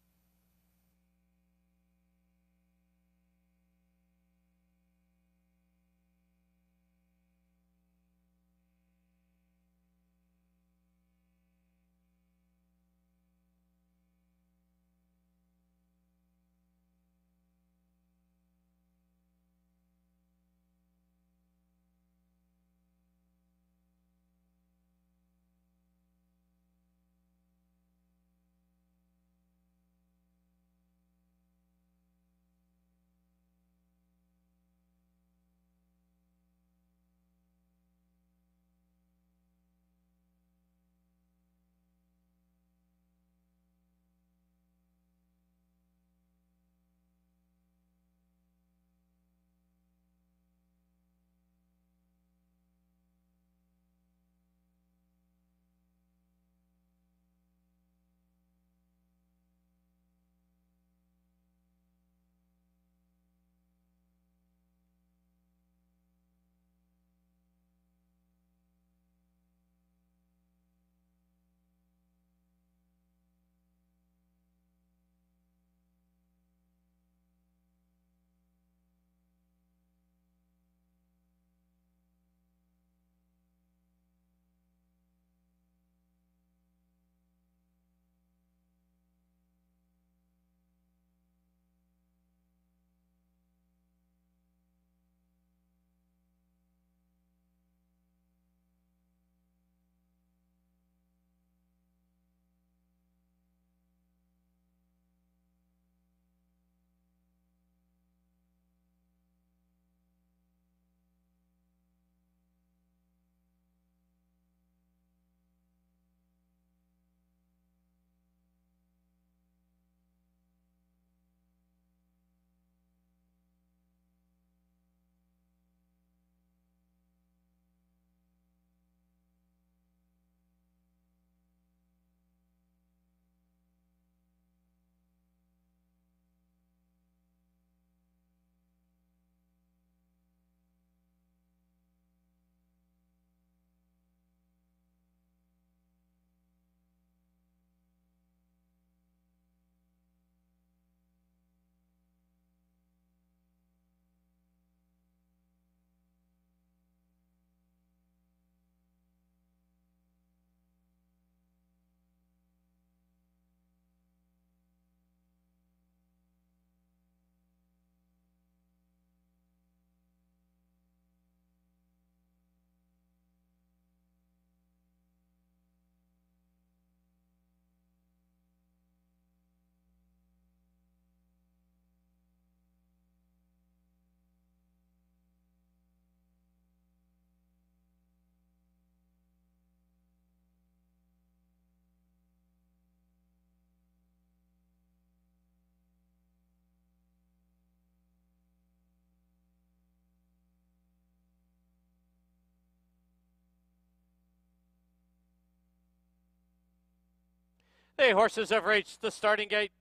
The horses have reached the starting gate.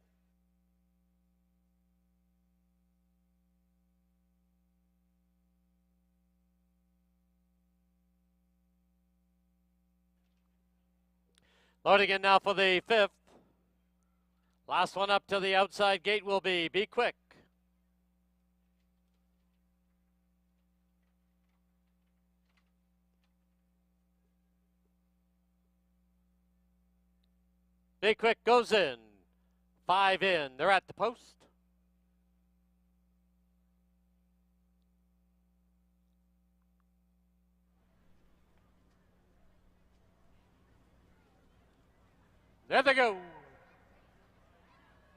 Loading in now for the 5th. Last one up to the outside gate will be Quick. Be Quick goes in. 5 in. They're at the post. There they go.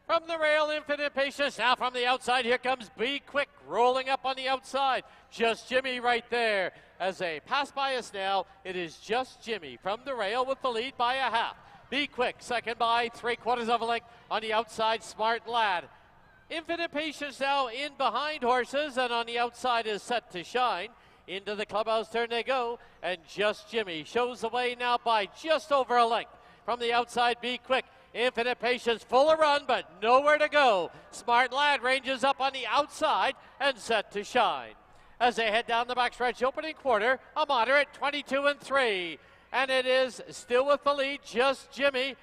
From the rail, Infinite Patience. Now from the outside, here comes Be Quick, rolling up on the outside. Just Jimmy right there. As they pass by us now, it is just Jimmy from the rail with the lead by a half. Be Quick, second by 3/4 of a length on the outside, Smart Lad. Infinite Patience now in behind horses, and on the outside is Set to Shine. Into the clubhouse turn they go, and Just Jimmy shows the way now by just over a length. From the outside, Be Quick. Infinite Patience full of run, but nowhere to go. Smart Lad ranges up on the outside and Set to Shine. As they head down the backstretch, opening quarter, a moderate 22 and 3. And it is still with the lead, just Jimmy.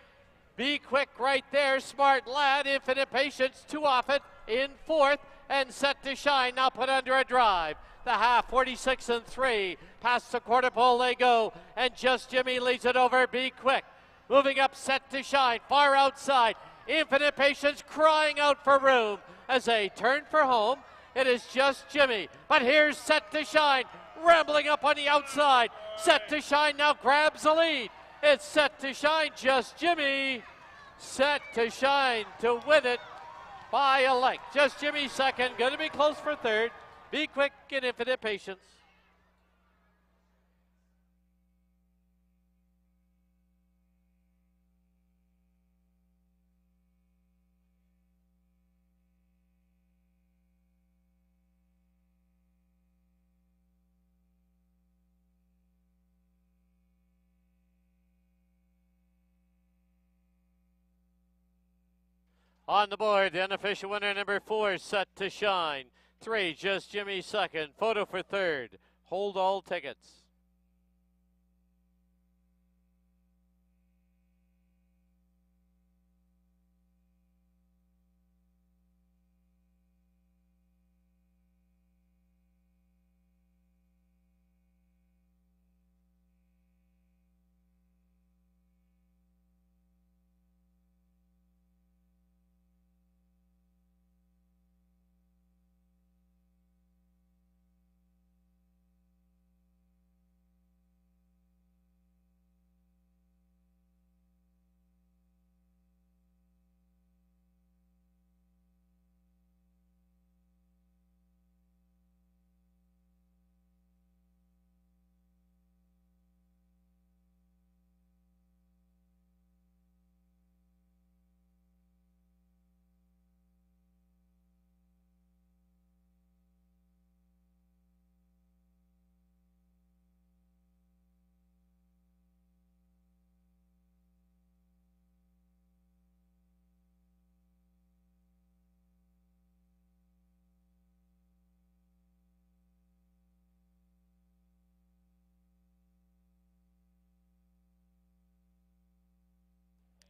Be Quick right there, Smart Lad, Infinite Patience, two off it, in fourth, and Set to Shine, now put under a drive. The half, 46 and 3, past the quarter pole they go, and just Jimmy leads it over, Be Quick. Moving up, Set to Shine, far outside, Infinite Patience crying out for room as they turn for home. It is just Jimmy, but here's Set to Shine, rambling up on the outside. Set to Shine now grabs the lead. It's Set to Shine, just Jimmy. Set to Shine to win it by a length. Just Jimmy second, going to be close for third. Be Quick and Infinite Patience. On the board, the unofficial winner, number 4, Set to Shine. 3, Just Jimmy second. Photo for third. Hold all tickets.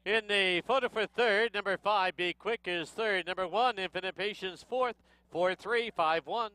In the photo for third, number 5, Be Quick is third. Number 1, Infinite Patience fourth. 4-3, 5-1.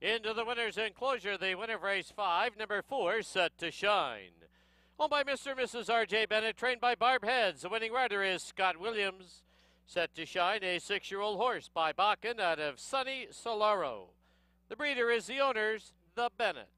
Into the winner's enclosure, the winner of race 5, number 4, Set to Shine. Owned by Mr. and Mrs. R.J. Bennett, trained by Barb Heads. The winning rider is Scott Williams. Set to Shine, a 6-year-old horse by Bakken out of Sunny Solaro. The breeder is the owners, the Bennetts.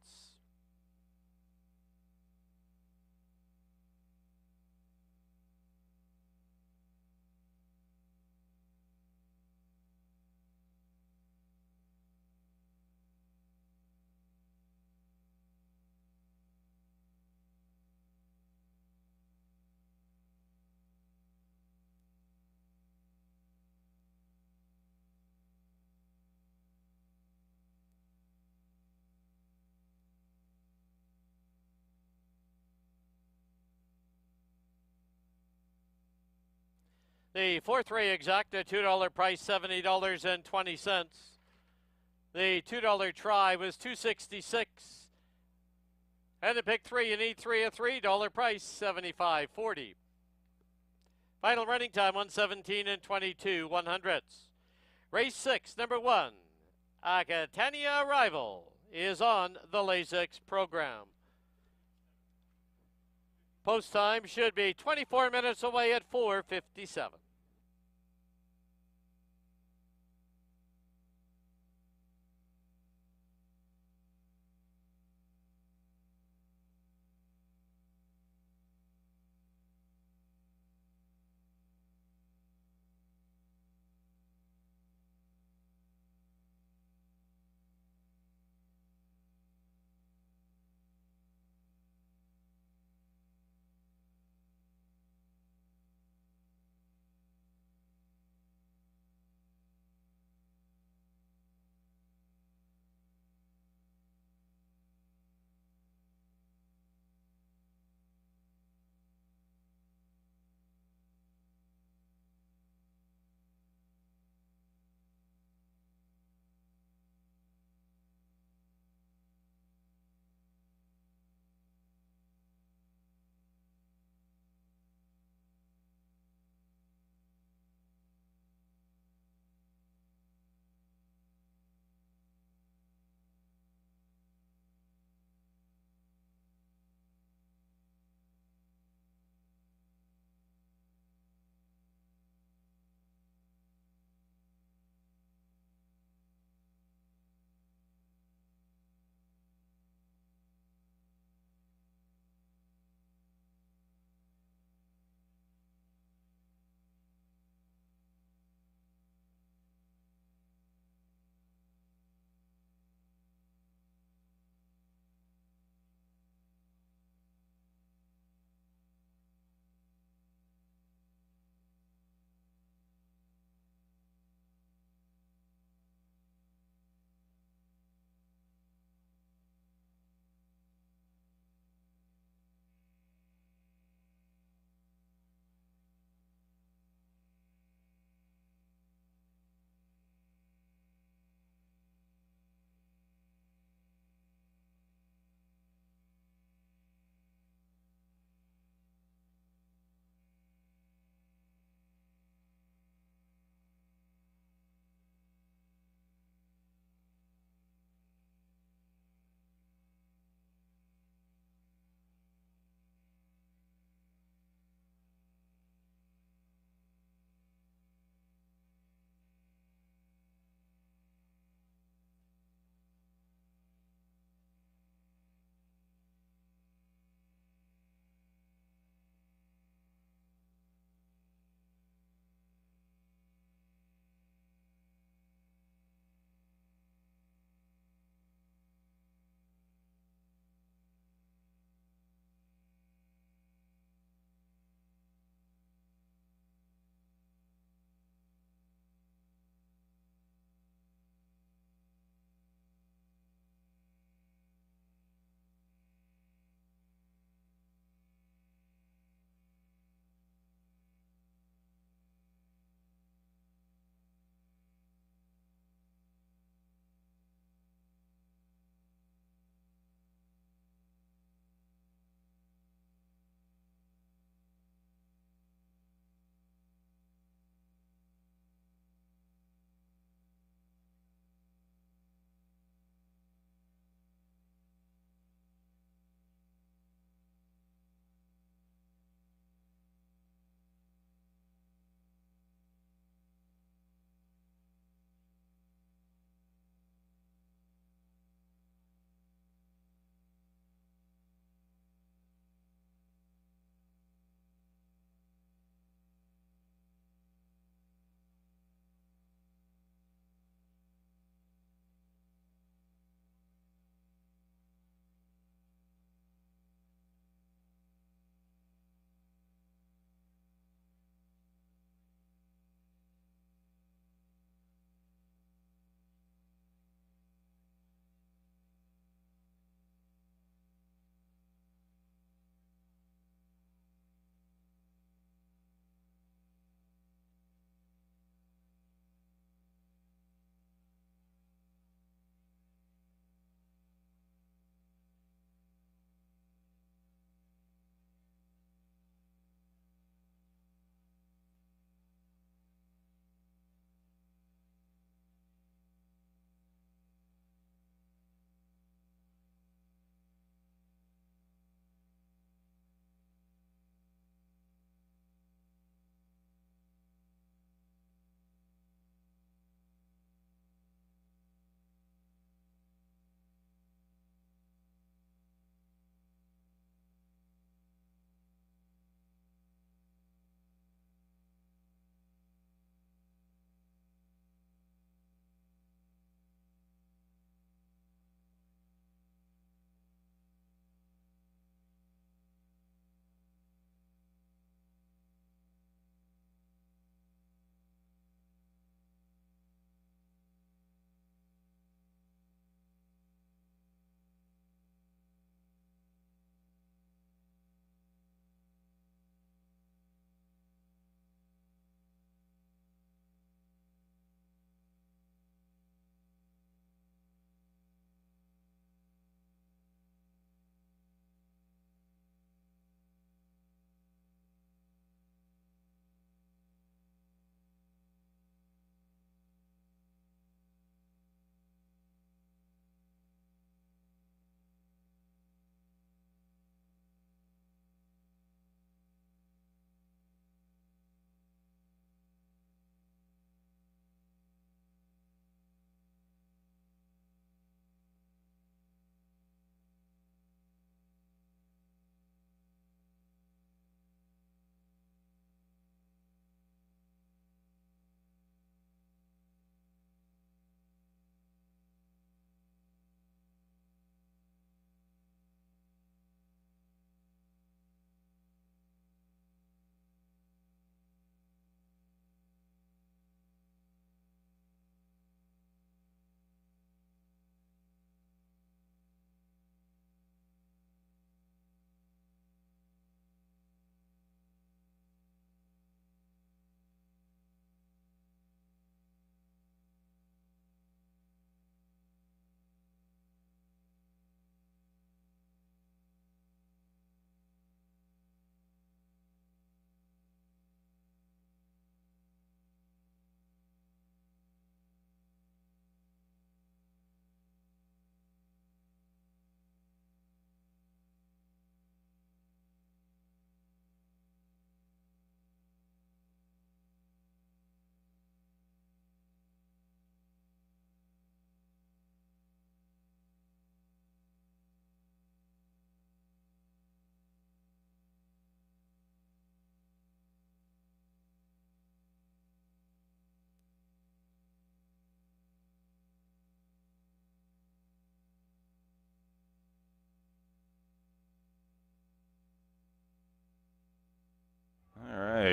The fourth ray exacta, $2 price, $70.20. The $2 try was $2.66. And the pick 3, you need 3, a $3 price, $75.40. Final running time, 1:17 and 22 100ths. Race 6, number 1, Acatania Arrival is on the Lasix program. Post time should be 24 minutes away at 4:57.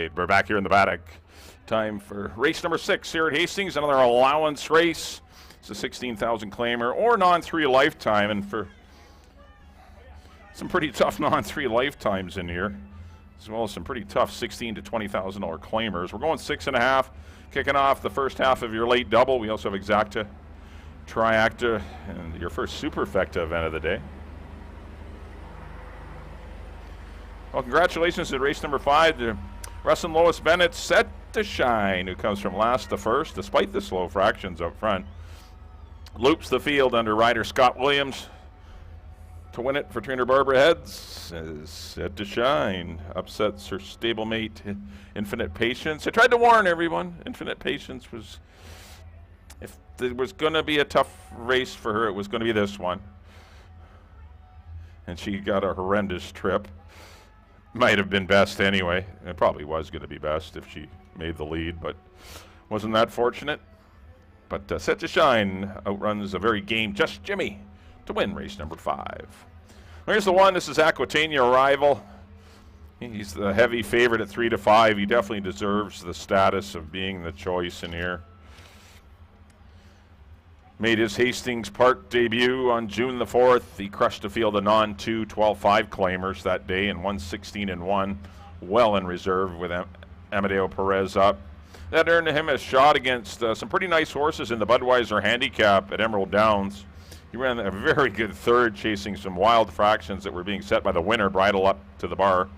Adelaide. We're back here in the paddock. Time for race number 6 here at Hastings. Another allowance race. It's a 16,000 claimer or non-3 lifetime, and for some pretty tough non-3 lifetimes in here, as well as some pretty tough $16,000 to $20,000 claimers. We're going 6.5, kicking off the first half of your late double. We also have Exacta, Triacta, and your first superfecta event of the day. Well, congratulations at race number 5 to Russ and Lois Bennett, set to shine, who comes from last to first, despite the slow fractions up front. Loops the field under rider Scott Williams. To win it for trainer Barbara Heads is set to shine. Upsets her stablemate Infinite Patience. I tried to warn everyone. Infinite Patience was, if there was going to be a tough race for her, it was going to be this one. And she got a horrendous trip. Might have been best anyway. It probably was going to be best if she made the lead, but wasn't that fortunate. But set to shine outruns a very game Just Jimmy to win race number 5. Here's the one. This is Aquitania Arrival. He's the heavy favorite at 3 to 5. He definitely deserves the status of being the choice in here. Made his Hastings Park debut on June the 4th. He crushed a field of non-2 12-5 claimers that day and won 16-1, well in reserve with Amadeo Perez up. That earned him a shot against some pretty nice horses in the Budweiser Handicap at Emerald Downs. He ran a very good third, chasing some wild fractions that were being set by the winner, Bridle Up to the Bar.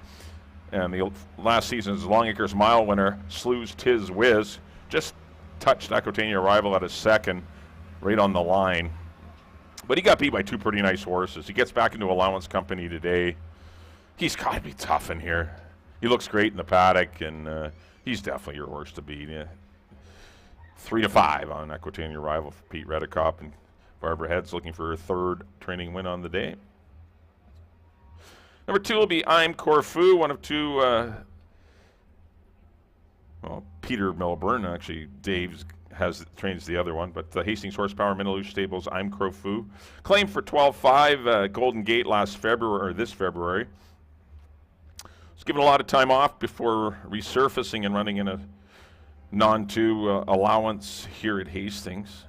And the last season's Longacres Mile winner, Slew's Tiz Whiz, just touched Aquitania Arrival at a second, right on the line. But he got beat by 2 pretty nice horses. He gets back into allowance company today. He's got to be tough in here. He looks great in the paddock, and he's definitely your horse to beat. Yeah. 3 to 5 on Aquitania Arrival for Pete Redekop, and Barbara Heads looking for her 3rd training win on the day. Number 2 will be I'm Corfu, one of 2. Well, Peter Milburn, actually Dave's trains the other one, but the Hastings Horsepower Minnaloushe Stables I'm Corfu. Claimed for 12.5 Golden Gate last February, or this February. Was given a lot of time off before resurfacing and running in a non-2 allowance here at Hastings.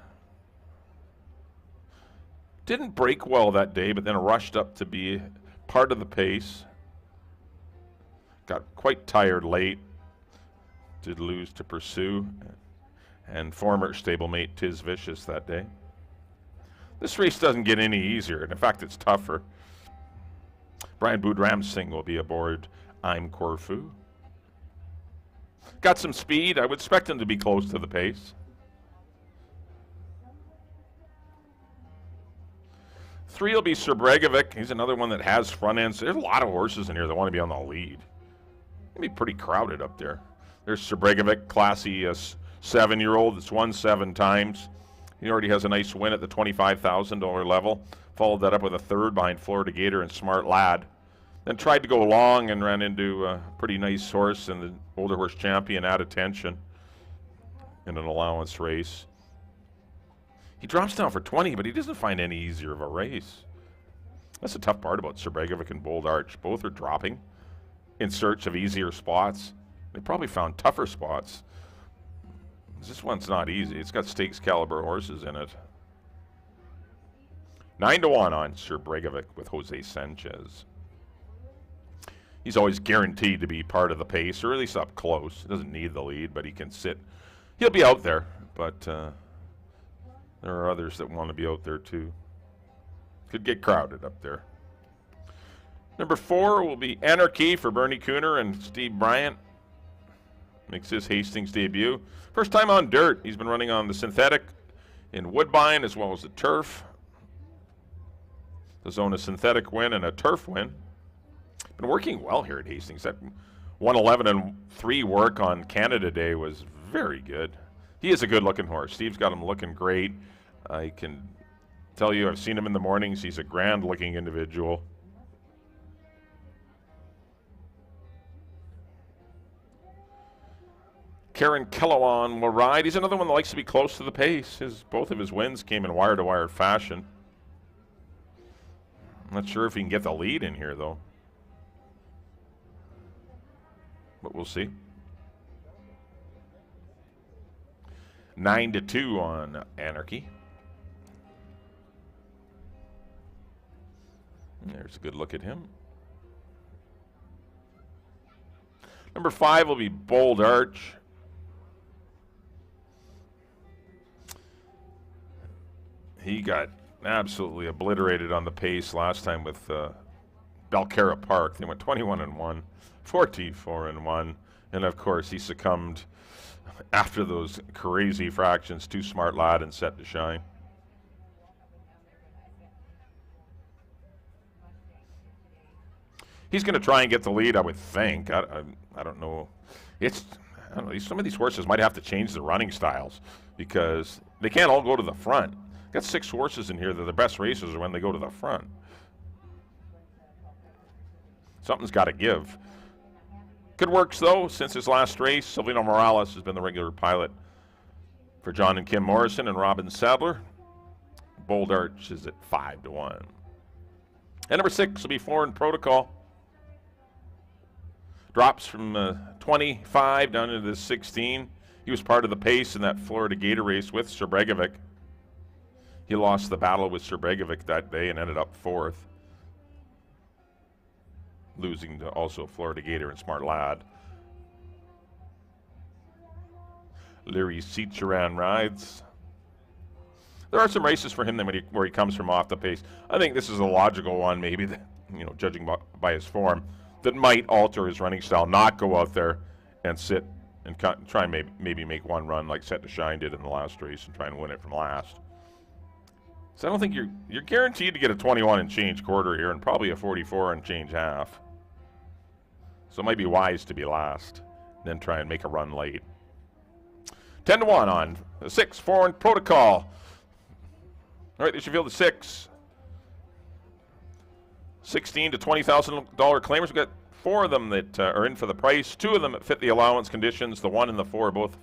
Didn't break well that day, but then rushed up to be part of the pace. Got quite tired late. Did lose to Pursue and former stablemate Tiz Vicious that day. This race doesn't get any easier, and in fact it's tougher. Brian Boudram Singh will be aboard I'm Corfu. Got some speed. I would expect him to be close to the pace. 3 will be Sir Bregovic. He's another one that has front ends. There's a lot of horses in here that want to be on the lead. It'll be pretty crowded up there. There's Sir Bregovic, classy 7-year-old that's won 7 times. He already has a nice win at the $25,000 level. Followed that up with a 3rd behind Florida Gator and Smart Lad. Then tried to go long and ran into a pretty nice horse in the older horse champion At Attention in an allowance race. He drops down for 20, but he doesn't find any easier of a race. That's the tough part about Sir Bregovic and Bold Arch. Both are dropping in search of easier spots. They probably found tougher spots. This one's not easy. It's got stakes caliber horses in it. 9 to 1 on Sir Bregovic with Jose Sanchez. He's always guaranteed to be part of the pace, or at least up close. He doesn't need the lead, but he can sit. He'll be out there, but there are others that want to be out there too. Could get crowded up there. Number 4 will be Anarchy for Bernie Cooner and Steve Bryant. Makes his Hastings debut. First time on dirt. He's been running on the synthetic in Woodbine as well as the turf. The zone a synthetic win and a turf win. Been working well here at Hastings. That 111-3 work on Canada Day was very good. He is a good-looking horse. Steve's got him looking great. I can tell you, I've seen him in the mornings. He's a grand-looking individual. Karen Kellawan will ride. He's another one that likes to be close to the pace. Both of his wins came in wire-to-wire fashion. I'm not sure if he can get the lead in here, though. But we'll see. 9-2 on Anarchy. And there's a good look at him. Number 5 will be Bold Arch. He got absolutely obliterated on the pace last time with Belcarra Park. They went 21-1, 44-1, and of course he succumbed after those crazy fractions to Smart Lad and Set to Shine. He's going to try and get the lead, I would think. I don't know. I don't know. Some of these horses might have to change their running styles because they can't all go to the front. Got 6 horses in here that the best races are when they go to the front. Something's got to give. Good works, though, since his last race. Silvino Morales has been the regular pilot for John and Kim Morrison and Robin Sadler. Bold Arch is at 5-1. And number 6 will be Foreign Protocol. Drops from 25 down into the 16. He was part of the pace in that Florida Gator race with Sir Bregovic. He lost the battle with Sir Bregovic that day and ended up 4th, losing to also Florida Gator and Smart Lad. Larry Ciceran rides. There are some races for him where he comes from off the pace. I think this is a logical one, maybe, that, judging by his form, that might alter his running style, not go out there and sit and try and maybe make one run like Set to Shine did in the last race and try and win it from last. So I don't think you're guaranteed to get a 21 and change quarter here and probably a 44 and change half. So it might be wise to be last, then try and make a run late. 10-1 on the 6, Foreign Protocol. All right, they should field the 6. $16,000 to $20,000 claimers. We've got 4 of them that are in for the price. 2 of them that fit the allowance conditions. The 1 and the 4 both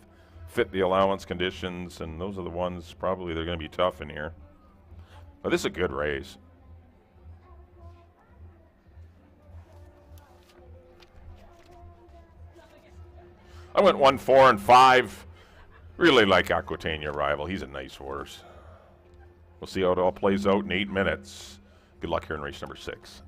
fit the allowance conditions, and those are the ones probably they're going to be tough in here. But this is a good race. I went 1, 4, and 5. Really like Aquitania Rival. He's a nice horse. We'll see how it all plays out in 8 minutes. Good luck here in race number 6.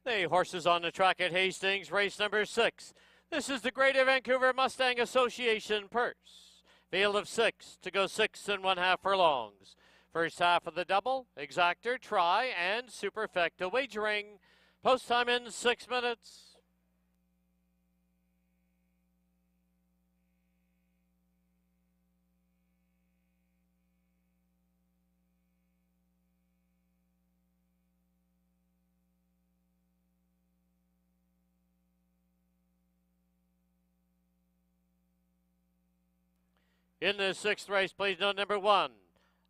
The horses on the track at Hastings, race number 6. This is the Greater Vancouver Mustang Association purse. Field of 6 to go 6 1/2 furlongs. First half of the double, exactor, try, and superfecta wagering. Post time in 6 minutes. In the 6th race, please note number 1,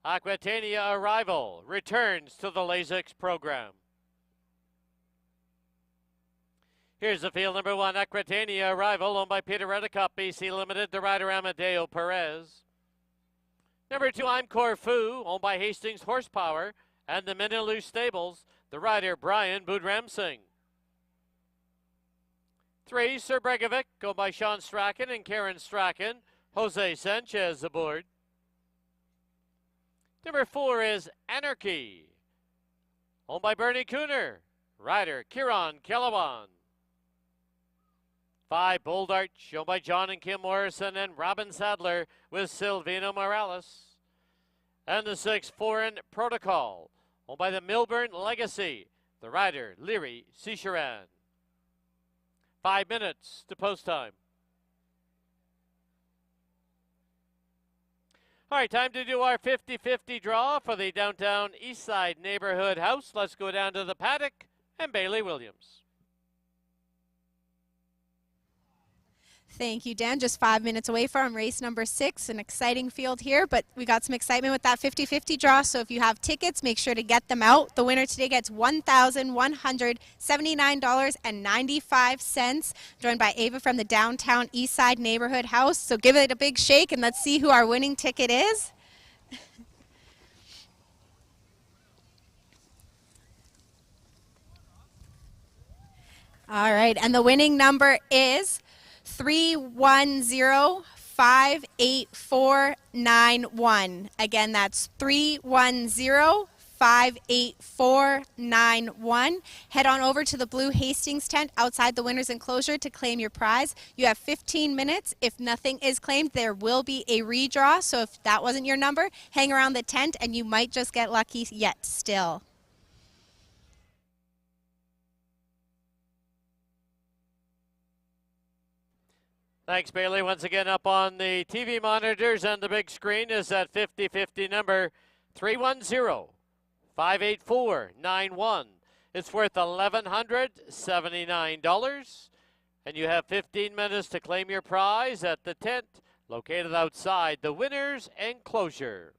Aquitania Arrival returns to the Lasix program. Here's the field, number 1, Aquitania Arrival, owned by Peter Redicott, BC Limited, the rider Amadeo Perez. Number 2, I'm Corfu, owned by Hastings Horsepower, And the Miniloo Stables, the rider Brian Budramsing. 3, Sir Bregovic, go by Sean Strachan and Karen Strachan. Jose Sanchez aboard. Number 4 is Anarchy, owned by Bernie Cooner. Rider Kieran Kellawan. 5, Bold Arch, owned by John and Kim Morrison and Robin Sadler with Silvino Morales. And the 6, Foreign Protocol, owned by the Milburn Legacy. The rider Leary Cicheran. 5 minutes to post time. All right, time to do our 50-50 draw for the downtown Eastside Neighborhood House. Let's go down to the paddock and Bailey Williams. Thank you, Dan. Just 5 minutes away from race number 6. An exciting field here, but we got some excitement with that 50-50 draw. So if you have tickets, make sure to get them out. The winner today gets $1,179.95, joined by Ava from the downtown Eastside Neighborhood House. So give it a big shake and let's see who our winning ticket is. All right, and the winning number is 310-58491. Again, that's 310-58491. Head on over to the blue Hastings tent outside the winner's enclosure to claim your prize. You have 15 minutes. If nothing is claimed, there will be a redraw. So if that wasn't your number, hang around the tent and you might just get lucky yet still. Thanks, Bailey. Once again, up on the TV monitors and the big screen is that 50-50 number 310-58491. It's worth $1,179, and you have 15 minutes to claim your prize at the tent located outside the winner's enclosure.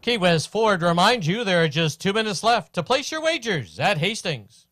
Key West Ford reminds you there are just 2 minutes left to place your wagers at Hastings.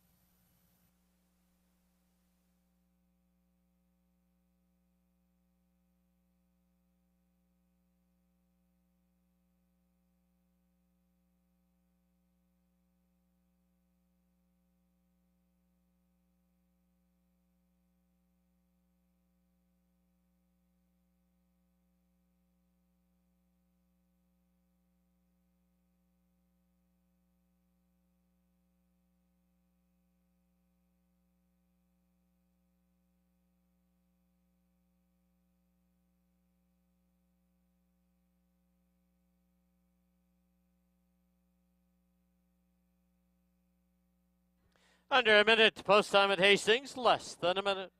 Under a minute to post time at Hastings, less than a minute.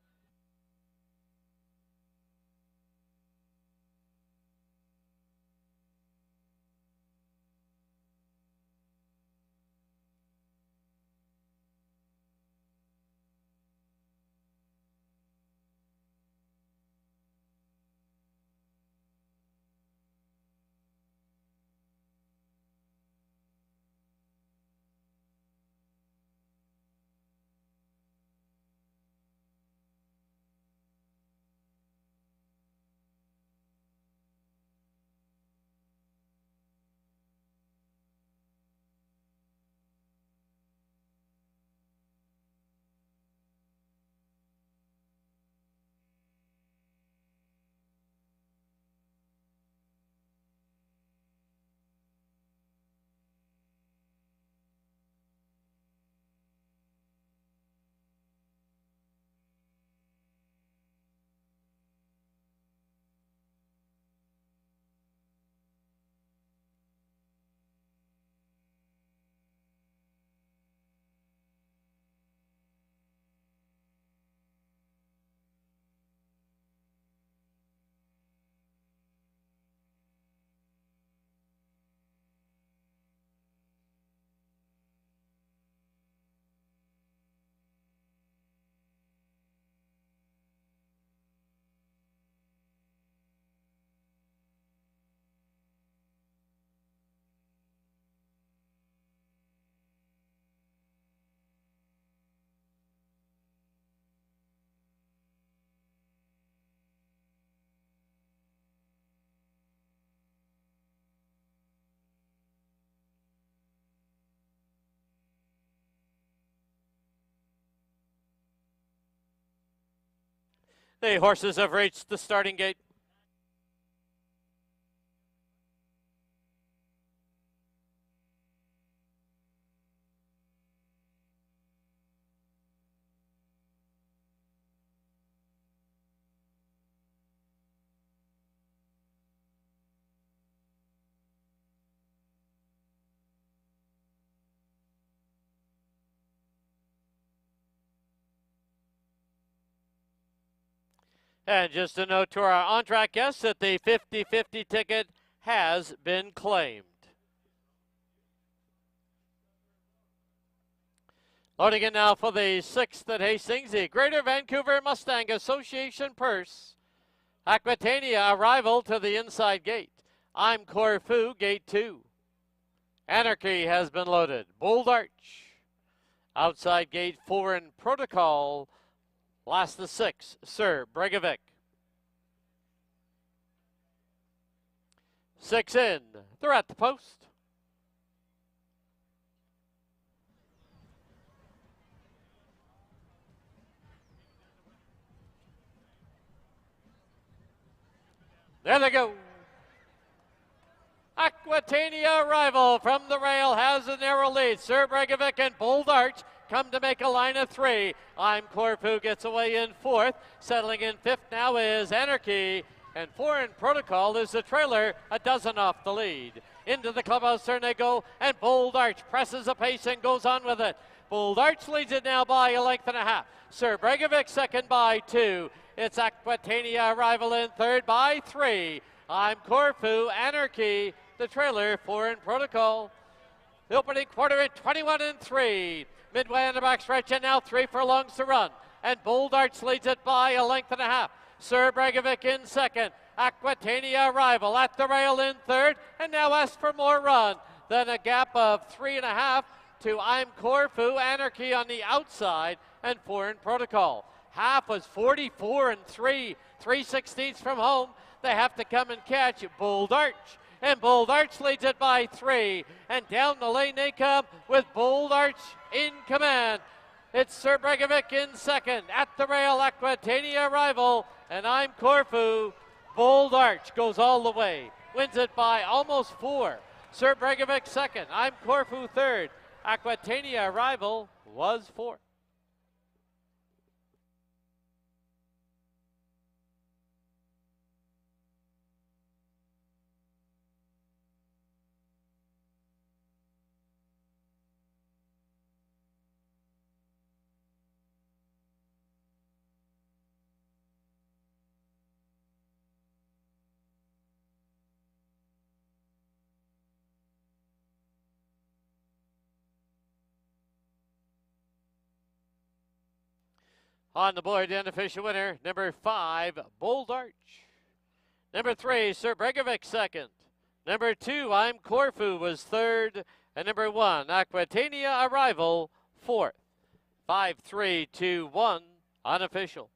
The horses have reached the starting gate. And just a note to our on-track guests that the 50-50 ticket has been claimed. Loading in now for the 6th at Hastings, the Greater Vancouver Mustang Association Purse. Aquitania arrival to the inside gate. I'm Corfu, gate 2. Anarchy has been loaded. Bold Arch. Outside gate 4 in protocol. Last the 6, Sir Bregovic. 6 in. They're at the post. There they go. Aquitania arrival from the rail has a narrow lead. Sir Bregovic and Bold Arch come to make a line of 3. I'm Corfu gets away in 4th. Settling in 5th now is Anarchy. And 4 in protocol is the trailer, a dozen off the lead. Into the clubhouse turn they go, and Bold Arch presses a pace and goes on with it. Bold Arch leads it now by a length and a half. Sir Bregovic second by 2. It's Aquitania arrival in 3rd by 3. I'm Corfu, Anarchy, the trailer, 4 in protocol. The opening quarter at 21 and 3. Midway on the back stretch, and now 3 furlongs to run. And Bold Arch leads it by a length and a half. Sir Bregovic in 2nd. Aquitania arrival at the rail in 3rd, and now asks for more run. Then a gap of 3.5 to I'm Corfu, Anarchy on the outside, and 4 in protocol. Half was 44 and 3/16 from home. They have to come and catch Bold Arch. And Bold Arch leads it by 3. And down the lane they come with Bold Arch in command. It's Sir Bregovic in 2nd. At the rail, Aquitania arrival. And I'm Corfu. Bold Arch goes all the way. Wins it by almost 4. Sir Bregovic 2nd. I'm Corfu 3rd. Aquitania arrival was 4th. On the board, the unofficial winner, number 5, Bold Arch. Number 3, Sir Bregovic 2nd. Number 2, I'm Corfu was 3rd. And number 1, Aquitania arrival 4th. 5, 3, 2, 1, unofficial.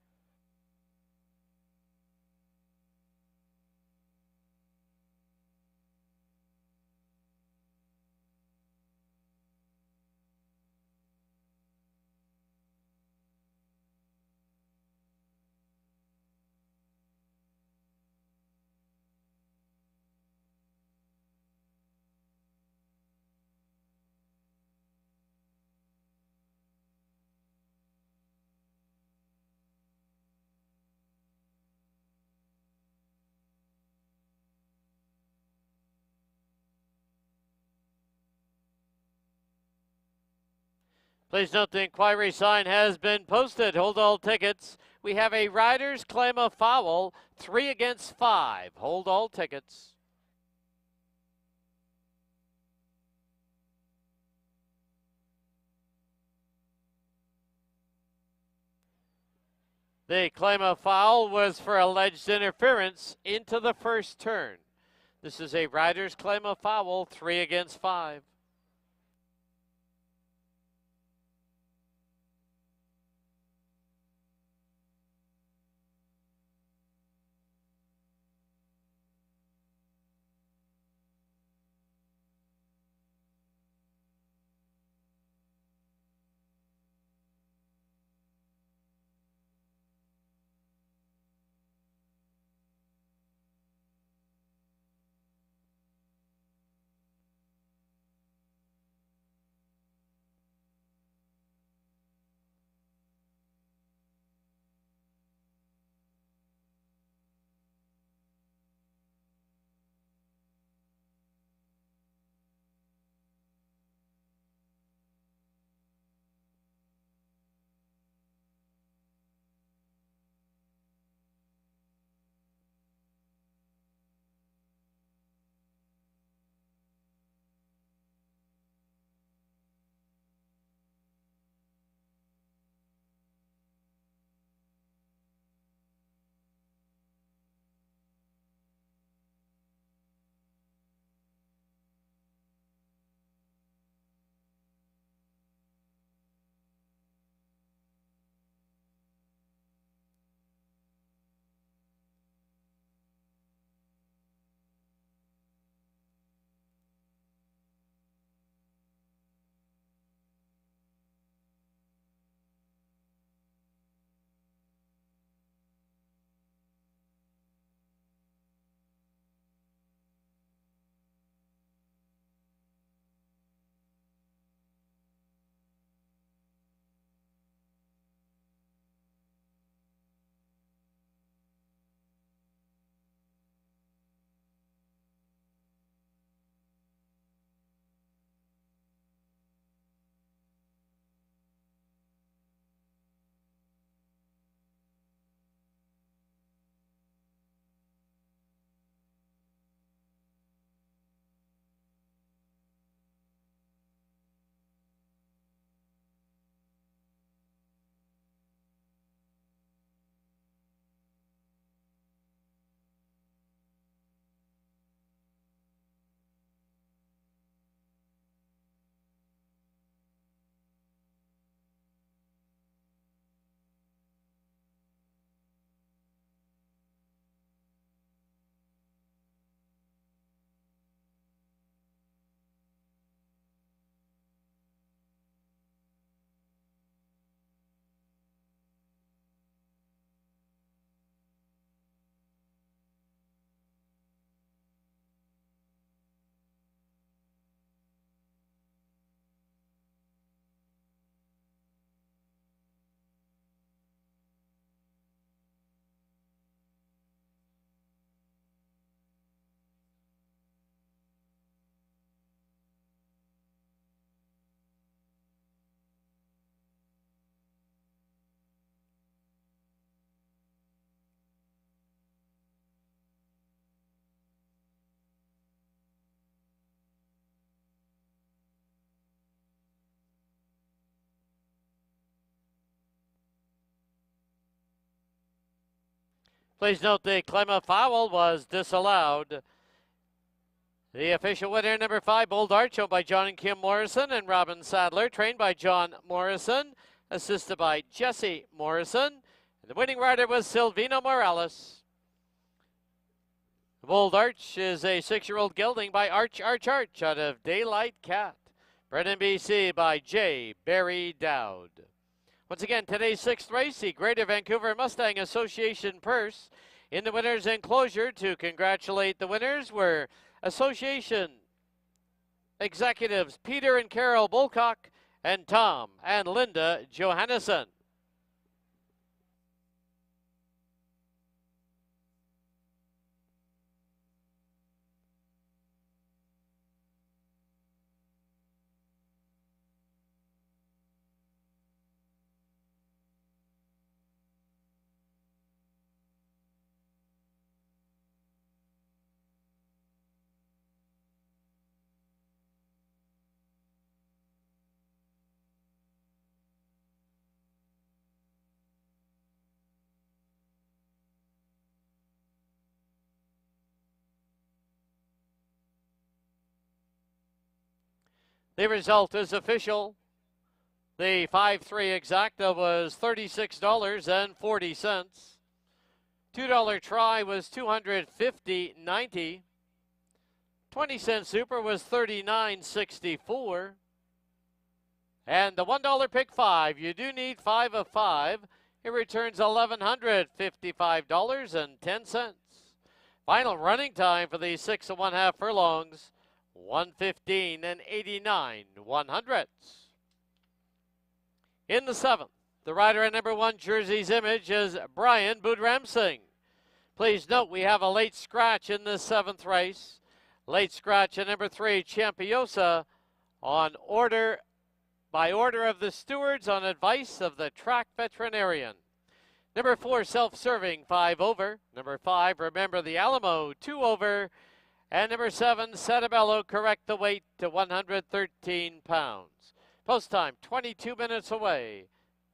Please note the inquiry sign has been posted. Hold all tickets. We have a rider's claim of foul, 3 against 5. Hold all tickets. The claim of foul was for alleged interference into the first turn. This is a rider's claim of foul, 3 against 5. Please note the claim of foul was disallowed. The official winner, number 5, Bold Arch, owned by John and Kim Morrison and Robin Sadler, trained by John Morrison, assisted by Jesse Morrison. And the winning rider was Silvino Morales. Bold Arch is a 6-year-old gelding by Arch out of Daylight Cat. Bred in BC by J. Barry Dowd. Once again, today's 6th race, the Greater Vancouver Mustang Association purse. In the winner's enclosure, to congratulate the winners were Association executives Peter and Carol Bulcock and Tom and Linda Johannesson. The result is official. The 5-3 exacta was $36.40. $2 try was $250.90. 20-cent super was $39.64. And the $1 pick 5, you do need 5 of 5. It returns $1,155.10. Final running time for the 6 1/2 furlongs, 1:15 and 89/100. In the 7th, the rider in number 1 Jersey's Image is Brian Budramsing. Please note we have a late scratch in this 7th race. Late scratch at number 3 Champiosa by order of the stewards on advice of the track veterinarian. Number 4 Self-Serving 5 over. Number 5 Remember the Alamo 2 over. And number 7, Santabello, correct the weight to 113 pounds. Post time, 22 minutes away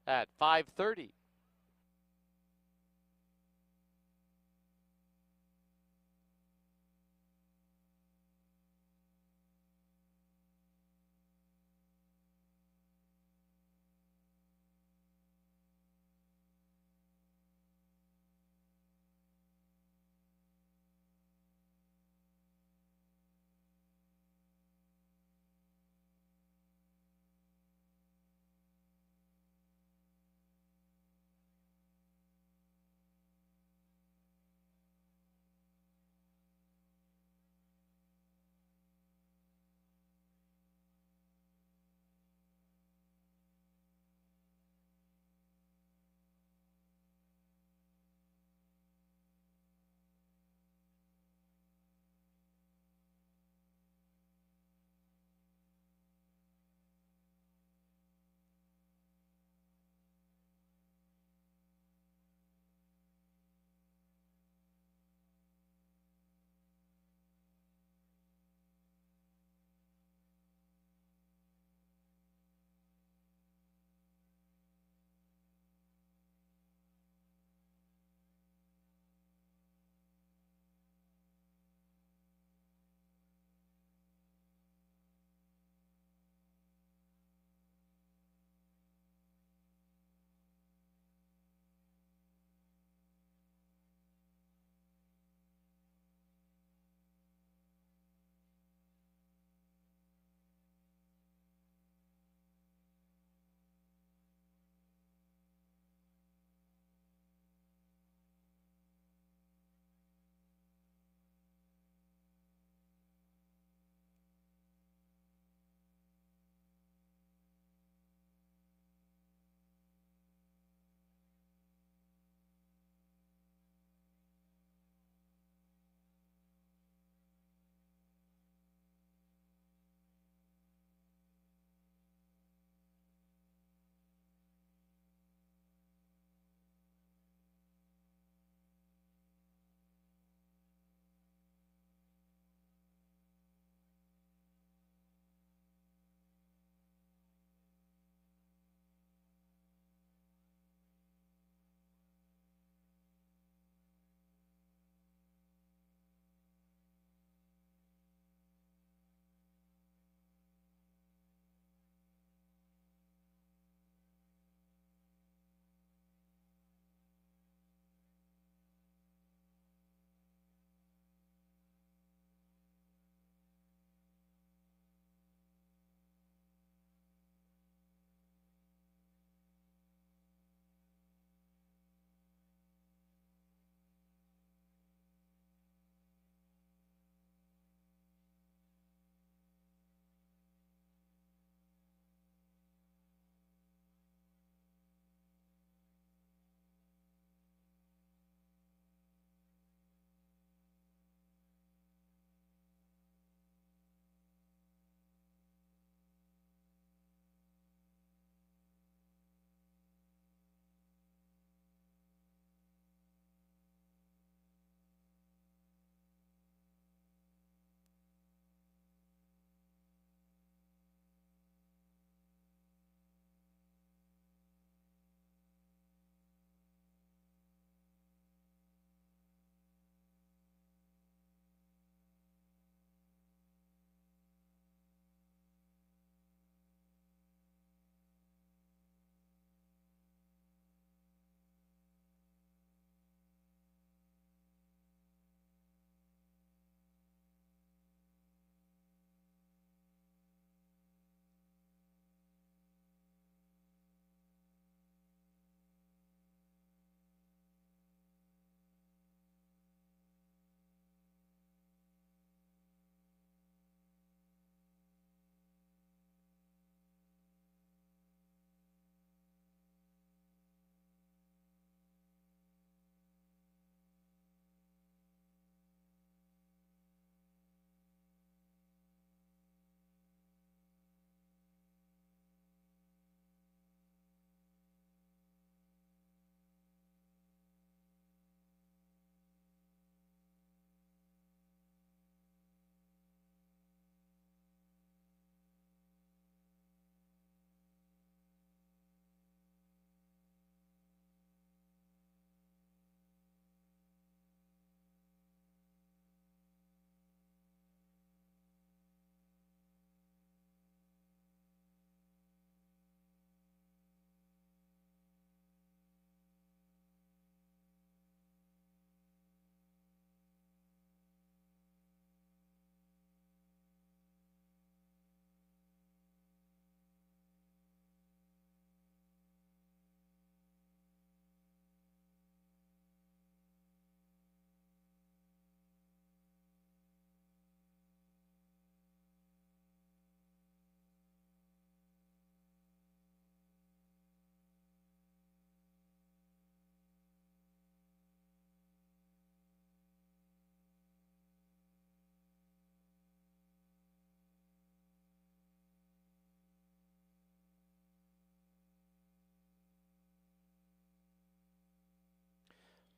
at 5:30.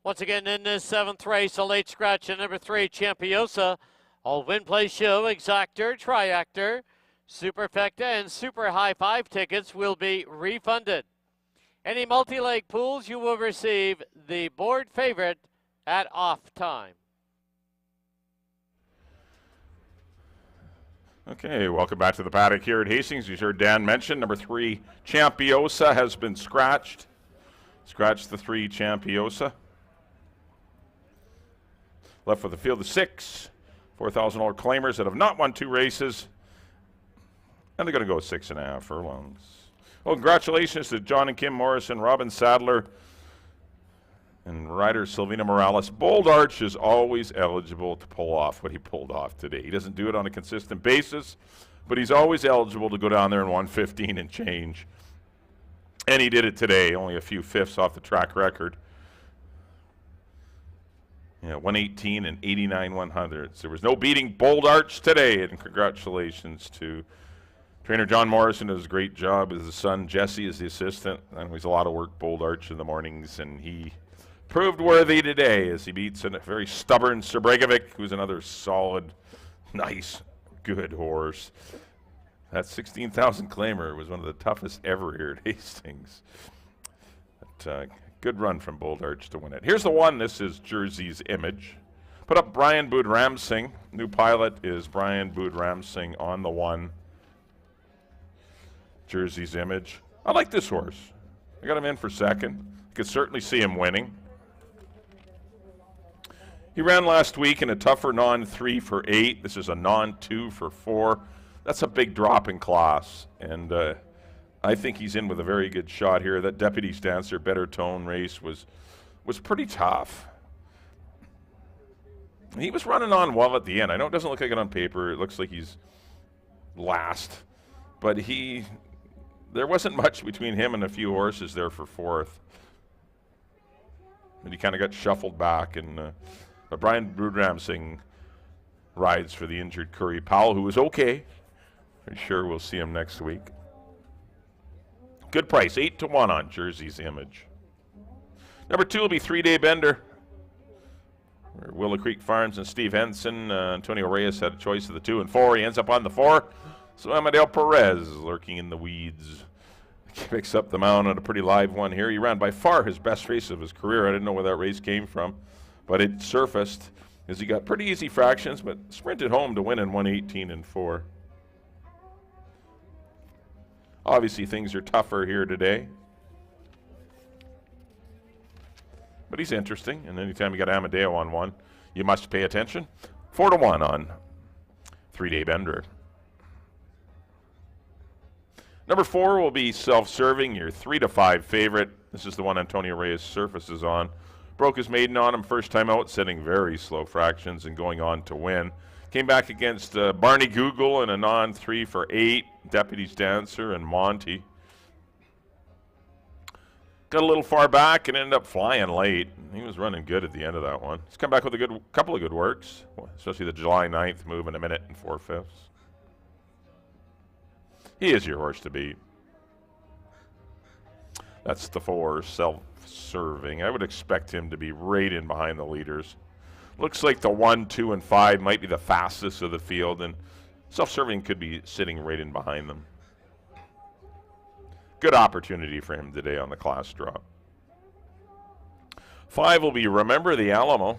Once again in this 7th race, a late scratch in number 3, Champiosa. All win, play, show, exactor, triactor, superfecta, and super high 5 tickets will be refunded. Any multi-leg pools, you will receive the board favorite at off time. Okay, welcome back to the paddock here at Hastings. You heard Dan mention number 3, Champiosa, has been scratched. Scratched the 3, Champiosa. Left with a field of 6 $4,000 claimers that have not won 2 races. And they're going to go 6.5 furlongs. Well, congratulations to John and Kim Morrison, Robin Sadler, and rider Silvina Morales. Bold Arch is always eligible to pull off what he pulled off today. He doesn't do it on a consistent basis, but he's always eligible to go down there and 115 and change. And he did it today, only a few fifths off the track record. 118 and 89 100s. There was no beating Bold Arch today, and congratulations to trainer John Morrison. Does a great job with his son Jesse as the assistant. And he's a lot of work, Bold Arch, in the mornings, and he proved worthy today as he beats a very stubborn Sir Bregovic, who's another solid, nice, good horse. That 16,000 claimer was one of the toughest ever here at Hastings. But, good run from Bold Arch to win it. Here's the one. This is Jersey's Image. Put up Brian Bood-Ramsing. New pilot is Brian Bood-Ramsing on the 1. Jersey's Image. I like this horse. I got him in for second. Could certainly see him winning. He ran last week in a tougher non-3 for 8. This is a non-2 for 4. That's a big drop in class, and I think he's in with a very good shot here. That Deputy's Dancer Better Tone race was pretty tough. He was running on well at the end. I know it doesn't look like it on paper. It looks like he's last, but there wasn't much between him and a few horses there for 4th. And he kind of got shuffled back, and but Brian Bood-Ramsing rides for the injured Curry Powell, who was okay. I'm sure we'll see him next week. Good price, 8-1 on Jersey's Image. Number 2 will be 3 Day Bender. Willow Creek Farms and Steve Henson. Antonio Reyes had a choice of the 2 and 4. He ends up on the 4. So Amadeo Perez lurking in the weeds. Picks up the mount on a pretty live one here. He ran by far his best race of his career. I didn't know where that race came from, but it surfaced as he got pretty easy fractions, but sprinted home to win in 118 and 4. Obviously, things are tougher here today. But he's interesting, and anytime you got Amadeo on 1, you must pay attention. 4-1 on 3 Day Bender. Number 4 will be Self-Serving, your 3-5 favorite. This is the one Antonio Reyes surfaces on. Broke his maiden on him first time out, setting very slow fractions and going on to win. Came back against Barney Google in a non-3 for 8, Deputy's Dancer and Monty. Got a little far back and ended up flying late. He was running good at the end of that one. He's come back with a couple of good works, especially the July 9th move in 1 minute and 4/5. He is your horse to beat. That's the 4, Self-Serving. I would expect him to be right in behind the leaders. Looks like the 1, 2, and 5 might be the fastest of the field, and Self-Serving could be sitting right in behind them. Good opportunity for him today on the class drop. 5 will be Remember the Alamo.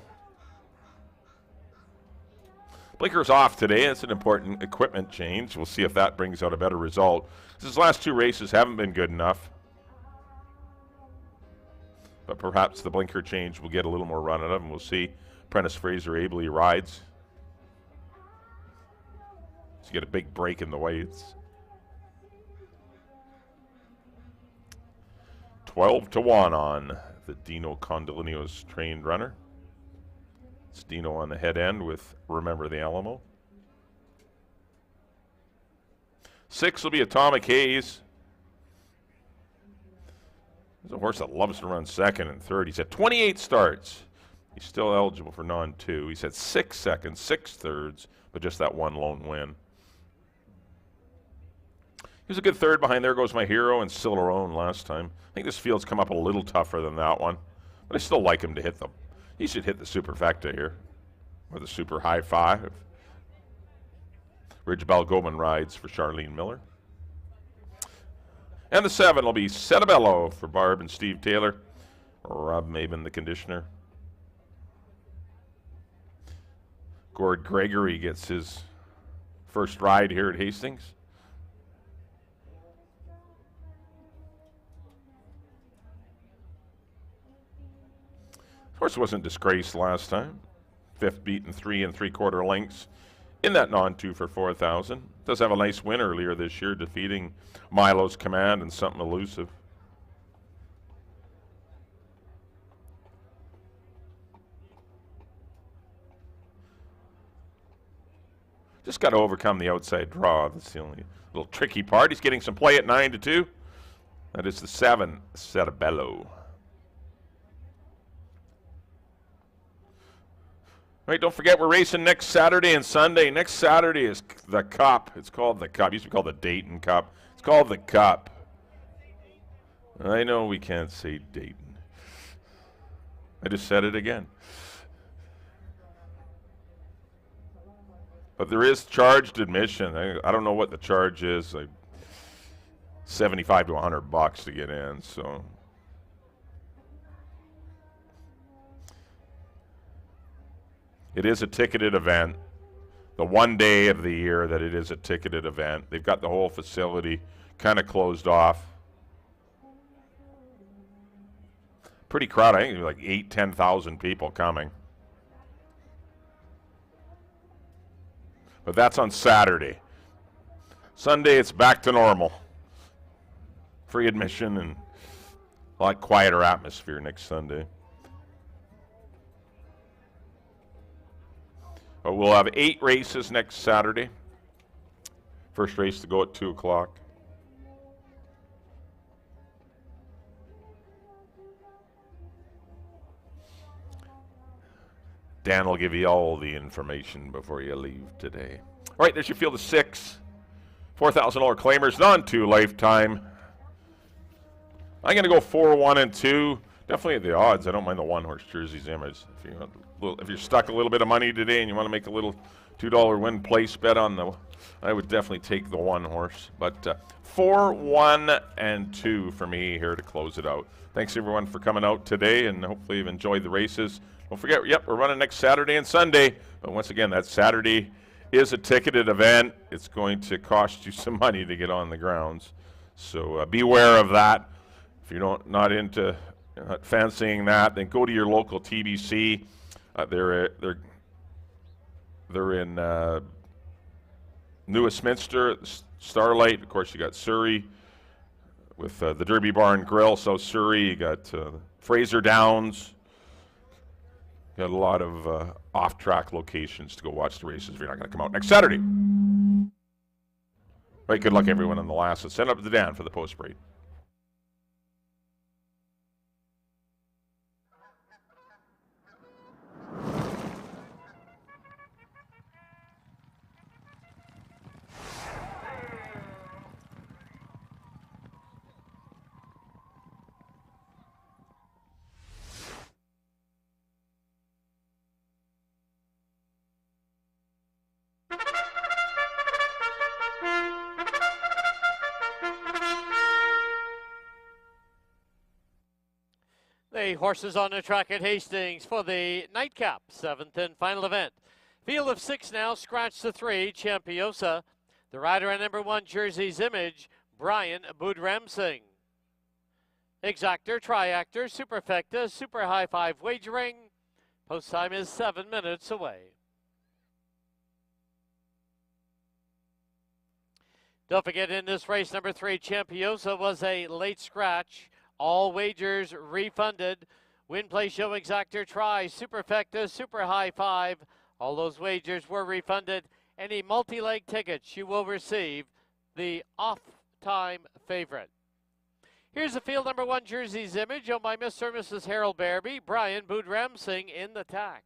Blinker's off today. It's an important equipment change. We'll see if that brings out a better result. His last 2 races haven't been good enough. But perhaps the blinker change will get a little more run out of him. We'll see. Prentice Fraser ably rides. So you get a big break in the weights. 12-1 on the Dino Condolino's trained runner. It's Dino on the head end with Remember the Alamo. 6 will be Atomic Haze. He's a horse that loves to run second and third. He's had 28 starts. He's still eligible for non-2. He's had 6 seconds, 6 thirds, but just that 1 lone win. He was a good third behind There Goes My Hero and Cilarone last time. I think this field's come up a little tougher than that one. But I still like him to hit them. He should hit the superfecta here, or the super high five. Ridge Balgoman rides for Charlene Miller. And the 7 will be Setabello for Barb and Steve Taylor. Rob Maven, the conditioner. Gord Gregory gets his first ride here at Hastings. Horse wasn't disgraced last time. 5th beat in 3 3/4 lengths in that non-2 for 4,000. Does have a nice win earlier this year, defeating Milo's Command and Something Elusive. Just got to overcome the outside draw. That's the only little tricky part. He's getting some play at 9-2. That is the 7, Setabello. Right, don't forget we're racing next Saturday and Sunday. Next Saturday is the Cup. It's called the Cup. It used to be called the Dayton Cup. It's called the Cup. I know we can't say Dayton. I just said it again. But there is charged admission. I don't know what the charge is. Like $75 to $100 to get in. So. It is a ticketed event. The one day of the year that it is a ticketed event. They've got the whole facility kind of closed off. Pretty crowded. I think like 8,000-10,000 people coming. But that's on Saturday. Sunday, it's back to normal. Free admission and a lot quieter atmosphere next Sunday. But we'll have 8 races next Saturday. First race to go at 2 o'clock. Dan will give you all the information before you leave today. All right, there's your field of 6. $4,000 claimers, non-2 lifetime. I'm going to go 4, 1, and 2. Definitely at the odds. I don't mind the 1-horse Jersey's Image. If you're stuck a little bit of money today and you want to make a little $2 win place bet on the, I would definitely take the 1-horse. But 4, 1, and 2 for me here to close it out. Thanks everyone for coming out today, and hopefully you've enjoyed the races. Don't forget, yep, we're running next Saturday and Sunday. But once again, that Saturday is a ticketed event. It's going to cost you some money to get on the grounds. So beware of that. If you're not into fancying that, then go to your local TBC. They're in New Westminster, Starlight. Of course, you got Surrey with the Derby Barn Grill, South Surrey. You got Fraser Downs. You got a lot of off-track locations to go watch the races if you're not going to come out next Saturday. Right, good luck everyone on the last. Let's send it up to Dan for the post-break. The horses on the track at Hastings for the nightcap, 7th and final event. Field of 6 now, scratch the 3, Champiosa. The rider on number 1, Jersey's Image, Brian Budramsing. Exactor, Triactor, Superfecta, Super High 5 wagering. Post time is 7 minutes away. Don't forget, in this race, number 3, Champiosa was a late scratch. All wagers refunded. Win, play, show, exactor, try, superfecta, super high 5. All those wagers were refunded. Any multi-leg tickets you will receive the off-time favorite. Here's the field, number 1, Jersey's Image, owned by Mr. and Mrs. Harold Bearby. Brian Budramsing in the tack.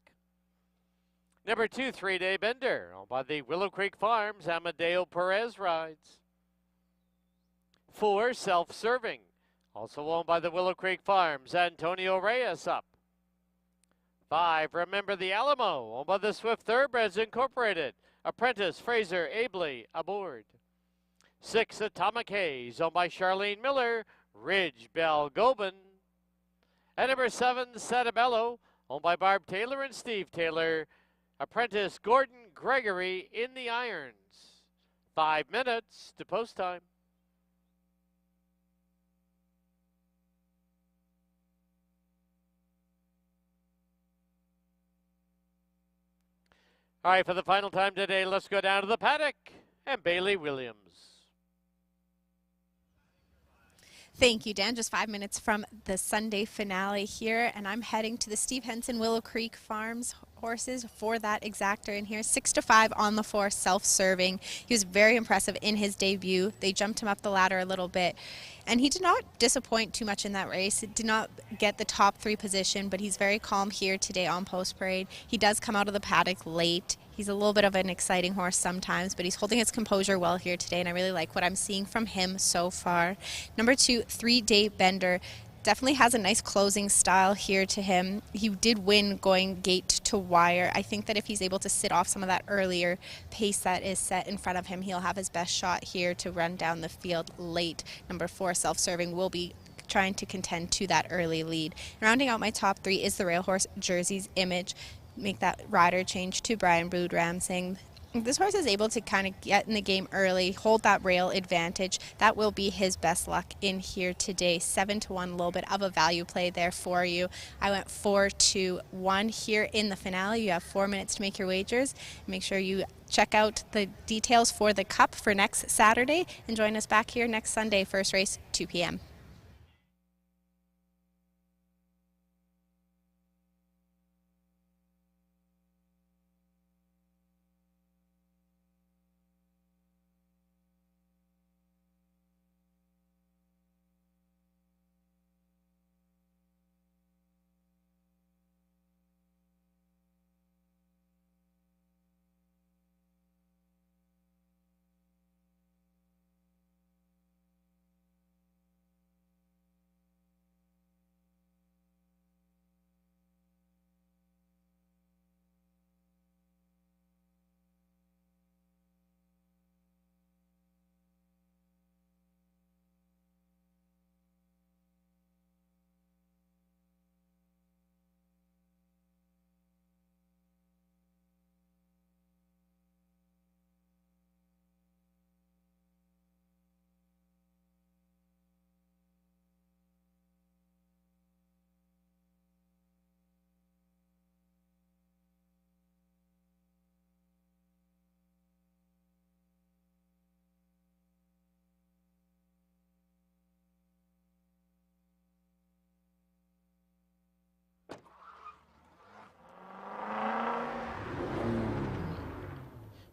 Number 2, 3-Day Bender, owned by the Willow Creek Farms. Amadeo Perez rides. 4, Self-Serving, also owned by the Willow Creek Farms. Antonio Reyes up. 5, Remember the Alamo, owned by the Swift Thoroughbreds Incorporated. Apprentice Fraser Abley aboard. 6, Atomic Haze, owned by Charlene Miller, Ridge Bell Gobin. And number 7, Santabello, owned by Barb Taylor and Steve Taylor. Apprentice Gordon Gregory in the irons. 5 minutes to post time. All right, for the final time today, let's go down to the paddock and Bailey Williams. Thank you, Dan. Just 5 minutes from the Sunday finale here, and I'm heading to the Steve Henson Willow Creek Farms horses for that exactor in here. 6-5 on the 4, self-serving. He was very impressive in his debut. They jumped him up the ladder a little bit, and he did not disappoint too much in that race. It did not get the top 3 position, but he's very calm here today on Post Parade. He does come out of the paddock late. He's a little bit of an exciting horse sometimes, but he's holding his composure well here today, and I really like what I'm seeing from him so far. Number 2, 3 Day Bender. Definitely has a nice closing style here to him. He did win going gate to wire. I think that if he's able to sit off some of that earlier pace that is set in front of him, he'll have his best shot here to run down the field late. Number 4, self-serving, will be trying to contend to that early lead. Rounding out my top 3 is the rail horse Jersey's Image. Make that rider change to Brian Boudram, saying this horse is able to kind of get in the game early, hold that rail advantage. That will be his best luck in here today. 7-1, a little bit of a value play there for you. I went 4-1 here in the finale. You have 4 minutes to make your wagers. Make sure you check out the details for the Cup for next Saturday and join us back here next Sunday, first race, 2 p.m.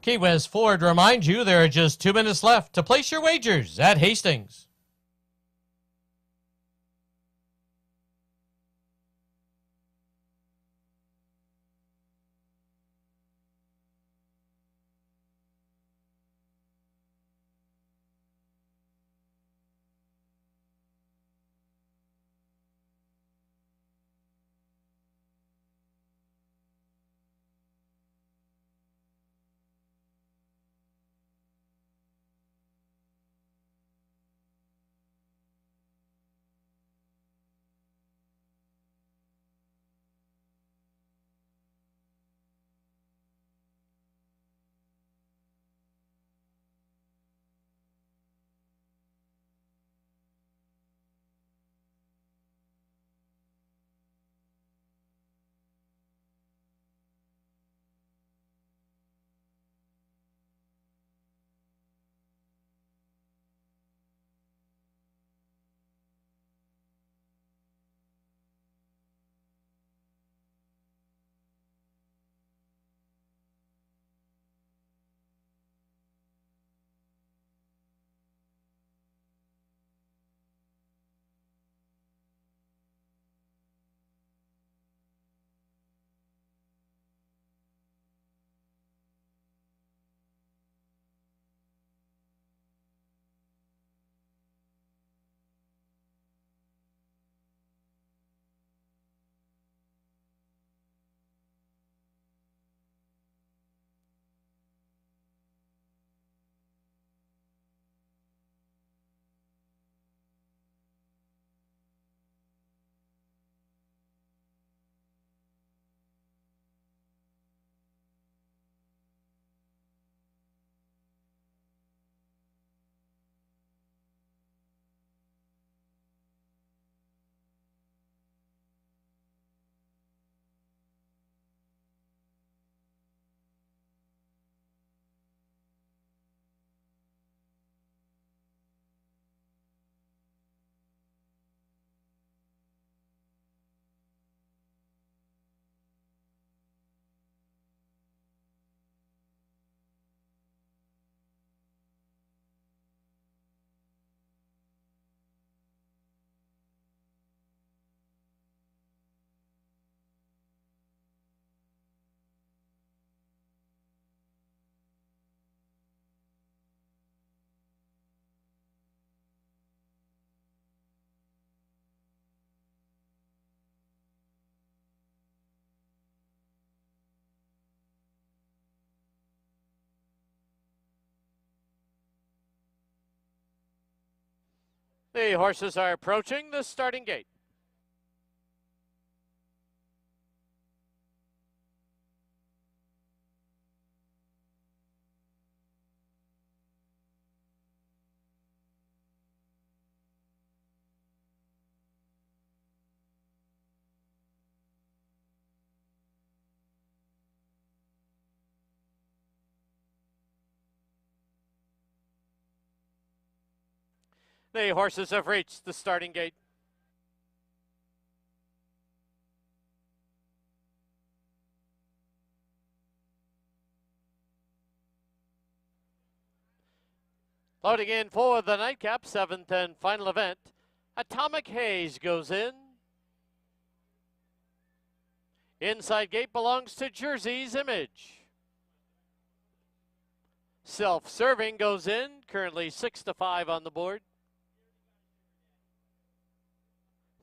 Key West Ford reminds you there are just 2 minutes left to place your wagers at Hastings. The horses are approaching the starting gate. The horses have reached the starting gate. Loading in for the nightcap, 7th and final event. Atomic Haze goes in. Inside gate belongs to Jersey's Image. Self-serving goes in, currently 6-5 on the board.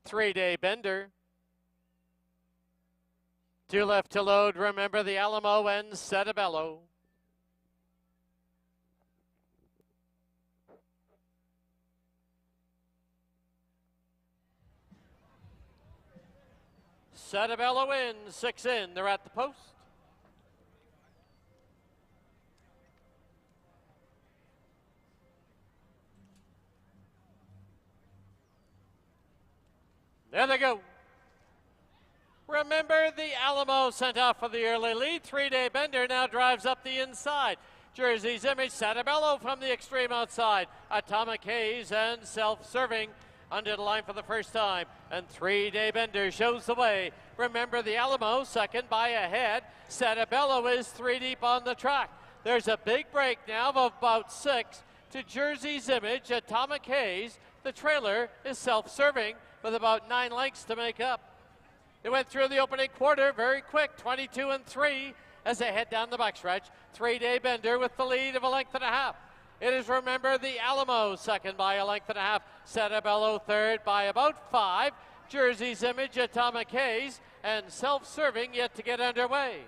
3-day bender. 2 left to load, Remember the Alamo and Setabello. Setabello in, 6 in, they're at the post. There they go. Remember the Alamo sent off for the early lead. 3-day bender now drives up the inside. Jersey's Image, Setabello from the extreme outside. Atomic Haze and Self-Serving under the line for the first time. And 3-day bender shows the way. Remember the Alamo, second by a head. Setabello is 3 deep on the track. There's a big break now of about 6 to Jersey's Image. Atomic Haze, the trailer, is Self-Serving with about 9 lengths to make up. They went through the opening quarter very quick, 22 and 3 as they head down the backstretch. 3-day bender with the lead of a length and a half. It is Remember the Alamo second by a length and a half. Setabello third by about 5. Jersey's Image, Atomic Haze, and Self-Serving yet to get underway.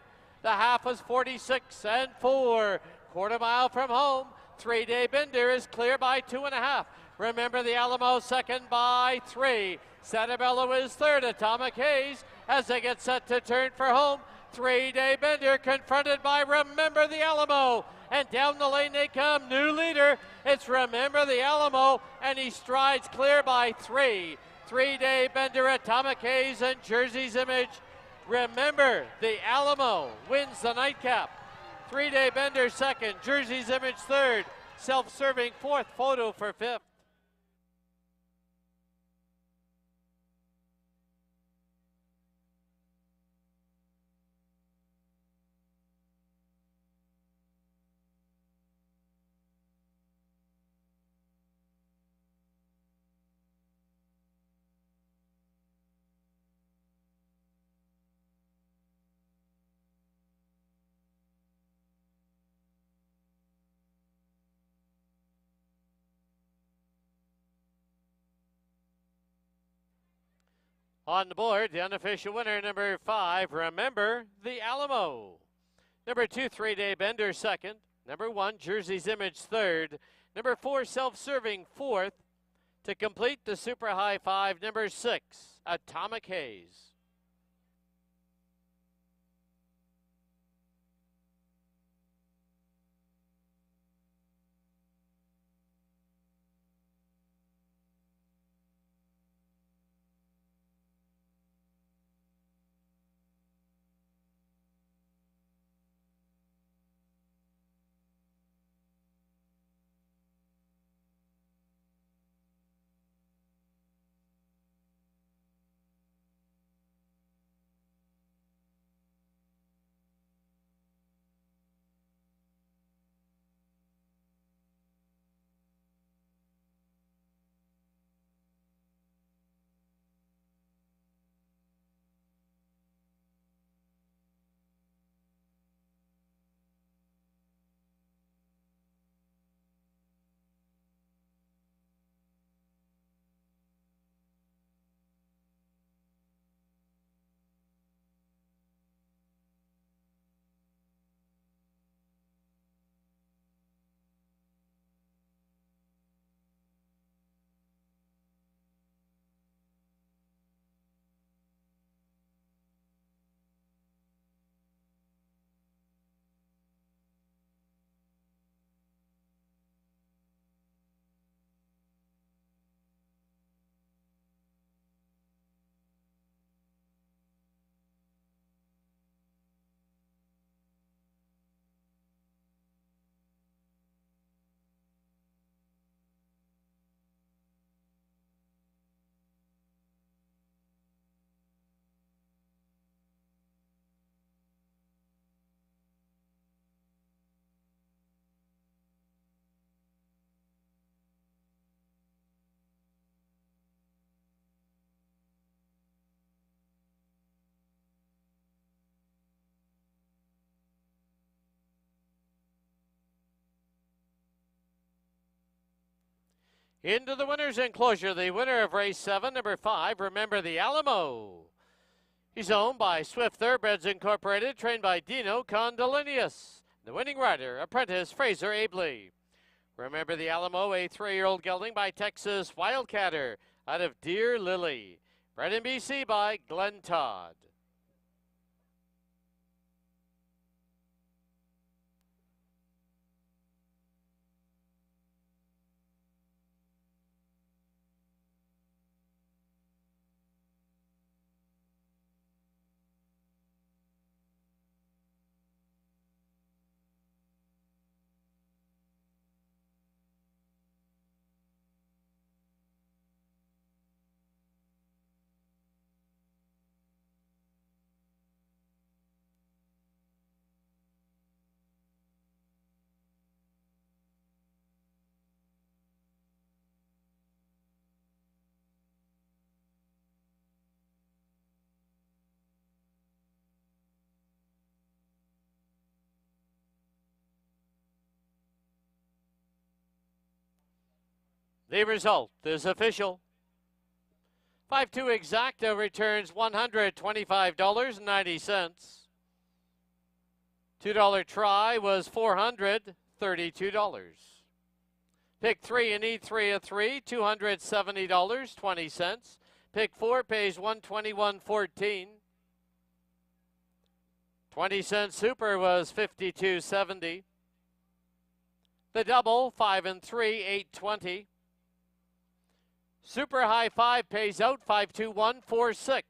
The half was 46 and 4. Quarter mile from home. 3-day bender is clear by 2.5. Remember the Alamo second by 3. Setabello is third. Atomic Haze as they get set to turn for home. 3-day bender confronted by Remember the Alamo. And down the lane they come. New leader. It's Remember the Alamo. And he strides clear by 3. 3-day bender, Atomic Haze, and Jersey's Image. Remember the Alamo wins the nightcap. 3-day bender second. Jersey's Image third. Self-Serving fourth. Photo for fifth. On the board, the unofficial winner, number 5, Remember the Alamo. Number 2, 3-day bender second. Number 1, Jersey's Image third. Number 4, Self-Serving fourth. To complete the super high 5, number 6, Atomic Haze. Into the winner's enclosure, the winner of race 7, number 5, Remember the Alamo. He's owned by Swift Thoroughbreds Incorporated, trained by Dino Condolinius. The winning rider, apprentice Fraser Abley. Remember the Alamo, a 3-year-old gelding by Texas Wildcatter out of Deer Lily. Bred in BC by Glenn Todd. The result is official. 5-2 Exacta returns $125.90. $2 try was $432. Pick 3 and need 3 of 3, $270.20. Pick 4 pays $121.14. 20-cent super was $52.70. The double 5 and 3, $8.20. Super high 5 pays out $521.46,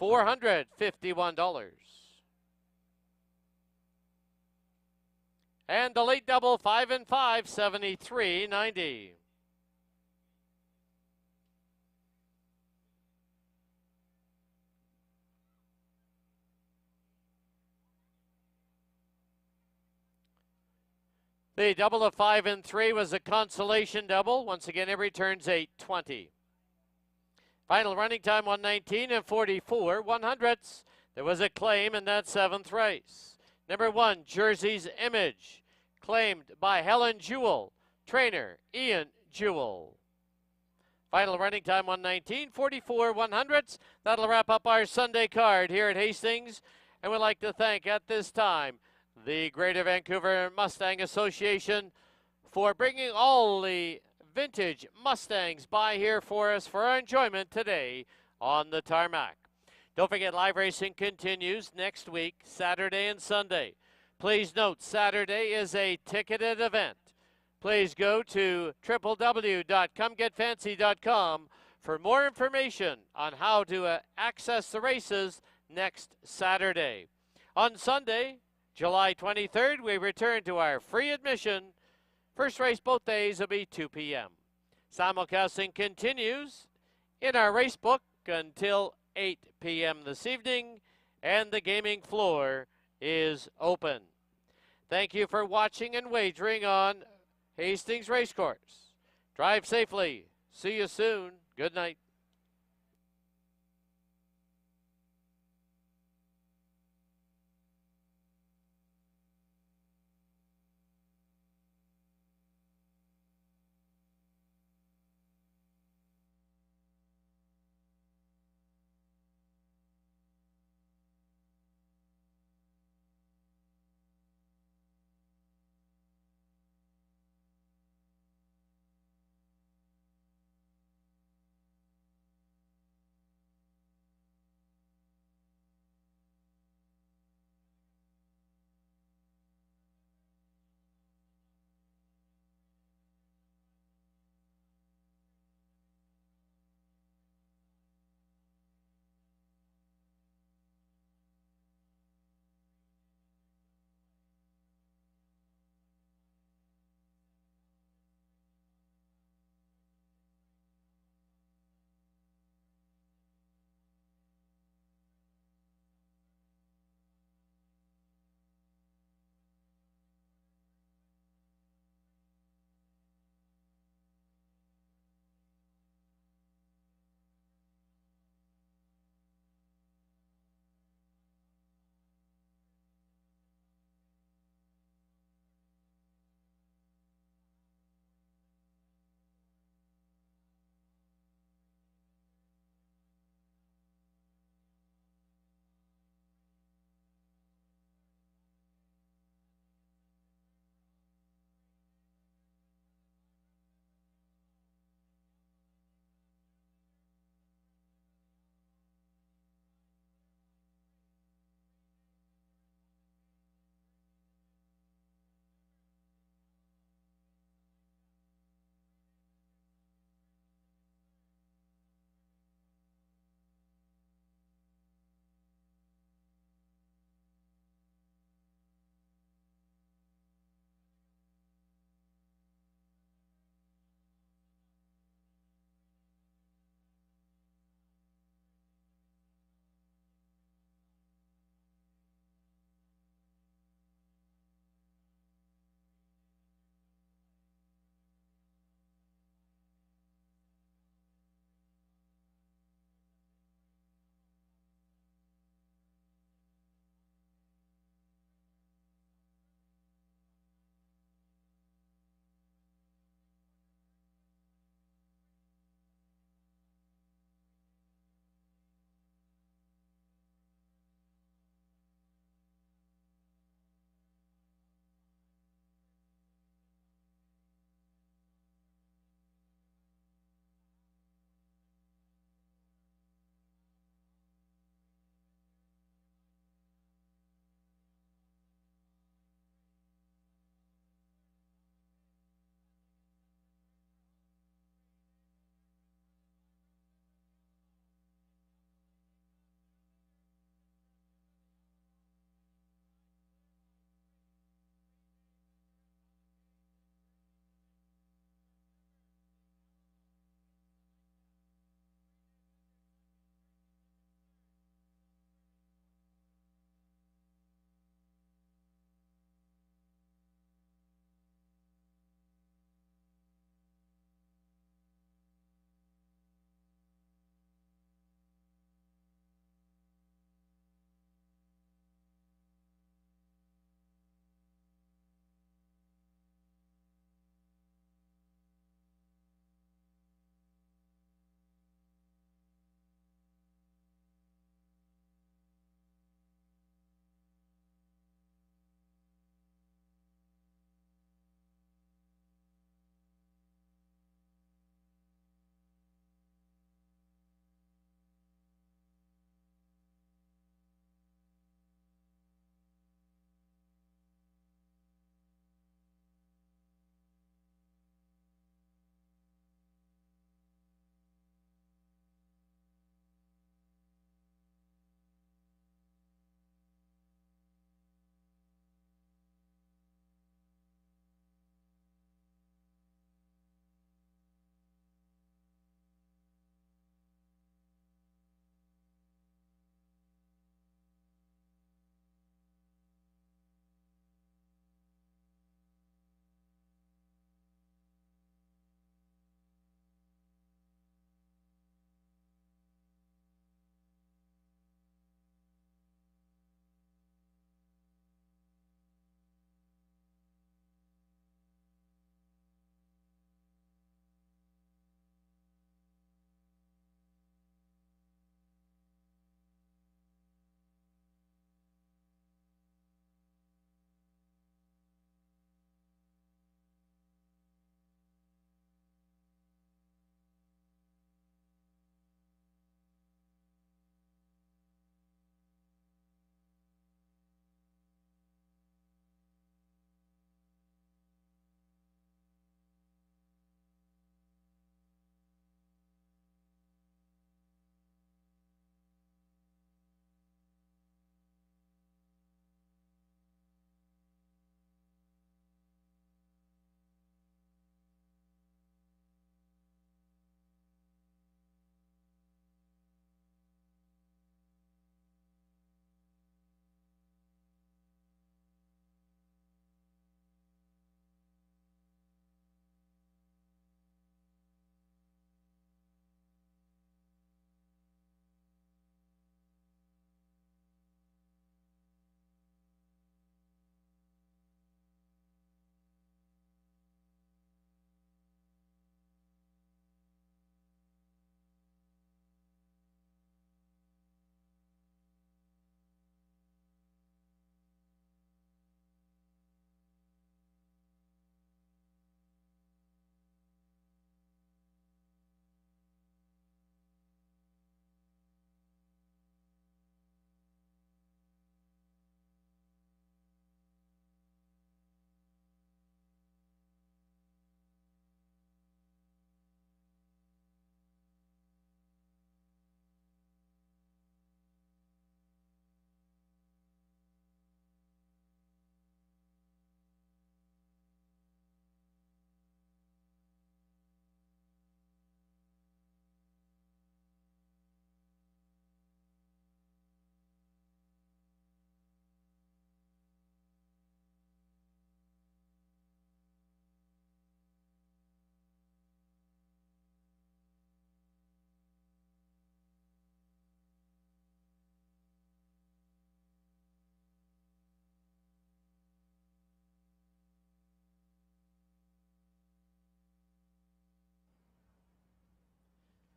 $451. And the late double 5 and 5, $73.90. The double of 5 and 3 was a consolation double. Once again, it returns $8.20. Final running time 1:19 and 44 100ths. There was a claim in that 7th race. Number 1, Jersey's Image, claimed by Helen Jewell, trainer Ian Jewell. Final running time 1:19, 44 100ths. That'll wrap up our Sunday card here at Hastings. And we'd like to thank at this time the Greater Vancouver Mustang Association for bringing all the vintage Mustangs by here for us for our enjoyment today on the tarmac. Don't forget, live racing continues next week, Saturday and Sunday. Please note, Saturday is a ticketed event. Please go to www.comegetfancy.com for more information on how to access the races next Saturday. On Sunday, July 23rd, we return to our free admission. First race both days will be 2 p.m. Simulcasting continues in our race book until 8 p.m. this evening, and the gaming floor is open. Thank you for watching and wagering on Hastings Racecourse. Drive safely. See you soon. Good night.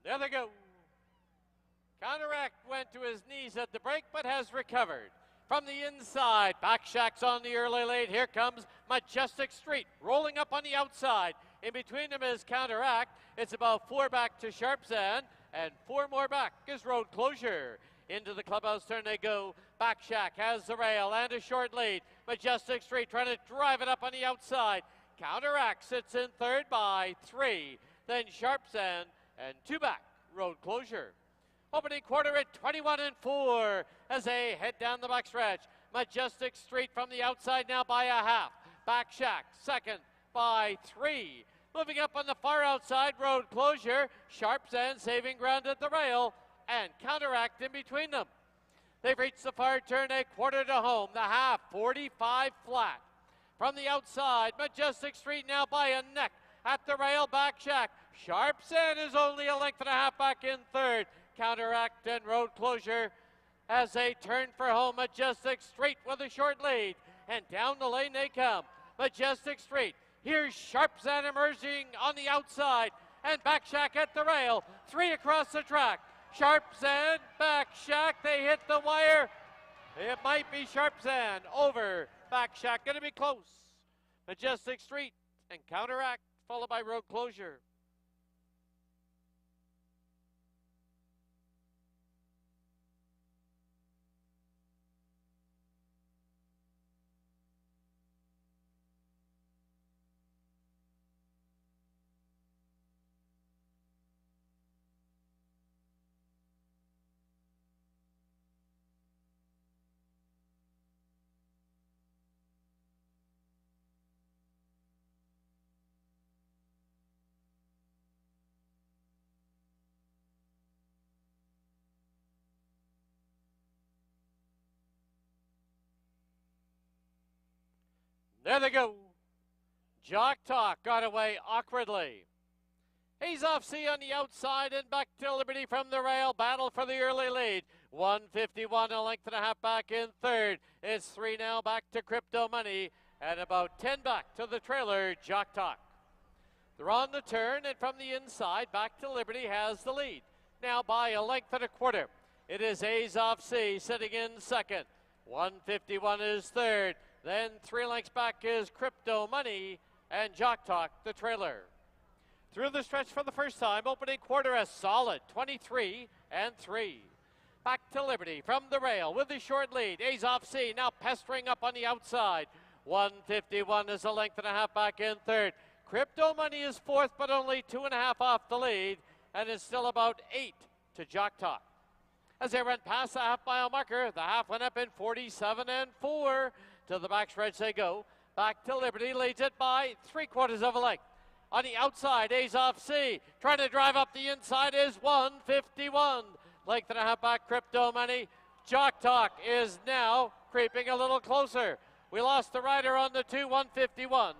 There they go. Counteract went to his knees at the break, but has recovered. From the inside, Backshacks on the early lead. Here comes Majestic Street, rolling up on the outside. In between them is Counteract. It's about 4 back to Sharpsand, and 4 more back is Road Closure. Into the clubhouse turn they go. Backshack has the rail and a short lead. Majestic Street trying to drive it up on the outside. Counteract sits in third by 3. Then Sharpsand and 2 back, Road Closure. Opening quarter at 21-4 as they head down the backstretch. Majestic Street from the outside now by a half. Backshack second by 3. Moving up on the far outside, Road Closure. Sharpsand saving ground at the rail, and Counteract in between them. They've reached the far turn, a quarter to home. The half, 45 flat. From the outside, Majestic Street now by a neck. At the rail, Backshack. Sharpsand is only a length and a half back in third. Counteract and Road Closure as they turn for home. Majestic Street with a short lead, and down the lane they come. Majestic Street. Here's Sharpsand emerging on the outside, and Backshack at the rail. 3 across the track. Sharpsand, Backshack, they hit the wire. It might be Sharpsand over Backshack, going to be close. Majestic Street and Counteract, followed by Road Closure. There they go. Jock Talk got away awkwardly. He's off C on the outside and back to Liberty from the rail. Battle for the early lead. 151, a length and a half back in third. It's 3 now back to Crypto Money and about 10 back to the trailer, Jock Talk. They're on the turn, and from the inside, back to Liberty has the lead. Now by a length and a quarter. It is A's off C sitting in second. 151 is third. Then 3 lengths back is Crypto Money and Jock Talk, the trailer. Through the stretch for the first time, opening quarter a solid 23-3. Back to Liberty from the rail with the short lead. A's off C now pestering up on the outside. 151 is a length and a half back in third. Crypto Money is fourth, but only 2.5 off the lead, and is still about 8 to Jock Talk. As they run past the half-mile marker, the half went up in 47-4. To the backstretch they go. Back to Liberty, leads it by 3/4 of a length. On the outside, A's off C. Trying to drive up the inside is 151. Length and a half back, Crypto Money. Jock Talk is now creeping a little closer. We lost the rider on the 151.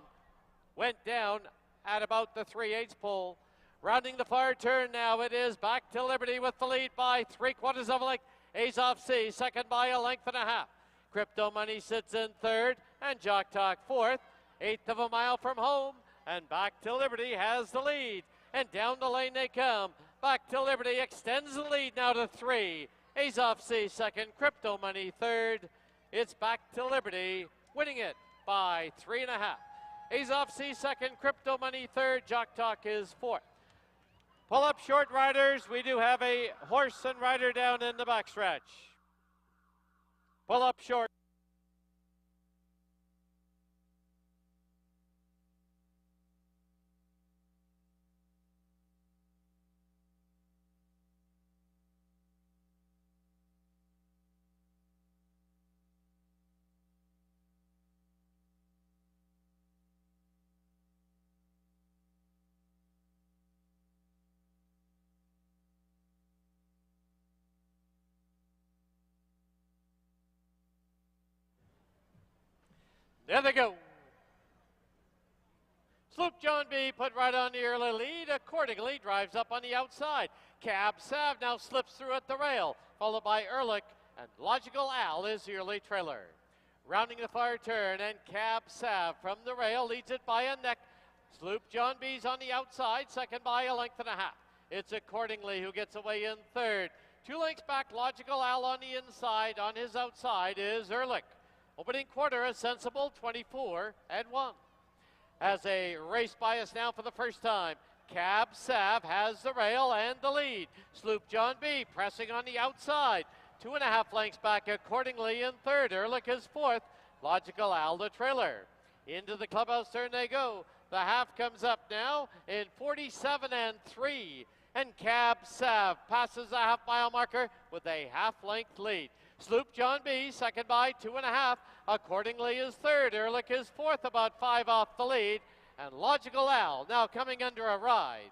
Went down at about the 3/8 pole. Rounding the far turn now, it is back to Liberty with the lead by 3/4 of a length. A's off C, second by a length and a half. Crypto Money sits in third, and Jock Talk fourth. 1/8 of a mile from home, and back to Liberty has the lead. And down the lane they come. Back to Liberty extends the lead now to 3. A's off C second, Crypto Money third. It's back to Liberty, winning it by 3.5. A's off C second, Crypto Money third, Jock Talk is fourth. Pull up short riders. We do have a horse and rider down in the backstretch. Pull up short. There they go. Sloop John B. put right on the early lead. Accordingly, drives up on the outside. Cab Sav now slips through at the rail, followed by Ehrlich, and Logical Al is the early trailer. Rounding the far turn, and Cab Sav from the rail leads it by a neck. Sloop John B's on the outside, second by a length and a half. It's Accordingly who gets away in third. 2 lengths back, Logical Al on the inside. On his outside is Ehrlich. Opening quarter, a sensible 24-1. As a race bias now for the first time, Cab Sav has the rail and the lead. Sloop John B pressing on the outside. 2.5 lengths back, Accordingly in third. Ehrlich is fourth. Logical Al the trailer. Into the clubhouse turn they go. The half comes up now in 47-3. And Cab Sav passes the half-mile marker with a half-length lead. Sloop John B second by 2.5. Accordingly is third. Ehrlich is fourth, about 5 off the lead. And Logical Al now coming under a ride.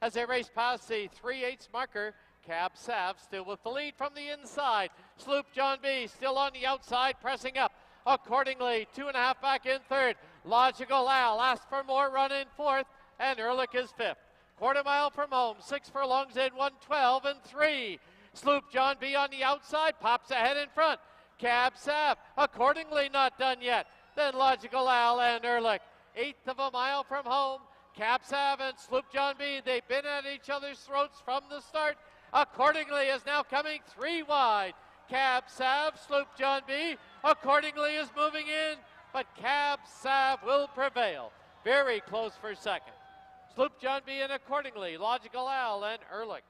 As they race past the 3/8 marker, Cab Sav still with the lead from the inside. Sloop John B still on the outside, pressing up. Accordingly, 2.5 back in third. Logical Al asks for more, run in fourth, and Ehrlich is fifth. Quarter mile from home, 6 furlongs in 1:12-3. Sloop John B on the outside, pops ahead in front. Cab Sav, Accordingly not done yet. Then Logical Al and Ehrlich. 1/8 of a mile from home. Cab Sav and Sloop John B, they've been at each other's throats from the start. Accordingly is now coming 3 wide. Cab Sav, Sloop John B, Accordingly is moving in, but Cab Sav will prevail. Very close for second. Sloop John B and Accordingly, Logical Al and Ehrlich.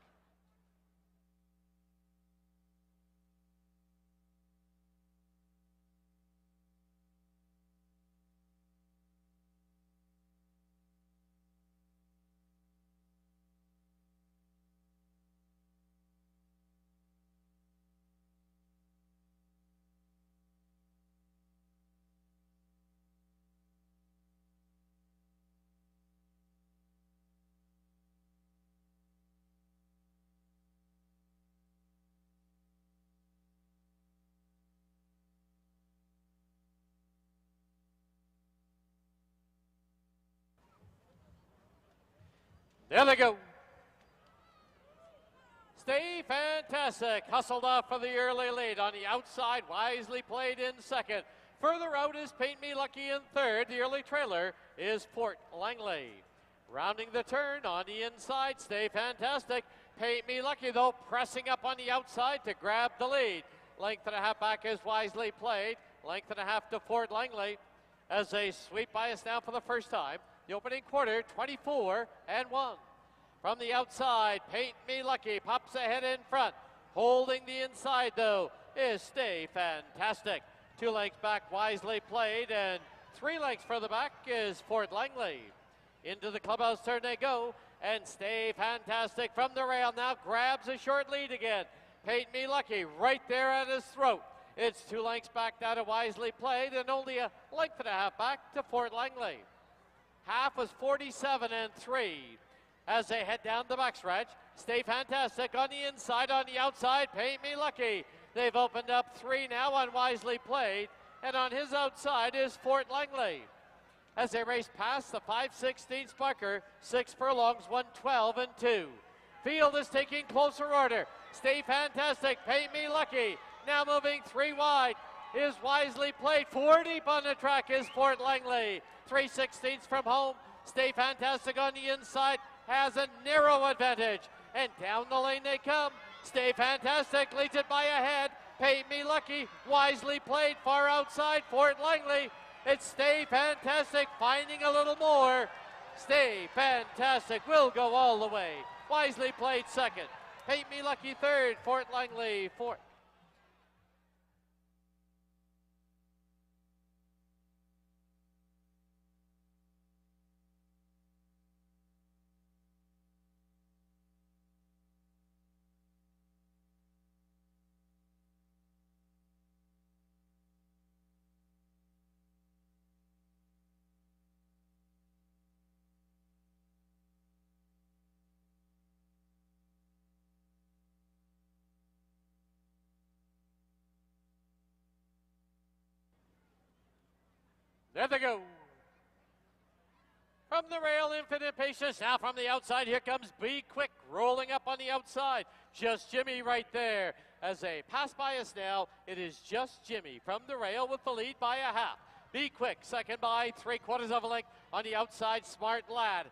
There they go. Stay Fantastic hustled off for the early lead. On the outside, Wisely played in second. Further out is Paint Me Lucky in third. The early trailer is Fort Langley. Rounding the turn on the inside, Stay Fantastic. Paint Me Lucky, though, pressing up on the outside to grab the lead. 1.5 back is Wisely played. 1.5 to Fort Langley. As they sweep by us now for the first time. The opening quarter, 24-1. From the outside, Paint Me Lucky pops ahead in front. Holding the inside, though, is Stay Fantastic. 2 lengths back, Wisely played, and 3 lengths further back is Fort Langley. Into the clubhouse turn they go, and Stay Fantastic from the rail now grabs a short lead again. Paint Me Lucky right there at his throat. It's 2 lengths back now to Wisely played, and only a 1.5 back to Fort Langley. Half was 47-3. As they head down the backstretch, Stay Fantastic on the inside, on the outside, Paint Me Lucky. They've opened up 3 now on Wisely played, and on his outside is Fort Langley. As they race past the 5/16 marker, 6 furlongs, 1:12-2. Field is taking closer order. Stay Fantastic, Paint Me Lucky. Now moving 3 wide is Wisely played. 4 deep on the track is Fort Langley. 3/16 from home. Stay Fantastic on the inside has a narrow advantage. And down the lane they come. Stay Fantastic leads it by a head. Paint Me Lucky, Wisely played far outside Fort Langley. It's Stay Fantastic finding a little more. Stay Fantastic will go all the way. Wisely played second. Paint Me Lucky third. Fort Langley fourth. There they go. From the rail, Infinite Patience. Now from the outside, here comes Be Quick, rolling up on the outside. Just Jimmy right there. As they pass by us now, it is Just Jimmy from the rail with the lead by a half. Be Quick, second by 3/4 of a length. On the outside, Smart Lad.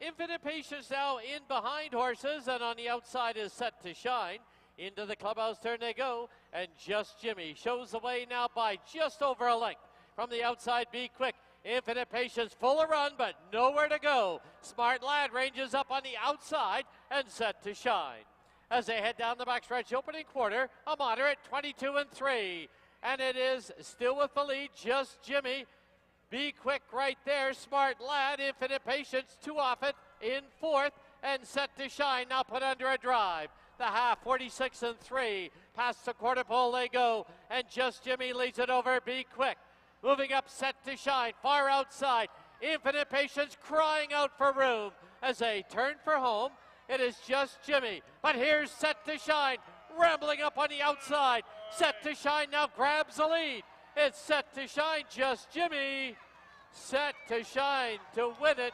Infinite Patience now in behind horses, and on the outside is Set to Shine. Into the clubhouse turn they go, and Just Jimmy shows the way now by just over a length. From the outside, Be Quick. Infinite Patience full of run, but nowhere to go. Smart Lad ranges up on the outside and Set to Shine. As they head down the backstretch, opening quarter, a moderate 22-3. And it is still with the lead, Just Jimmy. Be Quick right there, Smart Lad, Infinite Patience, two off it in fourth, and Set to Shine now put under a drive. The half, 46-3. Past the quarter pole they go, and Just Jimmy leads it over, Be Quick. Moving up, Set to Shine, far outside. Infinite Patience crying out for room as they turn for home. It is Just Jimmy, but here's Set to Shine, rambling up on the outside. Set to Shine now grabs the lead. It's Set to Shine, Just Jimmy. Set to Shine to win it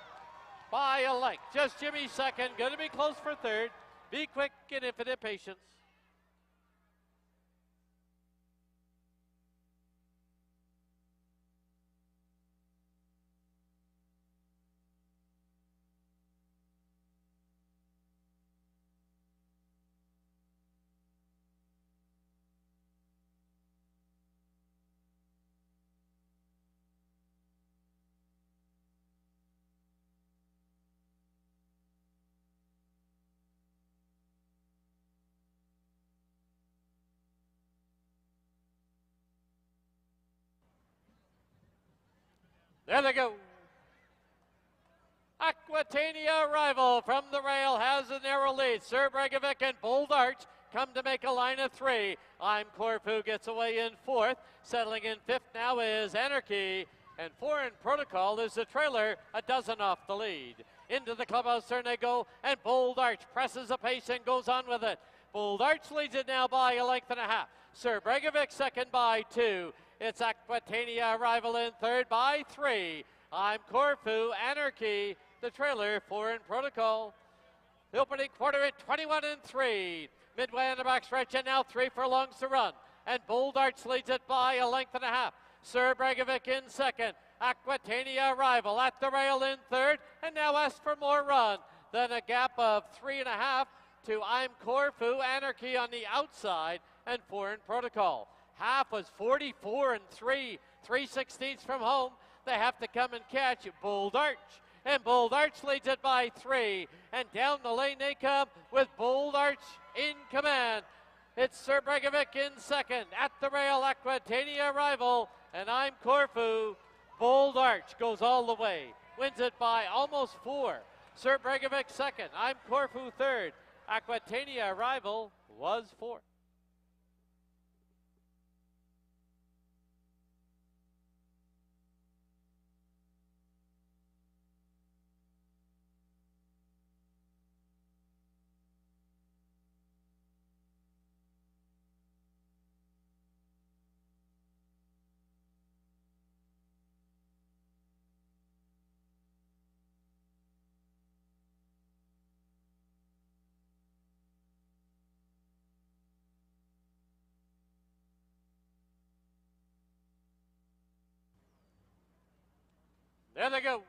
by a length. Just Jimmy second, going to be close for third. Be Quick and Infinite Patience. There they go. Aquitania Rival from the rail has a narrow lead. Sir Bregovic and Bold Arch come to make a line of three. I'm Corfu gets away in fourth. Settling in fifth now is Anarchy. And Foreign Protocol is the trailer, a dozen off the lead. Into the clubhouse turn they go, and Bold Arch presses a pace and goes on with it. Bold Arch leads it now by a length and a half. Sir Bregovic second by 2. It's Aquitania Rival in third by 3. I'm Corfu, Anarchy, the trailer, Foreign Protocol. The opening quarter at 21-3. Midway on the backstretch, and now 3 furlongs to run. And Bold Arch leads it by a length and a half. Sir Bregovic in second. Aquitania Rival at the rail in third, and now asks for more run. Then a gap of 3.5 to I'm Corfu, Anarchy on the outside, and Foreign Protocol. Half was 44-3, 3/16 from home. They have to come and catch Bold Arch. And Bold Arch leads it by 3. And down the lane they come with Bold Arch in command. It's Sir Bregovic in second. At the rail, Aquitania Rival. And I'm Corfu. Bold Arch goes all the way. Wins it by almost 4. Sir Bregovic second. I'm Corfu third. Aquitania Rival was fourth. There they go.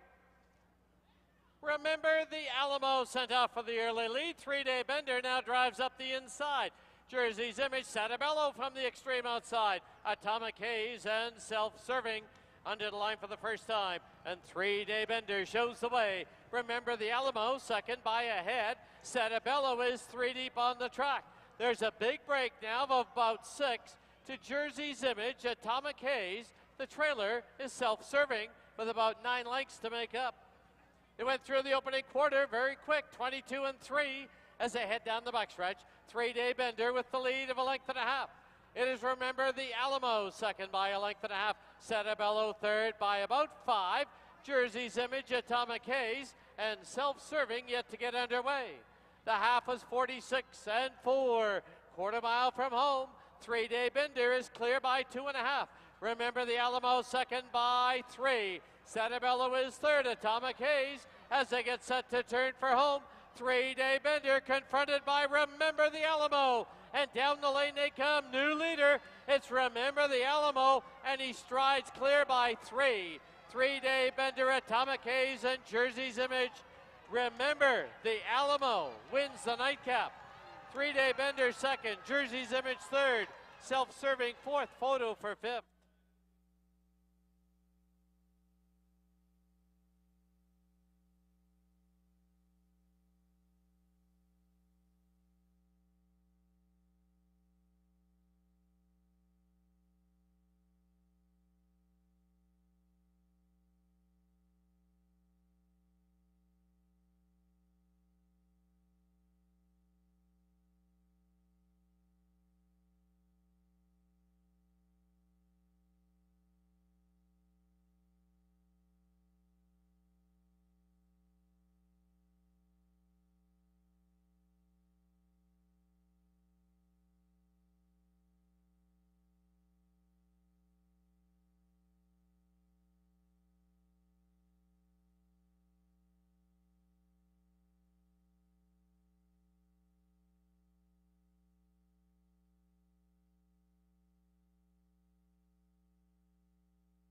Remember the Alamo sent off for the early lead. 3-day bender now drives up the inside. Jersey's Image, Santabello from the extreme outside. Atomic Haze and Self-Serving under the line for the first time. And 3-day bender shows the way. Remember the Alamo second by a head. Santabello is 3 deep on the track. There's a big break now of about 6 to Jersey's Image. Atomic Haze, the trailer, is Self-Serving with about 9 lengths to make up. It went through the opening quarter very quick, 22-3 as they head down the backstretch. 3-day bender with the lead of a length and a half. It is Remember the Alamo second by a length and a half. Santabello third by about 5. Jersey's Image, Atomic Haze, and Self-Serving yet to get underway. The half was 46-4. Quarter mile from home. 3-day bender is clear by 2.5. Remember the Alamo second by 3. Santabello is third. Atomic Haze as they get set to turn for home. 3-day bender confronted by Remember the Alamo. And down the lane they come. New leader. It's Remember the Alamo. And he strides clear by 3. 3-day bender, Atomic Haze, and Jersey's Image Remember, the Alamo wins the nightcap. 3-Day Bender second, Jersey's Image third, Self-Serving fourth, Photo for fifth.